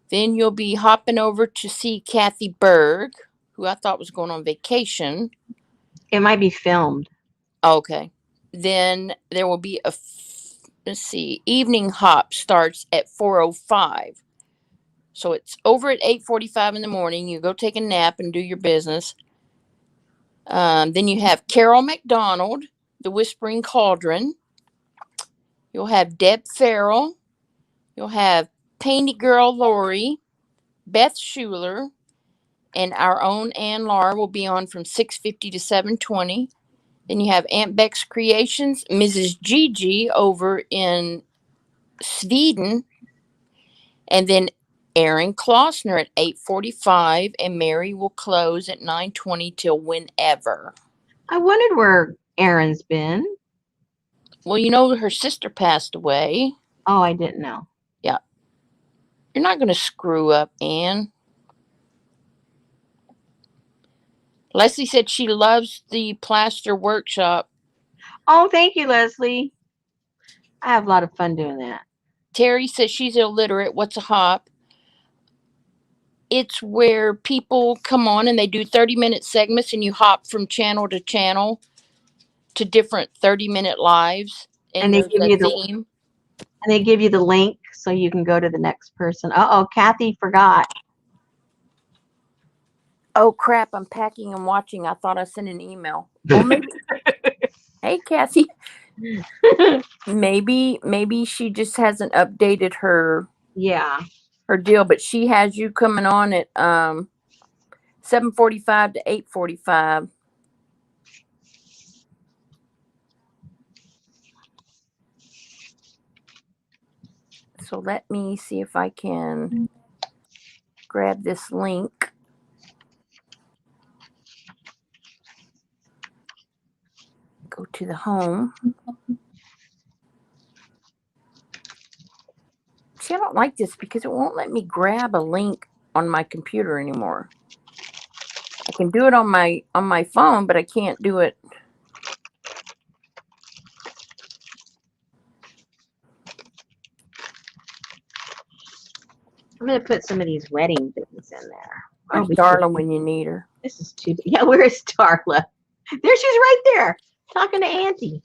Speaker 2: Then you'll be hopping over to see Kathy Berg, who I thought was going on vacation.
Speaker 1: It might be filmed.
Speaker 2: Okay. Then there will be evening hop starts at 4:05. So it's over at 8:45 in the morning. You go take a nap and do your business. Then you have Carol McDonald, the Whispering Cauldron. You'll have Deb Farrell. You'll have Painty Girl Lori, Beth Schuler, and our own Ann Lar will be on from 6:50 to 7:20. Then you have Aunt Beck's Creations, Mrs. Gigi over in Sweden, and then Aaron Klossner at 8:45, and Mary will close at 9:20 till whenever.
Speaker 1: I wondered where Erin's been.
Speaker 2: Well, you know her sister passed away.
Speaker 1: Oh, I didn't know.
Speaker 2: Yeah. You're not going to screw up, Anne. Leslie said she loves the plaster workshop.
Speaker 1: Oh, thank you, Leslie. I have a lot of fun doing that.
Speaker 2: Terry says she's illiterate. What's a hop? It's where people come on and they do 30-minute segments and you hop from channel to channel to different 30-minute lives. And
Speaker 1: they
Speaker 2: there's
Speaker 1: give
Speaker 2: a
Speaker 1: you
Speaker 2: theme.
Speaker 1: And they give you the link so you can go to the next person. Uh-oh, Kathy forgot.
Speaker 2: Oh, crap. I'm packing and watching. I thought I sent an email. Well, maybe. Hey, Kathy. Maybe she just hasn't updated her deal, but she has you coming on at 7:45 to 8:45. So let me see if I can grab this link. Go to the home. See, I don't like this because it won't let me grab a link on my computer anymore. I can do it on my phone, but I can't do it.
Speaker 1: I'm going to put some of these wedding things in there.
Speaker 2: Where's Darla when you need her?
Speaker 1: This is too big. Yeah, where's Darla? There she's right there, talking to Auntie.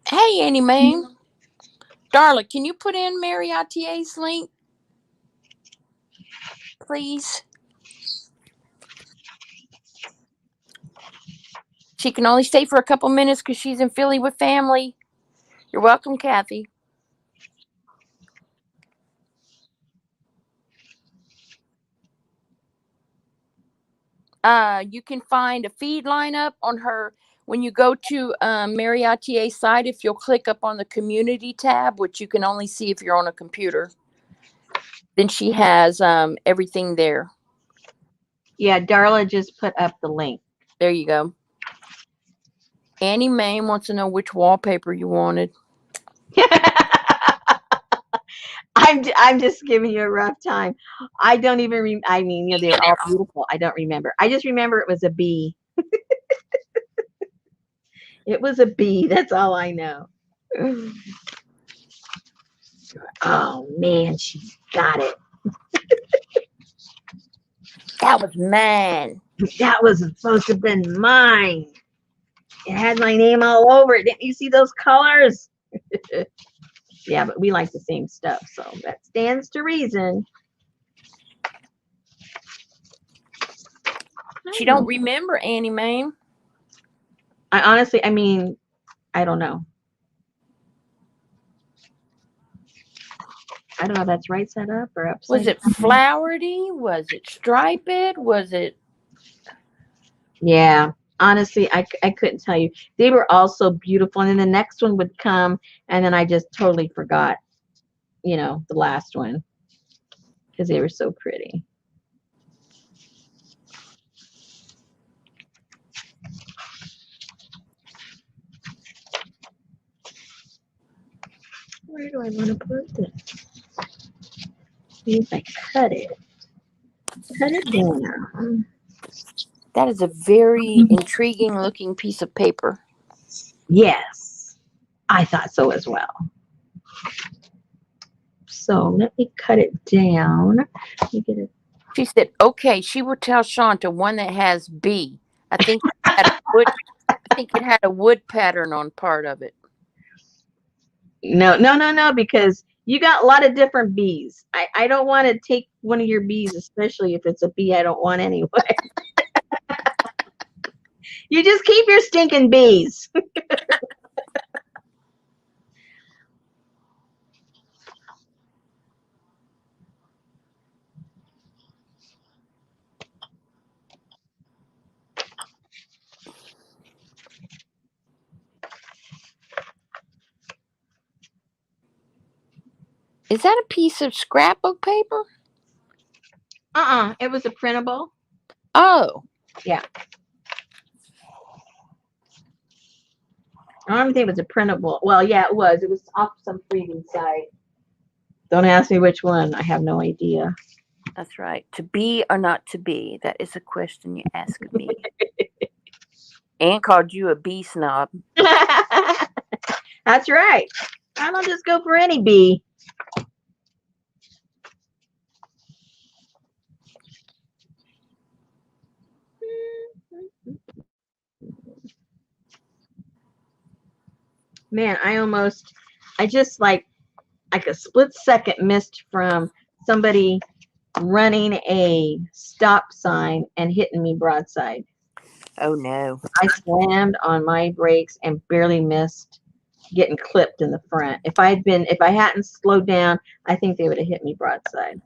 Speaker 2: Hey, Annie Mae. Darla, can you put in Mary Attier's link? Please. She can only stay for a couple minutes because she's in Philly with family. You're welcome, Kathy. You can find a feed lineup on her when you go to Mary Attier's site. If you'll click up on the community tab, which you can only see if you're on a computer, then she has everything there.
Speaker 1: Yeah, Darla just put up the link.
Speaker 2: There you go. Annie Mae wants to know which wallpaper you wanted.
Speaker 1: I'm just giving you a rough time. I don't even I mean, you know, they're all beautiful. I don't remember. I just remember it was a bee. It was a bee. That's all I know. Oh man, she got it.
Speaker 2: That was mine.
Speaker 1: That was supposed to have been mine. It had my name all over it. Didn't you see those colors? Yeah, but we like the same stuff, so that stands to reason.
Speaker 2: She don't remember Annie Mae.
Speaker 1: I honestly, I mean, I don't know. I don't know if that's right side up or upside.
Speaker 2: Was it flowery? Was it striped? Was it?
Speaker 1: Yeah, honestly, I couldn't tell you. They were all so beautiful, and then the next one would come, and then I just totally forgot, you know, the last one because they were so pretty. Where do I want to put this? See if I cut it. Cut it down.
Speaker 2: That is a very intriguing looking piece of paper.
Speaker 1: Yes, I thought so as well. So let me cut it down. Let me get it.
Speaker 2: She said, okay, she will tell Shanta one that has B. I think it had a wood pattern on part of it.
Speaker 1: No, because you got a lot of different bees. I don't want to take one of your bees, especially if it's a bee I don't want anyway. You just keep your stinking bees.
Speaker 2: Is that a piece of scrapbook paper?
Speaker 1: It was a printable.
Speaker 2: Oh.
Speaker 1: Yeah. I don't think it was a printable. Well, yeah, it was. It was off some freebie site. Don't ask me which one. I have no idea.
Speaker 2: That's right. To be or not to be? That is a question you ask of me. Ann called you a bee snob.
Speaker 1: That's right. I don't just go for any bee. Man, I just like a split second missed from somebody running a stop sign and hitting me broadside.
Speaker 2: Oh no.
Speaker 1: I slammed on my brakes and barely missed getting clipped in the front. If I hadn't slowed down, I think they would have hit me broadside.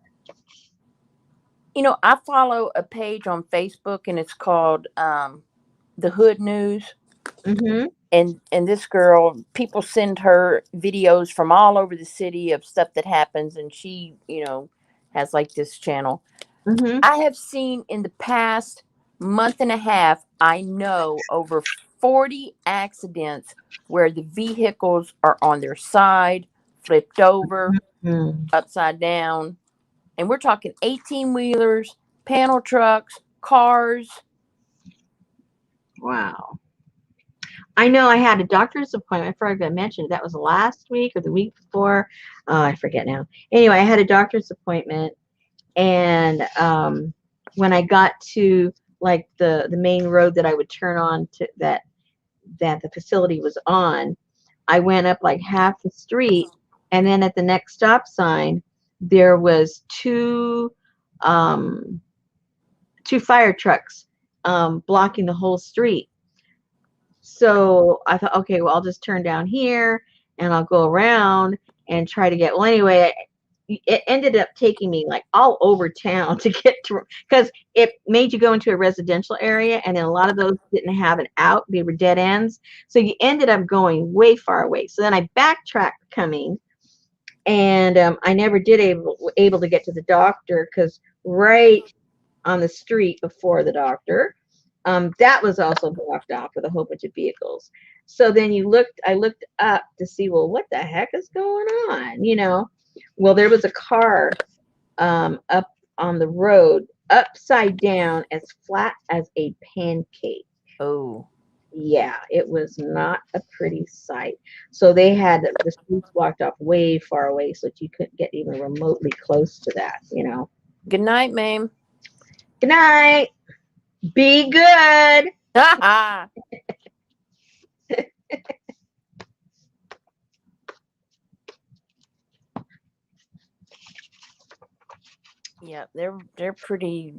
Speaker 2: You know, I follow a page on Facebook and it's called The Hood News.
Speaker 1: Mm-hmm.
Speaker 2: And this girl, people send her videos from all over the city of stuff that happens, and she, has like this channel.
Speaker 1: Mm-hmm.
Speaker 2: I have seen in the past month and a half, I know over 40 accidents where the vehicles are on their side, flipped over,
Speaker 1: Mm.
Speaker 2: upside down. And we're talking 18-wheelers, panel trucks, cars.
Speaker 1: Wow. I know I had a doctor's appointment. I forgot to mention that was last week or the week before. I forget now. Anyway, I had a doctor's appointment, and when I got to like the main road that I would turn on to that the facility was on, I went up like half the street, and then at the next stop sign, there was two fire trucks blocking the whole street. So I thought, okay, well, I'll just turn down here and I'll go around and try to get. Well, anyway, it ended up taking me like all over town to get to, because it made you go into a residential area, and then a lot of those didn't have an out; they were dead ends. So you ended up going way far away. So then I backtracked coming, and I never did able to get to the doctor, because right on the street before the doctor, that was also blocked off with a whole bunch of vehicles. So then I looked up to see, well, what the heck is going on? Well, there was a car up on the road, upside down, as flat as a pancake.
Speaker 2: Oh.
Speaker 1: Yeah, it was not a pretty sight. So they had the streets blocked off way far away so that you couldn't get even remotely close to that.
Speaker 2: Good night, ma'am.
Speaker 1: Good night. Be good.
Speaker 2: Yeah, they're pretty.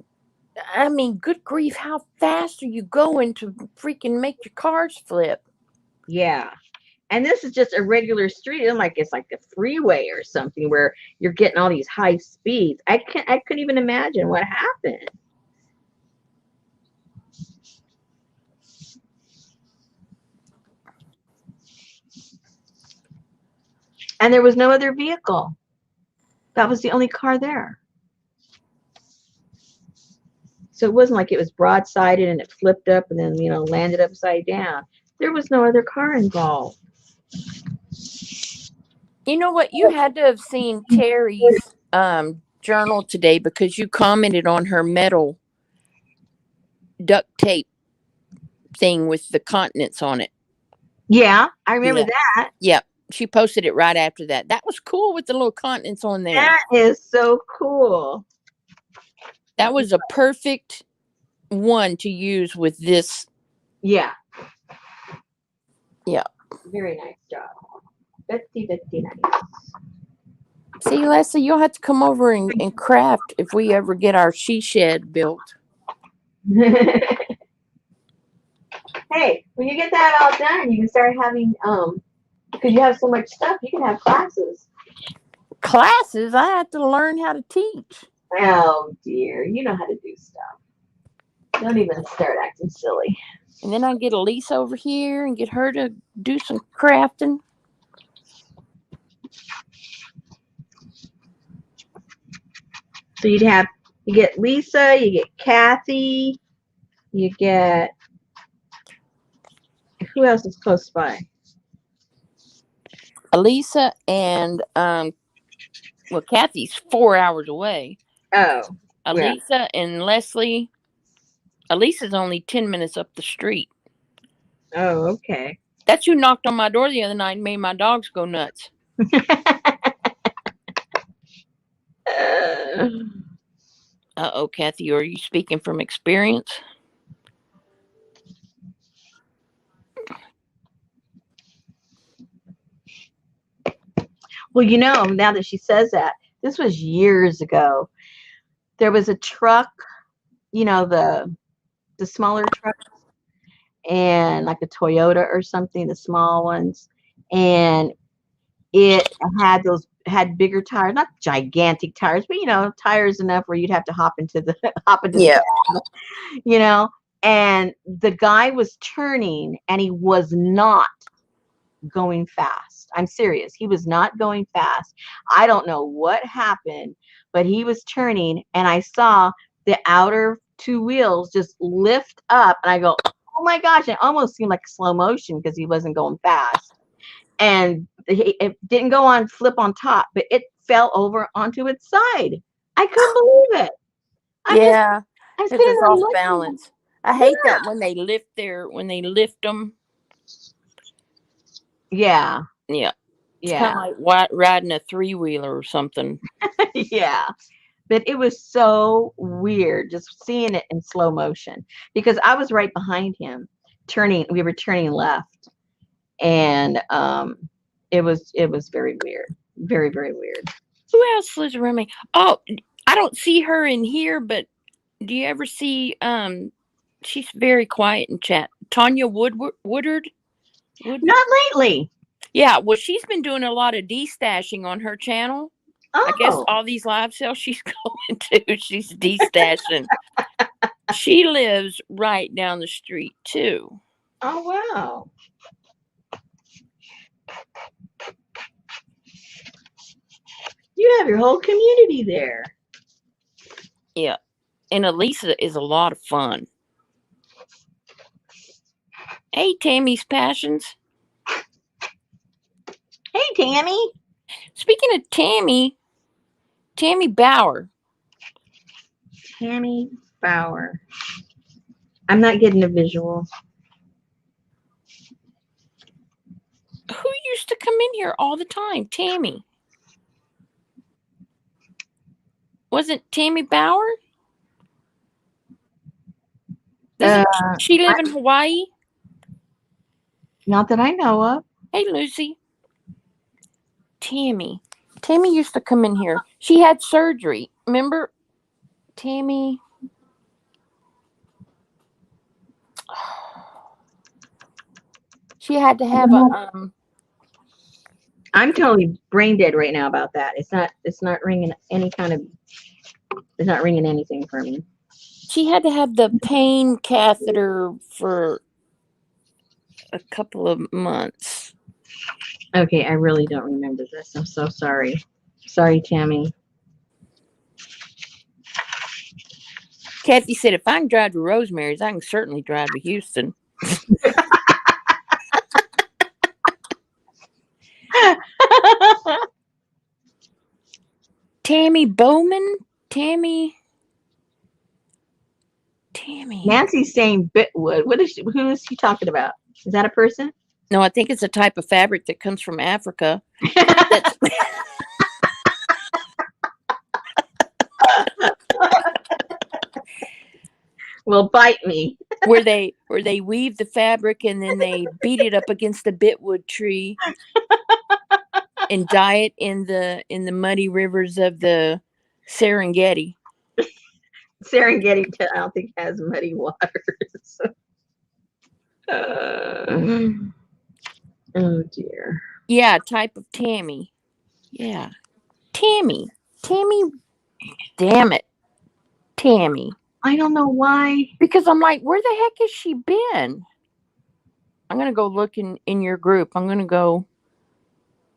Speaker 2: I mean, good grief, how fast are you going to freaking make your cars flip?
Speaker 1: Yeah. And this is just a regular street. It's like a freeway or something where you're getting all these high speeds. I couldn't even imagine what happened. And there was no other vehicle. That was the only car there. So it wasn't like it was broadsided and it flipped up and then, landed upside down. There was no other car involved.
Speaker 2: You know what? You had to have seen Terry's journal today, because you commented on her metal duct tape thing with the continents on it.
Speaker 1: Yeah, I remember that.
Speaker 2: Yeah. She posted it right after that. That was cool with the little continents on there.
Speaker 1: That is so cool.
Speaker 2: That was a perfect one to use with this.
Speaker 1: Yeah.
Speaker 2: Yeah.
Speaker 1: Very nice job. Very nice.
Speaker 2: See, Leslie, you'll have to come over and craft if we ever get our she shed built.
Speaker 1: Hey, when you get that all done, you can start having because you have so much stuff, you can have classes.
Speaker 2: Classes? I have to learn how to teach.
Speaker 1: Oh dear, you know how to do stuff. Don't even start acting silly.
Speaker 2: And then I get Elise over here and get her to do some crafting.
Speaker 1: So you get Lisa, you get Kathy, you get, who else is close by?
Speaker 2: Elisa and well, Kathy's 4 hours away.
Speaker 1: Oh, yeah.
Speaker 2: Elisa and Leslie. Elisa's only 10 minutes up the street.
Speaker 1: Oh, okay.
Speaker 2: That's who knocked on my door the other night and made my dogs go nuts. Uh-oh, Kathy, are you speaking from experience?
Speaker 1: Well, now that she says that, this was years ago. There was a truck, the smaller trucks, and like a Toyota or something, the small ones, and it had bigger tires, not gigantic tires, but tires enough where you'd have to hop into the
Speaker 2: Yeah.
Speaker 1: cab, and the guy was turning and he was not going fast. I'm serious. He was not going fast. I don't know what happened, but he was turning and I saw the outer two wheels just lift up and I go, oh my gosh, it almost seemed like slow motion because he wasn't going fast. And it didn't go on flip on top, but it fell over onto its side. I couldn't believe it.
Speaker 2: Yeah,
Speaker 1: I'm
Speaker 2: it's
Speaker 1: sitting
Speaker 2: just
Speaker 1: there
Speaker 2: off
Speaker 1: looking.
Speaker 2: balance. I hate that when they lift them.
Speaker 1: Yeah.
Speaker 2: Yeah. It's
Speaker 1: Yeah.
Speaker 2: kind of like riding a 3-wheeler or something.
Speaker 1: Yeah. But it was so weird just seeing it in slow motion because I was right behind him we were turning left, and it was very weird. Very, very weird.
Speaker 2: Who else lives around me? Oh, I don't see her in here, but do you ever see she's very quiet in chat. Tanya Woodard?
Speaker 1: Not lately.
Speaker 2: Yeah, well, she's been doing a lot of destashing on her channel. I guess
Speaker 1: Oh.
Speaker 2: all these live sales she's going to, she's destashing. She lives right down the street too.
Speaker 1: Oh, wow. You have your whole community there.
Speaker 2: Yeah. And Elisa is a lot of fun. Hey, Tammy's Passions.
Speaker 1: Hey, Tammy.
Speaker 2: Speaking of Tammy Bauer.
Speaker 1: Tammy Bauer. I'm not getting a visual.
Speaker 2: Who used to come in here all the time? Tammy. Wasn't Tammy Bauer? Doesn't she live in Hawaii?
Speaker 1: Not that I know of.
Speaker 2: Hey, Lucy. Tammy used to come in here. She had surgery. Remember? Tammy. She had to have a
Speaker 1: I'm totally brain dead right now about that. It's not ringing it's not ringing anything for me.
Speaker 2: She had to have the pain catheter for a couple of months.
Speaker 1: Okay, I really don't remember this. I'm so sorry. Sorry, Tammy.
Speaker 2: Kathy said, if I can drive to Rosemary's, I can certainly drive to Houston. Tammy Bowman? Tammy.
Speaker 1: Nancy's saying bitwood. Who is she talking about? Is that a person?
Speaker 2: No, I think it's a type of fabric that comes from Africa.
Speaker 1: Well, bite me.
Speaker 2: where they weave the fabric and then they beat it up against the bitwood tree and dye it in the muddy rivers of the Serengeti.
Speaker 1: Serengeti, I don't think has muddy waters. Oh dear.
Speaker 2: Yeah, type of Tammy. Yeah, Tammy. Damn it, Tammy.
Speaker 1: I don't know why.
Speaker 2: Because I'm like, where the heck has she been? I'm gonna go look in your group. I'm gonna go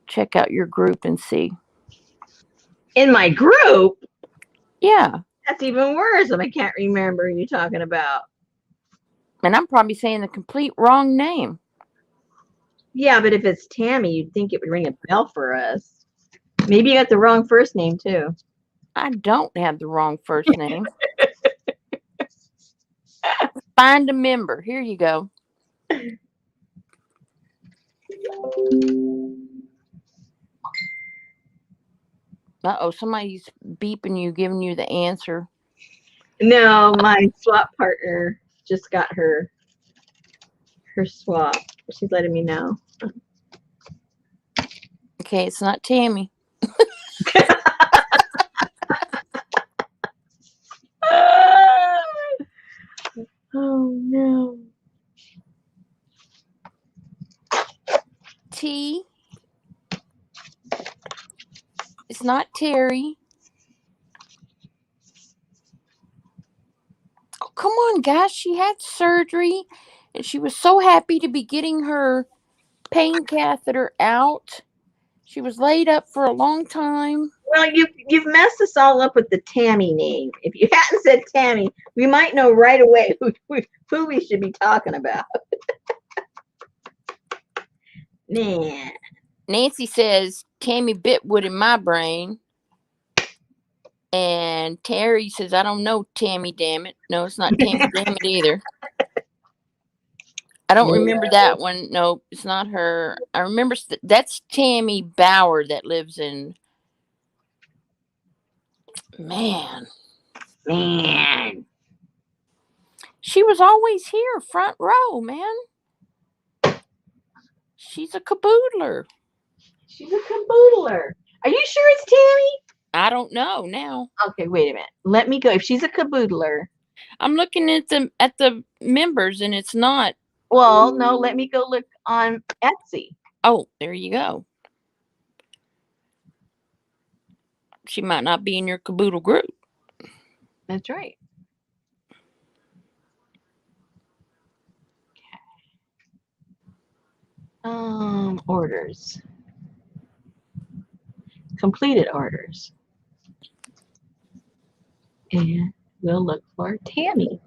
Speaker 2: check out your group and see.
Speaker 1: In my group?
Speaker 2: Yeah.
Speaker 1: That's even worse if I can't remember who you're talking about.
Speaker 2: And I'm probably saying the complete wrong name.
Speaker 1: Yeah, but if it's Tammy, you'd think it would ring a bell for us. Maybe you got the wrong first name, too.
Speaker 2: I don't have the wrong first name. Find a member. Here you go. Uh-oh, somebody's beeping you, giving you the answer.
Speaker 1: No, my swap partner just got her swap. She's letting me know.
Speaker 2: Okay, it's not Tammy.
Speaker 1: Oh, no.
Speaker 2: T. It's not Terry. Oh, come on, guys. She had surgery, and she was so happy to be getting her pain catheter out. She was laid up for a long time.
Speaker 1: Well, you've messed us all up with the Tammy name. If you hadn't said Tammy, we might know right away who we should be talking about. Man.
Speaker 2: Nancy says Tammy Bitwood in my brain. And Terry says, I don't know, Tammy, damn it. No, it's not Tammy, damn it either. I don't remember that one. Nope, it's not her. I remember that's Tammy Bauer that lives in. Man. She was always here, front row, man. She's a caboodler.
Speaker 1: She's a caboodler. Are you sure it's Tammy?
Speaker 2: I don't know now.
Speaker 1: Okay, wait a minute. Let me go. If she's a caboodler.
Speaker 2: I'm looking at the members and it's not.
Speaker 1: Well, no, let me go look on Etsy.
Speaker 2: Oh, there you go. She might not be in your caboodle group.
Speaker 1: That's right. Okay. Orders. Completed orders. And we'll look for Tammy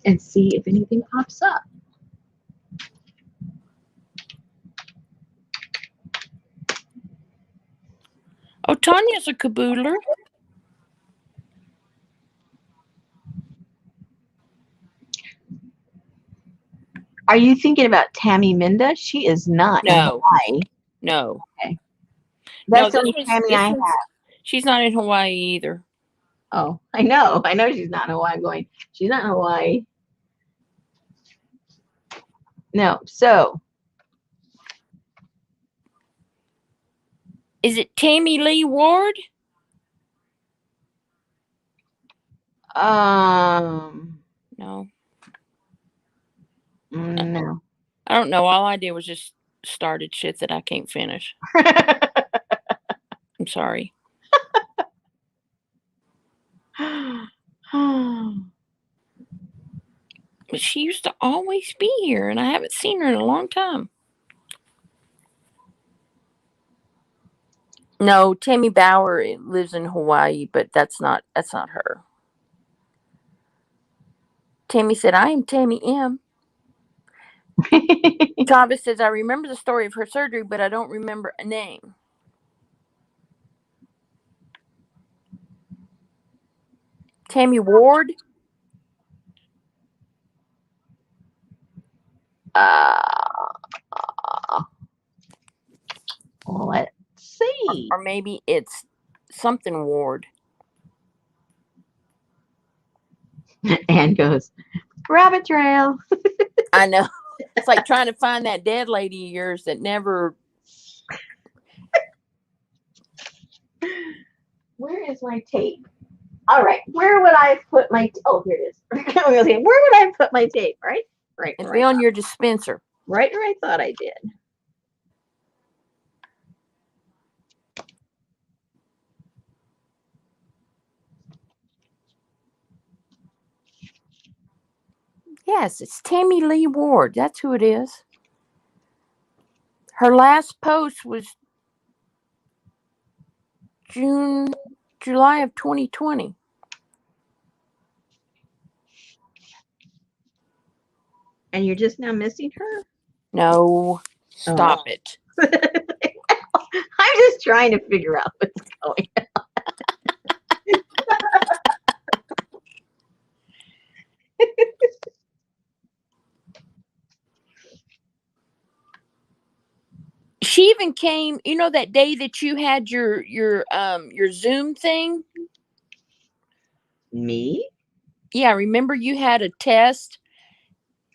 Speaker 1: and see if anything pops up.
Speaker 2: Oh, Tanya's a caboodler.
Speaker 1: Are you thinking about Tammy Minda? She is not in Hawaii.
Speaker 2: No.
Speaker 1: Okay. That's
Speaker 2: no,
Speaker 1: the only Tammy I have.
Speaker 2: She's not in Hawaii either.
Speaker 1: Oh, I know. I know she's not in Hawaii. I'm going, she's not in Hawaii. No. So.
Speaker 2: Is it Tammy Lee Ward?
Speaker 1: No.
Speaker 2: No.
Speaker 1: I
Speaker 2: don't know. All I did was just started shit that I can't finish. I'm sorry. But she used to always be here, and I haven't seen her in a long time. No, Tammy Bauer lives in Hawaii, but that's not her. Tammy said, I am Tammy M. Travis says, I remember the story of her surgery, but I don't remember a name. Tammy Ward?
Speaker 1: Let's see.
Speaker 2: Or maybe it's something Ward.
Speaker 1: Anne goes, rabbit trail.
Speaker 2: I know. It's like trying to find that dead lady of yours that never.
Speaker 1: Where is my tape? All right. Where would I put my oh, here it is. Where would I put my tape? Right?
Speaker 2: It'd be on your dispenser.
Speaker 1: Right where I thought I did.
Speaker 2: Yes, it's Tammy Lee Ward. That's who it is. Her last post was June July of 2020.
Speaker 1: And you're just now missing her?
Speaker 2: No, stop it.
Speaker 1: I'm just trying to figure out what's going on.
Speaker 2: She even came, that day that you had your Zoom thing?
Speaker 1: Me?
Speaker 2: Yeah, remember you had a test?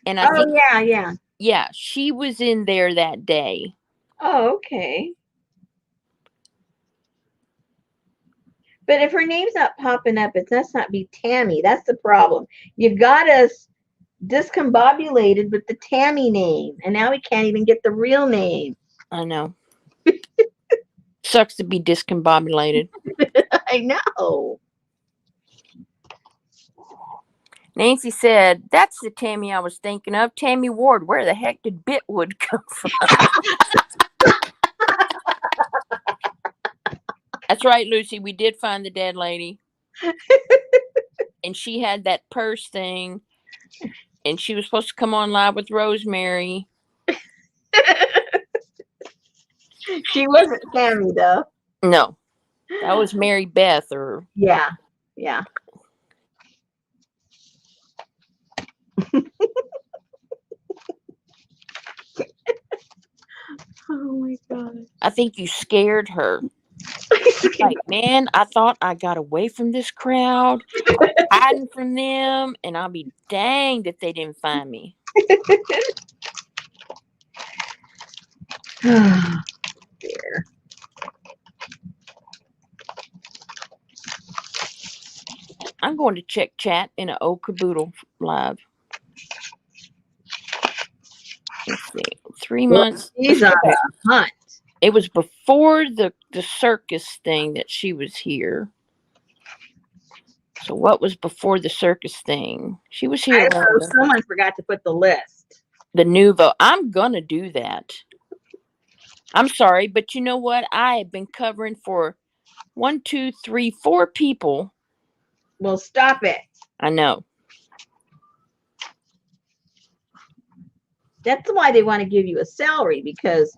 Speaker 2: And I think
Speaker 1: yeah.
Speaker 2: yeah, she was in there that day.
Speaker 1: Oh, okay. But if her name's not popping up, it must not be Tammy. That's the problem. You got us discombobulated with the Tammy name, and now we can't even get the real name.
Speaker 2: I know. Sucks to be discombobulated.
Speaker 1: I know.
Speaker 2: Nancy said, "That's the Tammy I was thinking of. Tammy Ward. Where the heck did Bitwood come from?" That's right, Lucy. We did find the dead lady. And she had that purse thing. And she was supposed to come on live with Rosemary.
Speaker 1: She wasn't Tammy, though.
Speaker 2: No. That was Mary Beth or...
Speaker 1: Yeah. Oh, my God.
Speaker 2: I think you scared her. Like, man, I thought I got away from this crowd, hiding from them, and I'll be danged if they didn't find me.
Speaker 1: Dear.
Speaker 2: I'm going to check chat in an old Kaboodle live. Let's see. 3 months.
Speaker 1: She's on a hunt.
Speaker 2: It was before the circus thing that she was here. So what was before the circus thing? She was here.
Speaker 1: I don't know. Someone forgot to put the list.
Speaker 2: The Nouveau. I'm going to do that. I'm sorry, but you know what? I have been covering for 1, 2, 3, 4 people.
Speaker 1: Well, stop it.
Speaker 2: I know.
Speaker 1: That's why they want to give you a salary, because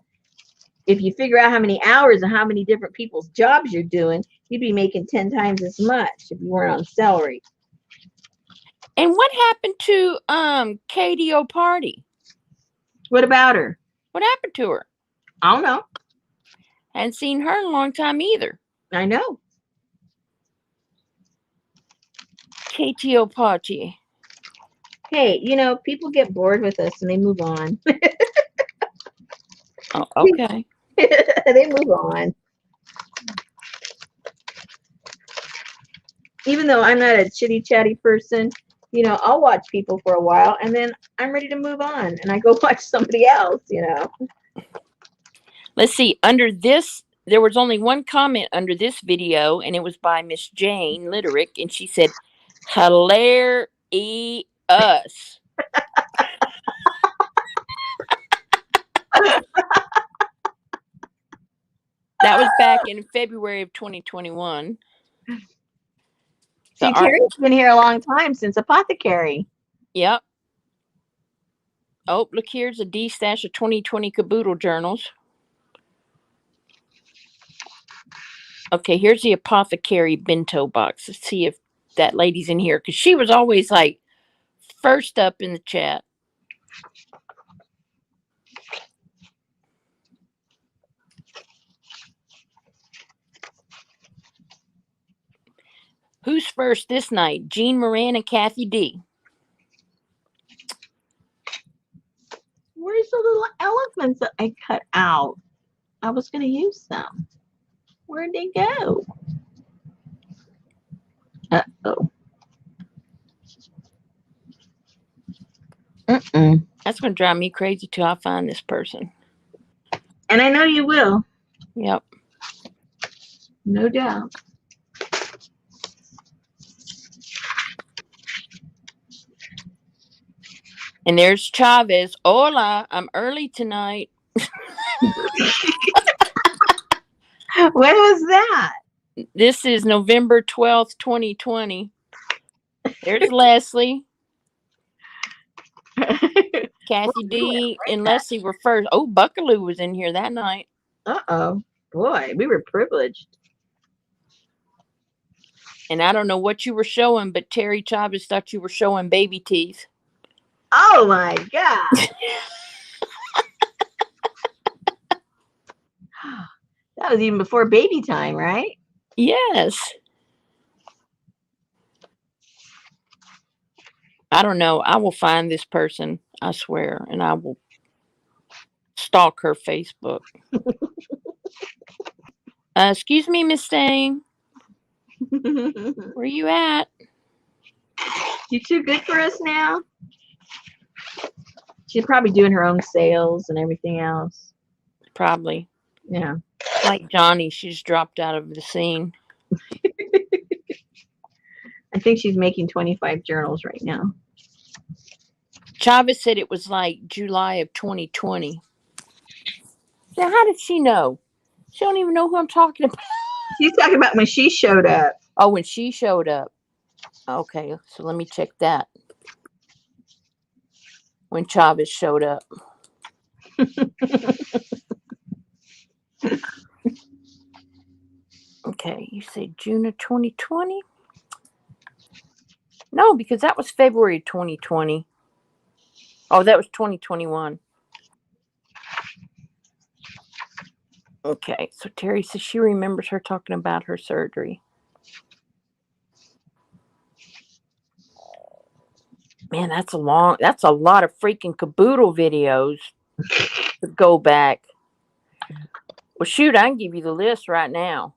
Speaker 1: if you figure out how many hours and how many different people's jobs you're doing, you'd be making 10 times as much if you weren't on salary.
Speaker 2: And what happened to Katie O'Party?
Speaker 1: What about her?
Speaker 2: What happened to her?
Speaker 1: I don't know.
Speaker 2: I hadn't seen her in a long time either.
Speaker 1: I know.
Speaker 2: Katie O'Party.
Speaker 1: Hey, people get bored with us and they move on.
Speaker 2: Oh, okay.
Speaker 1: They move on. Even though I'm not a chitty chatty person, I'll watch people for a while and then I'm ready to move on and I go watch somebody else,
Speaker 2: Let's see. Under this, there was only one comment under this video, and it was by Miss Jane Litterick, and she said, "Hilarious." That was back in February of 2021.
Speaker 1: See, Terry's been here a long time, since Apothecary.
Speaker 2: Yep. Oh, look, here's a D-stash of 2020 Kaboodle journals. Okay, here's the Apothecary bento box. Let's see if that lady's in here, because she was always like first up in the chat. Who's first this night? Jean Moran and Kathy D.
Speaker 1: Where's the little elephants that I cut out? I was going to use them. Where'd they go? Uh-oh.
Speaker 2: That's going to drive me crazy till I find this person.
Speaker 1: And I know you will.
Speaker 2: Yep.
Speaker 1: No doubt.
Speaker 2: And there's Chavez. Hola, I'm early tonight.
Speaker 1: When was that?
Speaker 2: This is November 12th, 2020. There's Leslie. Kathy D and Leslie were first. Oh, Buckaloo was in here that night.
Speaker 1: Uh-oh. Boy, we were privileged.
Speaker 2: And I don't know what you were showing, but Terry Chavez thought you were showing baby teeth.
Speaker 1: Oh my God. That was even before baby time, right?
Speaker 2: Yes. I don't know. I will find this person, I swear, and I will stalk her Facebook. Excuse me, Miss Stang. Where you at?
Speaker 1: You too good for us now? She's probably doing her own sales and everything else.
Speaker 2: Probably.
Speaker 1: Yeah.
Speaker 2: Like Johnny, she just dropped out of the scene.
Speaker 1: I think she's making 25 journals right now.
Speaker 2: Chavez said it was like July of 2020. Now, how did she know? She don't even know who I'm talking about.
Speaker 1: She's talking about when she showed up.
Speaker 2: Oh, when she showed up. Okay, so let me check that. When Chavez showed up. Okay, you say June of 2020? No, because that was February 2020. Oh, that was 2021. Okay, so Terry says she remembers her talking about her surgery. Man, that's a lot of freaking Kaboodle videos to go back. Well, shoot, I can give you the list right now.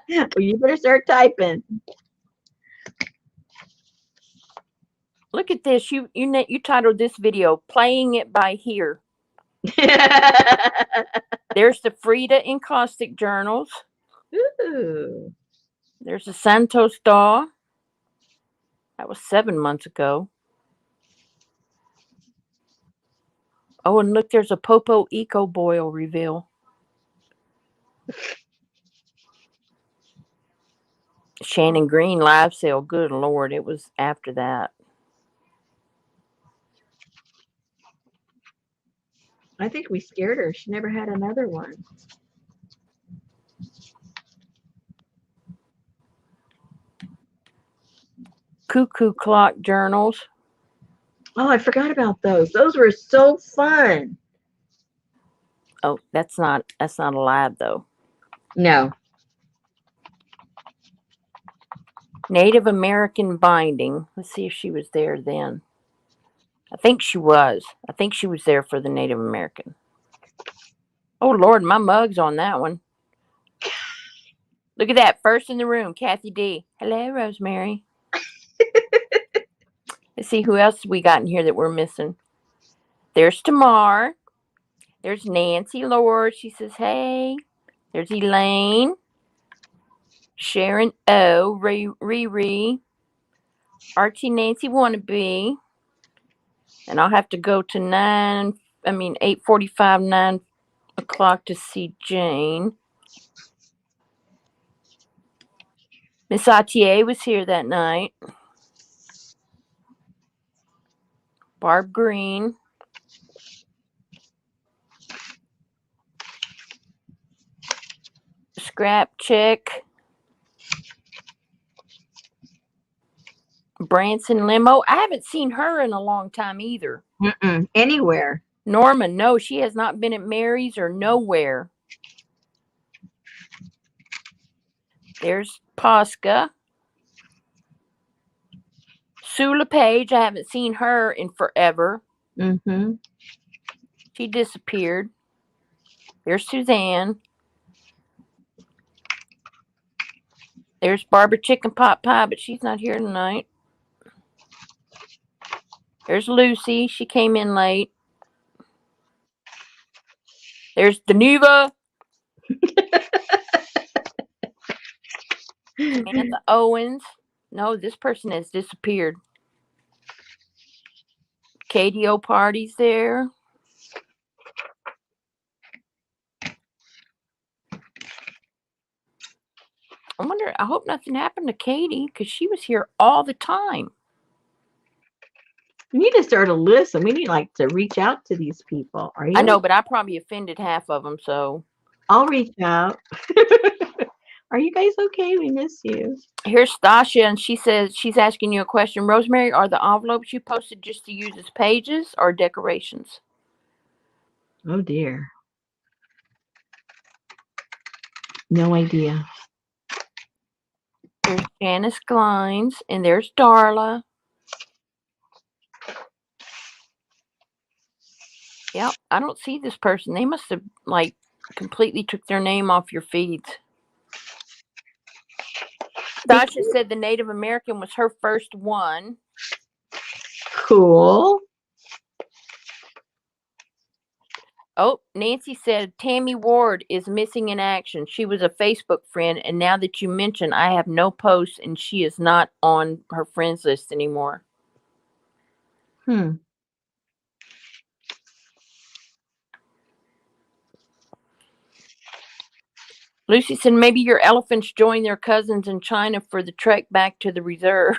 Speaker 1: Well, you better start typing.
Speaker 2: Look at this. You titled this video "Playing It by Here." There's the Frida encaustic journals.
Speaker 1: Ooh.
Speaker 2: There's the Santos doll. That was 7 months ago. Oh, and look, there's a Popo Eco Boil reveal. Shannon Green live sale. Good Lord, it was after that.
Speaker 1: I think we scared her. She never had another one.
Speaker 2: Cuckoo Clock journals.
Speaker 1: Oh, I forgot about those. Those were so fun.
Speaker 2: Oh, that's not a lab though.
Speaker 1: No.
Speaker 2: Native American binding. Let's see if she was there then. I think she was. I think she was there for the Native American. Oh Lord, my mug's on that one. Look at that. First in the room, Kathy D. Hello, Rosemary. Let's see who else we got in here that we're missing. There's Tamar. There's Nancy Lord. She says, hey. There's Elaine. Sharon O. Riri. Archie Nancy Wannabe. And I'll have to go to 8:45, 9 o'clock to see Jane. Miss Atier was here that night. Barb Green. Scrap Chick. Branson Limo. I haven't seen her in a long time either.
Speaker 1: Anywhere.
Speaker 2: Norma, no, she has not been at Mary's or nowhere. There's Posca. Sue LePage, I haven't seen her in forever.
Speaker 1: Mm-hmm.
Speaker 2: She disappeared. There's Suzanne. There's Barbara Chicken Pot Pie, but she's not here tonight. There's Lucy. She came in late. There's Deneva. Samantha Owens. No, this person has disappeared. KDO Party's there. wonder. I hope nothing happened to Katie because she was here all the time.
Speaker 1: We need to start a list, and we need like to reach out to these people. Are you?
Speaker 2: I know, but I probably offended half of them. So
Speaker 1: I'll reach out. Are you guys okay? We miss you.
Speaker 2: here's Stasha, and she says she's asking you a question. Rosemary, are the envelopes you posted just to use as pages or decorations?
Speaker 1: Oh dear. No idea.
Speaker 2: There's Janice Glines, and there's Darla. Yep, I don't see this person. They must have like completely took their name off your feeds. Sasha said the Native American was her first one.
Speaker 1: Cool.
Speaker 2: Oh, Nancy said Tammy Ward is missing in action. She was a Facebook friend, and now that you mention, I have no posts, and she is not on her friends list anymore. Lucy said maybe your elephants join their cousins in China for the trek back to the reserve.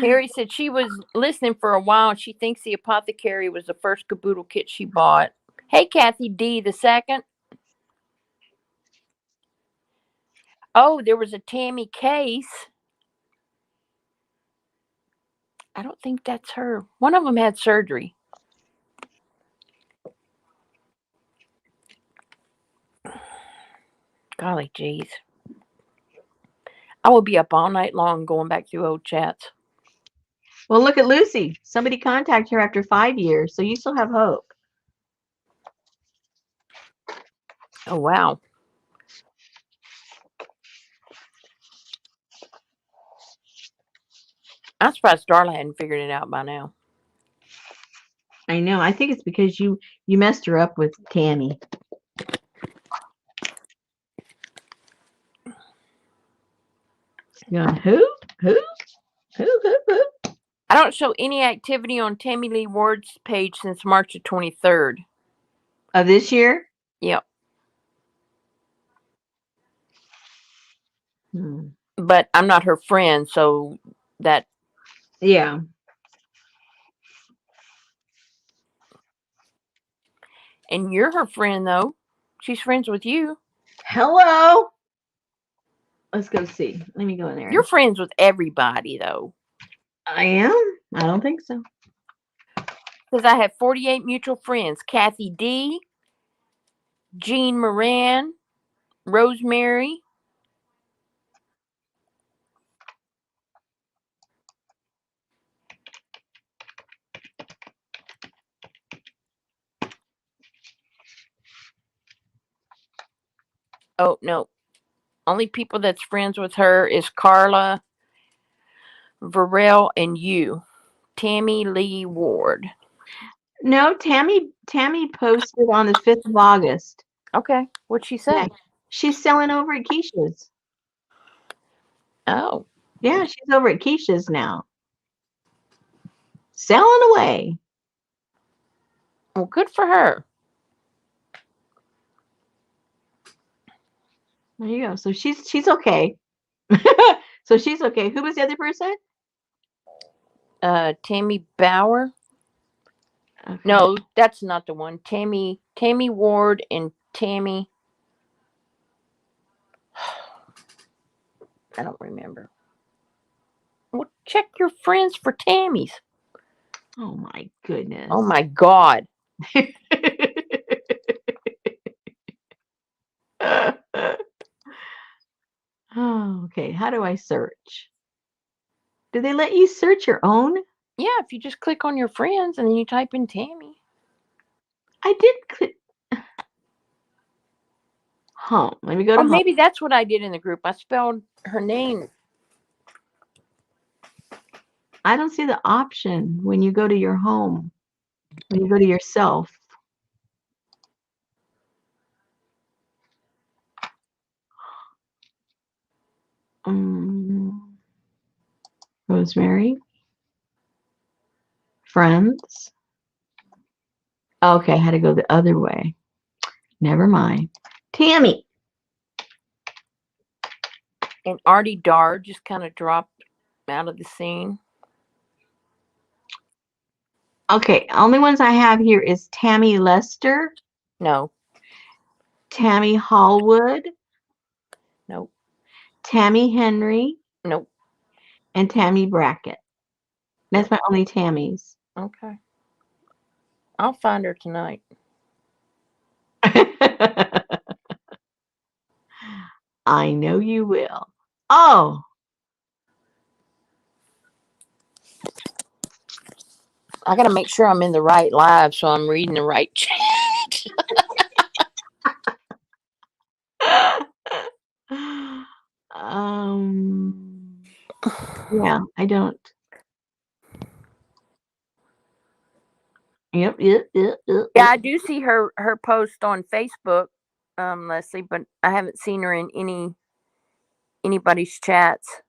Speaker 2: Terry said she was listening for a while. She thinks the apothecary was the first Kaboodle kit she bought. Hey, Kathy D. the second. Oh, there was a Tammy Case. I don't think that's her. One of them had surgery. Golly jeez. I will be up all night long going back through old chats.
Speaker 1: Well, look at Lucy. Somebody contacted her after 5 years, so you still have hope.
Speaker 2: Oh, wow. I'm surprised Darla hadn't figured it out by now.
Speaker 1: I know. I think it's because you messed her up with Tammy. Yeah. Who?
Speaker 2: I don't show any activity on Tammy Lee Ward's page since March the 23rd.
Speaker 1: Of this year?
Speaker 2: Yep.
Speaker 1: Hmm.
Speaker 2: But I'm not her friend, so that.
Speaker 1: Yeah.
Speaker 2: And you're her friend, though. She's friends with you.
Speaker 1: Hello. Let's go see. Let me go in there.
Speaker 2: You're friends with everybody, though.
Speaker 1: I am? I don't think so.
Speaker 2: Because I have 48 mutual friends. Kathy D., Jean Moran, Rosemary. Oh, no. Only people that's friends with her is Carla, Varel, and you. Tammy Lee Ward.
Speaker 1: No, Tammy posted on the 5th of August.
Speaker 2: Okay. What'd she say?
Speaker 1: Yeah. She's selling over at Keisha's.
Speaker 2: Oh.
Speaker 1: Yeah, she's over at Keisha's now. Selling away.
Speaker 2: Well, good for her.
Speaker 1: There you go. So she's okay. So she's okay. Who was the other person?
Speaker 2: Tammy Bauer.
Speaker 1: Okay.
Speaker 2: No, that's not the one. Tammy Ward and Tammy. I don't remember. Well, check your friends for Tammys.
Speaker 1: Oh my goodness.
Speaker 2: Oh my God.
Speaker 1: Oh, okay. How do I search? Do they let you search your own?
Speaker 2: Yeah, if you just click on your friends and then you type in Tammy.
Speaker 1: I did click home. Let me go to
Speaker 2: Or
Speaker 1: home.
Speaker 2: maybe that's what I did in the group. I spelled her name.
Speaker 1: I don't see the option when you go to your home. When you go to yourself. Rosemary. Friends. Okay, I had to go the other way. Never mind. Tammy.
Speaker 2: And Artie Dar just kind of dropped out of the scene.
Speaker 1: Okay, only ones I have here is Tammy Lester,
Speaker 2: No,
Speaker 1: Tammy Hallwood,
Speaker 2: nope,
Speaker 1: Tammy Henry,
Speaker 2: nope,
Speaker 1: and Tammy Brackett. That's
Speaker 2: nope.
Speaker 1: my only Tammys.
Speaker 2: Okay. I'll find her tonight.
Speaker 1: I know you will. Oh,
Speaker 2: I got to make sure I'm in the right live so I'm reading the right chat.
Speaker 1: um, yeah, I don't. Yep.
Speaker 2: Yeah, I do see her post on Facebook, Leslie, but I haven't seen her in anybody's chats.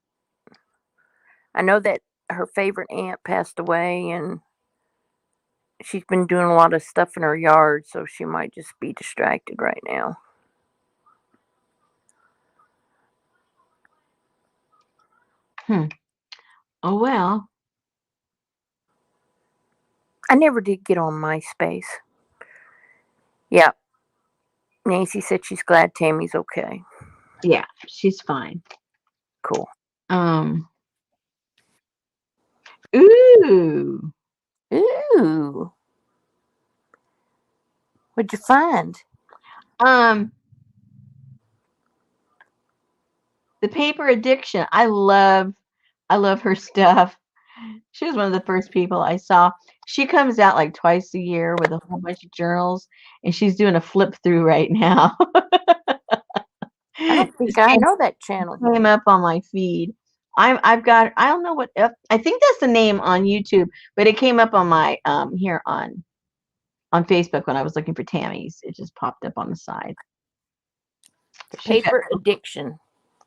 Speaker 2: I know that her favorite aunt passed away, and she's been doing a lot of stuff in her yard, so she might just be distracted right now.
Speaker 1: Oh well.
Speaker 2: I never did get on MySpace. Yeah, Nancy said she's glad Tammy's okay.
Speaker 1: Yeah, she's fine.
Speaker 2: Cool.
Speaker 1: Um. Ooh.
Speaker 2: Ooh, what'd you find?
Speaker 1: Um. The paper addiction. I love her stuff. She was one of the first people I saw. She comes out like twice a year with a whole bunch of journals, and she's doing a flip through right now.
Speaker 2: I don't think
Speaker 1: Just
Speaker 2: I know that channel.
Speaker 1: came up on my feed. I've got I don't know what I think that's the name on YouTube, but it came up on my here on Facebook when I was looking for Tammy's. It just popped up on the side.
Speaker 2: The
Speaker 1: She's got,
Speaker 2: paper addiction.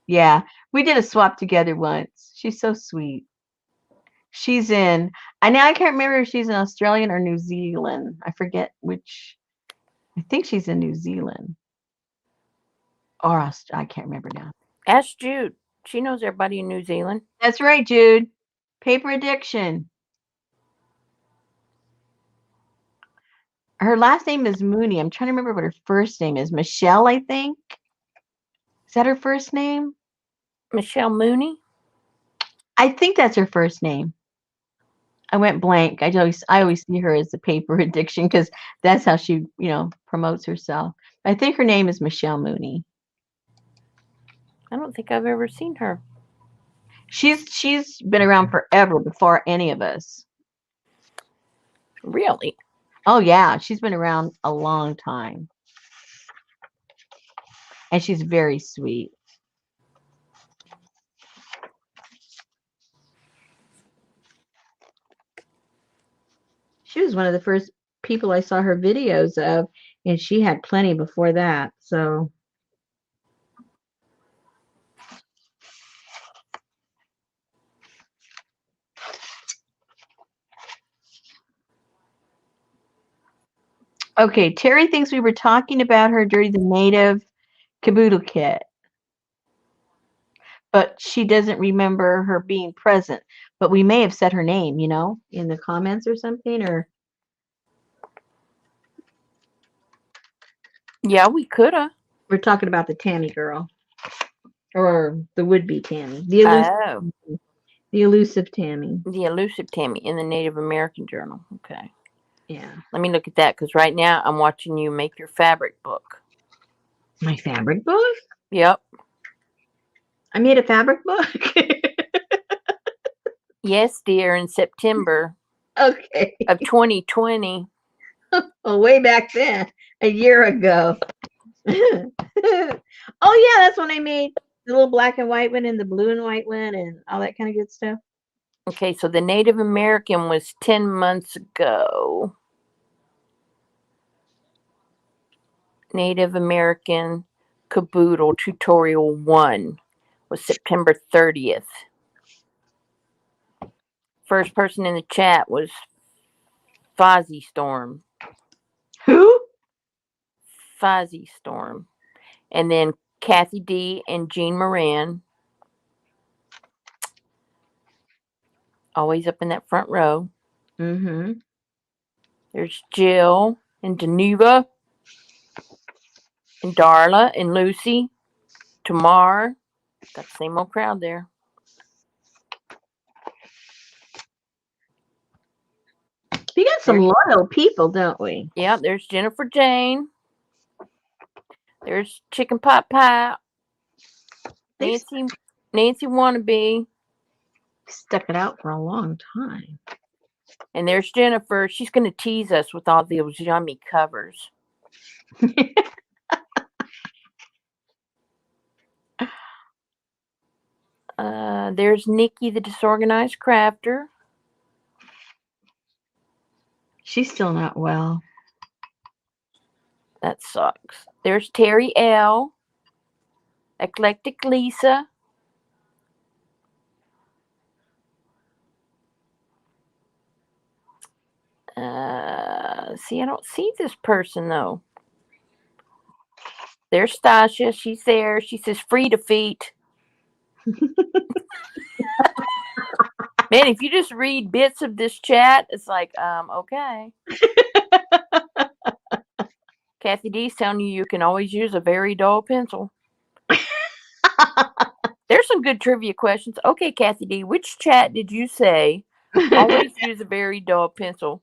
Speaker 1: yeah, we did a swap together once. She's so sweet. She's in I can't remember if she's in Australian or New Zealand. I forget which. I think she's in New Zealand or I can't remember now.
Speaker 2: Ask Jude. She knows everybody in New Zealand.
Speaker 1: That's right, Jude. Paper addiction. Her last name is Mooney. I'm trying to remember what her first name is. Michelle, I think. Is that her first name?
Speaker 2: Michelle Mooney.
Speaker 1: I think that's her first name. I went blank. I always see her as the paper addiction because that's how she, promotes herself. I think her name is Michelle Mooney.
Speaker 2: I don't think I've ever seen her.
Speaker 1: She's been around forever before any of us.
Speaker 2: Really?
Speaker 1: Oh yeah, she's been around a long time. And she's very sweet. She was one of the first people I saw her videos of, and she had plenty before that. So okay, Terry thinks we were talking about her during the native Kaboodle kit, but she doesn't remember her being present. But we may have said her name, in the comments or something, or
Speaker 2: Yeah, we could have.
Speaker 1: we're talking about the Tammy girl. Or the would-be Tammy.
Speaker 2: Oh,
Speaker 1: The elusive Tammy.
Speaker 2: the elusive Tammy in the Native American Journal. Okay.
Speaker 1: Yeah.
Speaker 2: Let me look at that because right now I'm watching you make your fabric book.
Speaker 1: My fabric book?
Speaker 2: Yep.
Speaker 1: I made a fabric book?
Speaker 2: Yes, dear, in September
Speaker 1: Okay.
Speaker 2: of 2020.
Speaker 1: Well, way back then, a year ago. Oh, yeah, that's when I made the little black and white one and the blue and white one and all that kind of good stuff.
Speaker 2: Okay, so the Native American was 10 months ago. Native American Kaboodle Tutorial 1 was September 30th. First person in the chat was Fozzie Storm. Fuzzy Storm. And then Kathy D and Jean Moran. Always up in that front row.
Speaker 1: Mm-hmm.
Speaker 2: There's Jill and Danuva and Darla and Lucy. Tamar. Got the same old crowd there.
Speaker 1: We got some loyal people, don't we?
Speaker 2: Yeah, there's Jennifer Jane. There's Chicken Pot Pie. Nancy Wannabe.
Speaker 1: Stuck it out for a long time.
Speaker 2: And there's Jennifer. She's going to tease us with all those yummy covers. There's Nikki, the disorganized crafter.
Speaker 1: She's still not well.
Speaker 2: That sucks. There's Terry L. Eclectic Lisa. See, I don't see this person though. There's Stasha. She's there. She says free defeat. Man, if you just read bits of this chat, it's like, okay. Kathy D's telling you can always use a very dull pencil. There's some good trivia questions. Okay, Kathy D, which chat did you say always use a very dull pencil?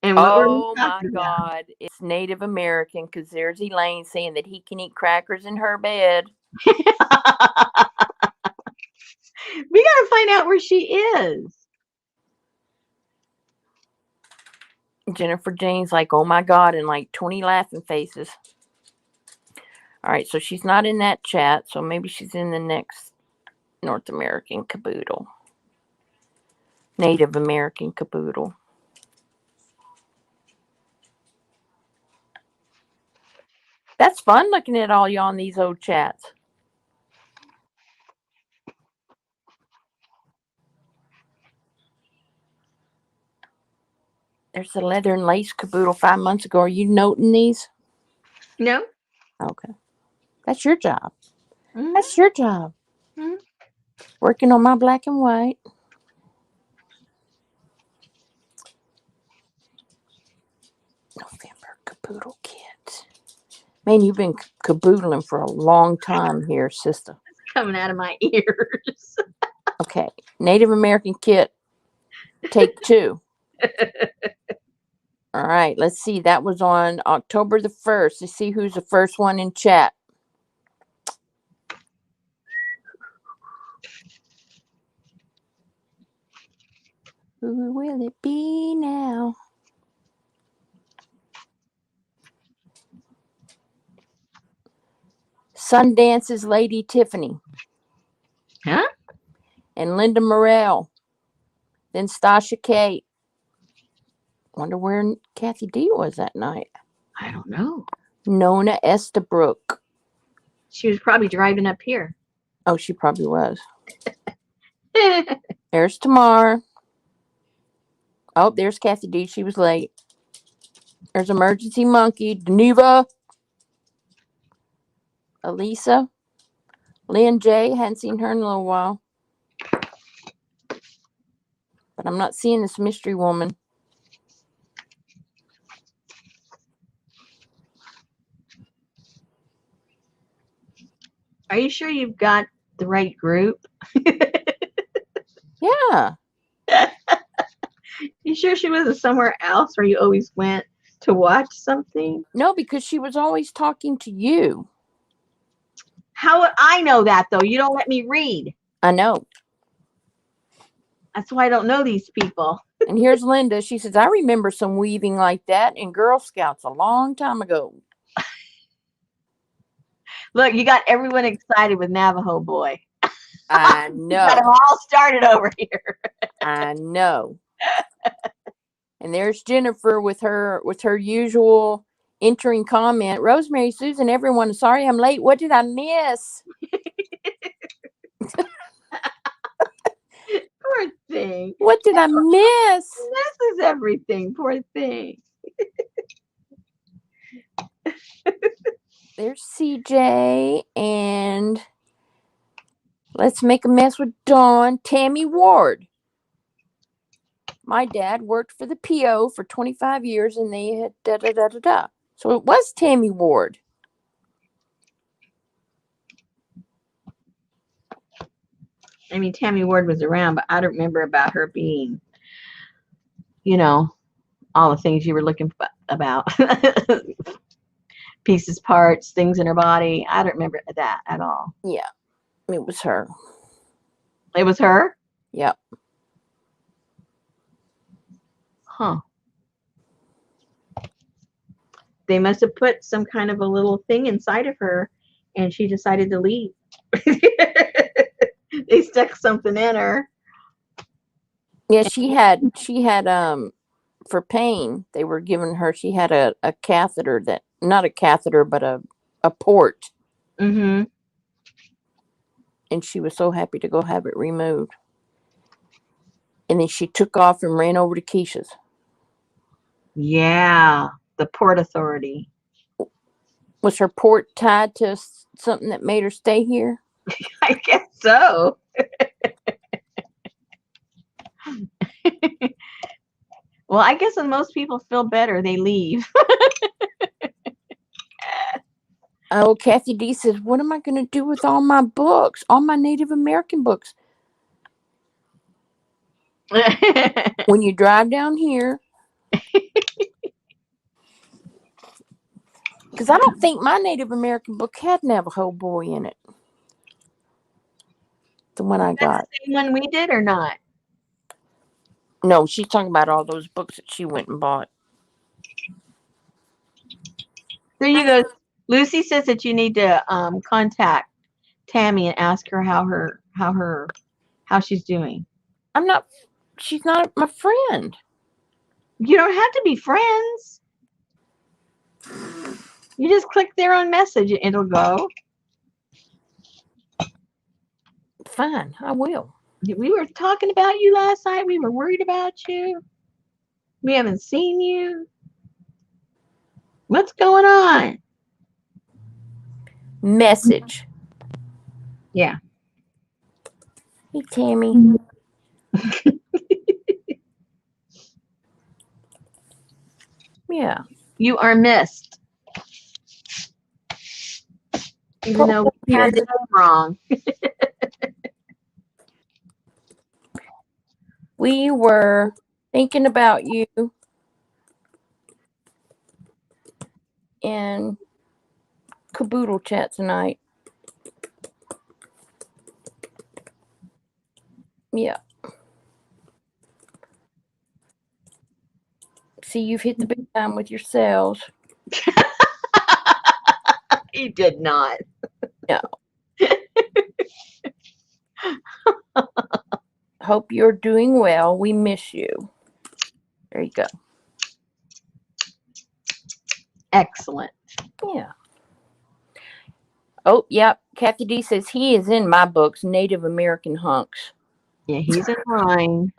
Speaker 1: And what were we
Speaker 2: Oh my
Speaker 1: talking about?
Speaker 2: God. It's Native American because there's Elaine saying that he can eat crackers in her bed.
Speaker 1: We gotta find out where she is.
Speaker 2: Jennifer Jane's like, oh my God, and like 20 laughing faces. All right, so she's not in that chat, so maybe she's in the next North American Kaboodle. Native American Kaboodle. That's fun looking at all y'all in these old chats. There's the leather and lace Kaboodle 5 months ago. Are you noting these?
Speaker 1: No.
Speaker 2: Okay. That's your job.
Speaker 1: Mm-hmm.
Speaker 2: That's your job.
Speaker 1: Mm-hmm.
Speaker 2: Working on my black and white. November Kaboodle kit. Man, you've been caboodling for a long time here, sister.
Speaker 1: It's coming out of my ears.
Speaker 2: Okay. Native American kit. Take 2. All right. Let's see. That was on October the 1st. Let's see who's the first one in chat. Who will it be now? Sundance's Lady Tiffany.
Speaker 1: Huh?
Speaker 2: And Linda Morell. Then Stasha Kate. Wonder where Kathy D was that night.
Speaker 1: I don't know.
Speaker 2: Nona Estabrook.
Speaker 1: She was probably driving up here.
Speaker 2: Oh, she probably was. There's Tamar. Oh, there's Kathy D. She was late. There's Emergency Monkey. Danuva. Elisa. Lynn J. Hadn't seen her in a little while. But I'm not seeing this mystery woman.
Speaker 1: Are you sure you've got the right group?
Speaker 2: Yeah.
Speaker 1: You sure she wasn't somewhere else where you always went to watch something?
Speaker 2: No, because she was always talking to you.
Speaker 1: How would I know that, though? You don't let me read.
Speaker 2: I know.
Speaker 1: That's why I don't know these people.
Speaker 2: And here's Linda. She says, I remember some weaving like that in Girl Scouts a long time ago.
Speaker 1: Look, you got everyone excited with Navajo Boy.
Speaker 2: I
Speaker 1: You got them
Speaker 2: know.
Speaker 1: all started over here.
Speaker 2: I know. And there's Jennifer with her usual entering comment. Rosemary, Susan, everyone, sorry I'm late. What did I miss?
Speaker 1: Poor thing.
Speaker 2: What did I miss?
Speaker 1: This is everything. Poor thing.
Speaker 2: There's CJ, and let's make a mess with Dawn. Tammy Ward. My dad worked for the PO for 25 years, and they had da-da-da-da-da. So it was Tammy Ward.
Speaker 1: I mean, Tammy Ward was around, but I don't remember about her being, you know, all the things you were looking about. Pieces, parts, things in her body. I don't remember that at all.
Speaker 2: Yeah, it was her.
Speaker 1: It was her?
Speaker 2: Yep.
Speaker 1: Huh. They must have put some kind of a little thing inside of her, and she decided to leave. They stuck something in her.
Speaker 2: Yeah, she had for pain, they were giving her, she had a catheter, that not a catheter, but a port.
Speaker 1: Mm-hmm.
Speaker 2: And she was so happy to go have it removed. And then she took off and ran over to Keisha's.
Speaker 1: Yeah, the Port Authority.
Speaker 2: Was her port tied to something that made her stay here?
Speaker 1: I guess so. Well, I guess when most people feel better, they leave.
Speaker 2: Oh, Kathy D says, what am I going to do with all my books? All my Native American books? When you drive down here, because I don't think my Native American book had Navajo Boy in it. The one I got.
Speaker 1: The same one we did or not?
Speaker 2: No, she's talking about all those books that she went and bought.
Speaker 1: There you go. Lucy says that you need to contact Tammy and ask her how she's doing.
Speaker 2: She's not my friend.
Speaker 1: You don't have to be friends. You just click there on message and it'll go.
Speaker 2: Fine, I will.
Speaker 1: We were talking about you last night. We were worried about you. We haven't seen you. What's going on?
Speaker 2: Message.
Speaker 1: Yeah.
Speaker 2: Hey, Tammy. Yeah.
Speaker 1: You are missed. Even though we had it wrong.
Speaker 2: We were thinking about you in Kaboodle chat tonight. Yeah. See, you've hit the big time with your sales.
Speaker 1: He did not.
Speaker 2: No. Hope you're doing well. We miss you. There you go.
Speaker 1: Excellent.
Speaker 2: Yeah. Oh, yep. Kathy D says he is in my books, Native American Hunks.
Speaker 1: Yeah, he's in mine.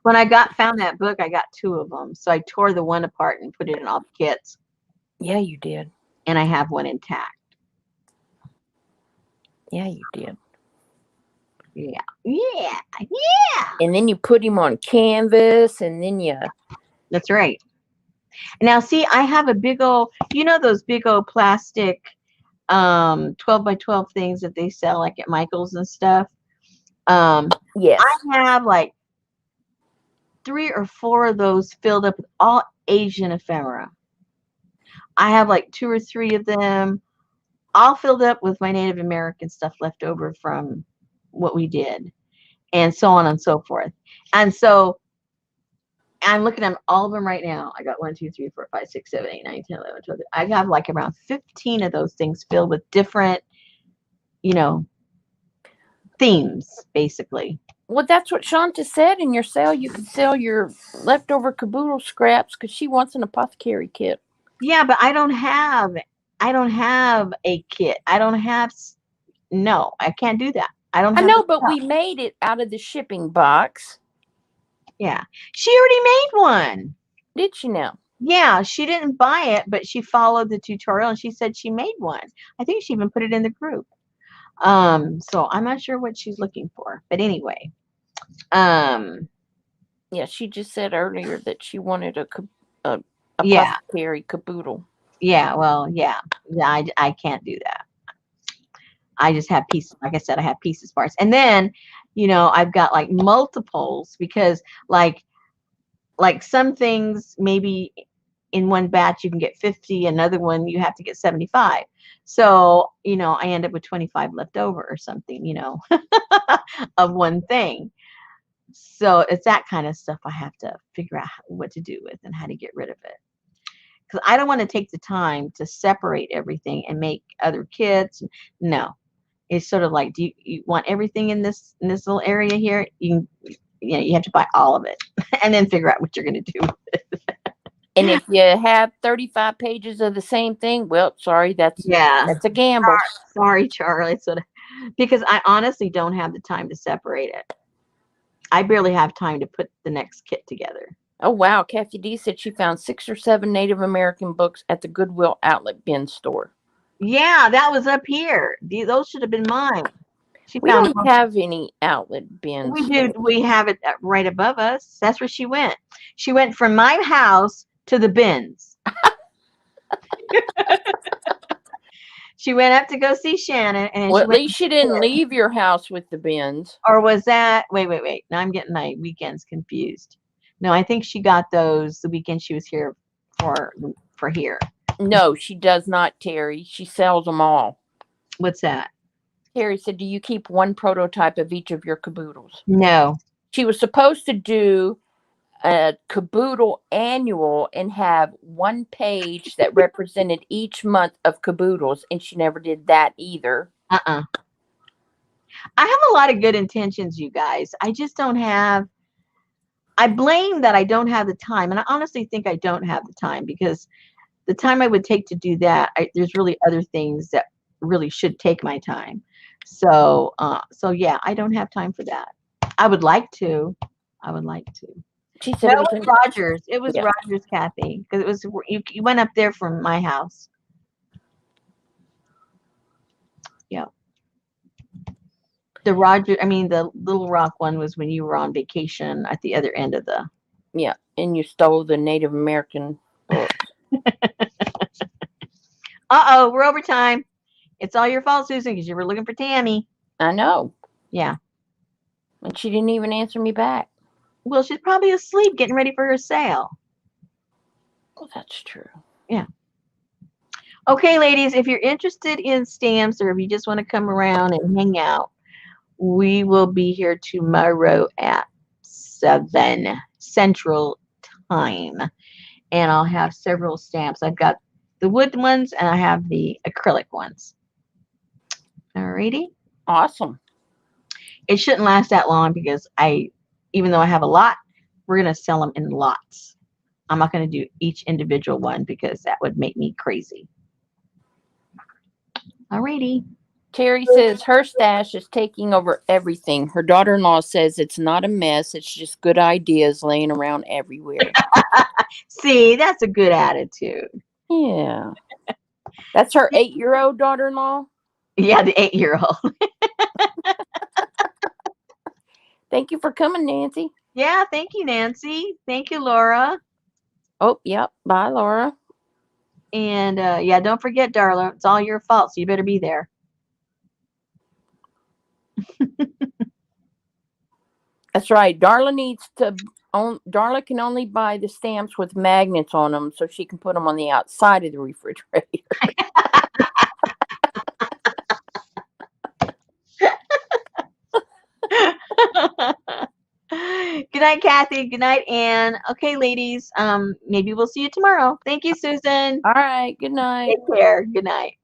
Speaker 1: When I found that book, I got 2 of them. So I tore the one apart and put it in all the kits.
Speaker 2: Yeah, you did.
Speaker 1: And I have one intact.
Speaker 2: Yeah, you did.
Speaker 1: Yeah. Yeah. Yeah.
Speaker 2: And then you put him on canvas, and then you...
Speaker 1: That's right. Now, see, I have a big old, those big old plastic 12 by 12 things that they sell like at Michael's and stuff.
Speaker 2: Yes.
Speaker 1: I have like 3 or 4 of those filled up with all Asian ephemera. I have like 2 or 3 of them all filled up with my Native American stuff left over from what we did, and so on and so forth. And so I'm looking at all of them right now. I got 1, 2, 3, 4, 5, 6, 7, 8, 9, 10, 11, 12. I have like around 15 of those things filled with different, themes, basically.
Speaker 2: Well, that's what Shanta said in your sale. You could sell your leftover Kaboodle scraps because she wants an apothecary kit.
Speaker 1: Yeah, but I don't have a kit. No, I can't do that. I know,
Speaker 2: but we made it out of the shipping box.
Speaker 1: Yeah. She already made one.
Speaker 2: Did she now?
Speaker 1: Yeah, she didn't buy it, but she followed the tutorial and she said she made one. I think she even put it in the group. So I'm not sure what she's looking for, but anyway. Um,
Speaker 2: Yeah, she just said earlier that she wanted a
Speaker 1: yeah,
Speaker 2: apothecary caboodle.
Speaker 1: yeah, well, yeah, yeah, I can't do that. I just have pieces, like I said, I have pieces parts. And then, I've got like multiples because like some things maybe in one batch you can get 50, another one you have to get 75. So, I end up with 25 left over or something, of one thing. So it's that kind of stuff I have to figure out what to do with and how to get rid of it. Because I don't want to take the time to separate everything and make other kits. No, it's sort of like, do you want everything in this little area here? You have to buy all of it and then figure out what you're going to do.
Speaker 2: And if you have 35 pages of the same thing, well, sorry, that's
Speaker 1: Yeah.
Speaker 2: a gamble.
Speaker 1: Sorry, Charlie. Because I honestly don't have the time to separate it. I barely have time to put the next kit together.
Speaker 2: Oh, wow. Kathy D said she found 6 or 7 Native American books at the Goodwill Outlet bin store.
Speaker 1: Yeah, that was up here. Those should have been mine.
Speaker 2: We don't have any outlet bins.
Speaker 1: We do. We have it right above us. That's where she went. She went from my house to the bins. She went up to go see Shannon, and
Speaker 2: well, at least she didn't leave your house with the bins.
Speaker 1: Or was that? Wait. Now I'm getting my weekends confused. No, I think she got those the weekend she was here for here.
Speaker 2: No, she does not, Terry. She sells them all.
Speaker 1: What's that?
Speaker 2: Terry said, do you keep one prototype of each of your caboodles?
Speaker 1: No.
Speaker 2: She was supposed to do a caboodle annual and have one page that represented each month of caboodles, and she never did that either.
Speaker 1: I have a lot of good intentions, you guys. I just don't have. I blame that I don't have the time, and I honestly think I don't have the time because the time I would take to do that, there's really other things that really should take my time. So yeah, I don't have time for that. I would like to.
Speaker 2: She said
Speaker 1: it was Rogers. It was Rogers, Kathy, because it was you went up there from my house. Yeah. The Little Rock one was when you were on vacation at the other end of the.
Speaker 2: Yeah, and you stole the Native American book.
Speaker 1: Uh-oh, we're over time. It's all your fault, Susan, because you were looking for Tammy.
Speaker 2: I know.
Speaker 1: Yeah.
Speaker 2: And she didn't even answer me back.
Speaker 1: Well, she's probably asleep getting ready for her sale.
Speaker 2: Well, that's true.
Speaker 1: Yeah. Okay, ladies, if you're interested in stamps or if you just want to come around and hang out, we will be here tomorrow at 7 Central Time. And I'll have several stamps. I've got the wood ones and I have the acrylic ones. Alrighty.
Speaker 2: Awesome.
Speaker 1: It shouldn't last that long because even though I have a lot, we're going to sell them in lots. I'm not going to do each individual one because that would make me crazy. Alrighty.
Speaker 2: Terry says her stash is taking over everything. Her daughter-in-law says it's not a mess. It's just good ideas laying around everywhere.
Speaker 1: See, that's a good attitude.
Speaker 2: Yeah. That's her 8-year-old daughter-in-law?
Speaker 1: Yeah, the 8-year-old.
Speaker 2: Thank you for coming, Nancy.
Speaker 1: Yeah, thank you, Nancy. Thank you, Laura.
Speaker 2: Oh, yep. Bye, Laura.
Speaker 1: And yeah, don't forget, Darla, it's all your fault, so you better be there.
Speaker 2: That's right. Darla can only buy the stamps with magnets on them so she can put them on the outside of the refrigerator.
Speaker 1: Good night, Kathy. Good night, Anne. Okay, ladies. Maybe we'll see you tomorrow. Thank you, Susan.
Speaker 2: All right. Good night.
Speaker 1: Take care. Good night.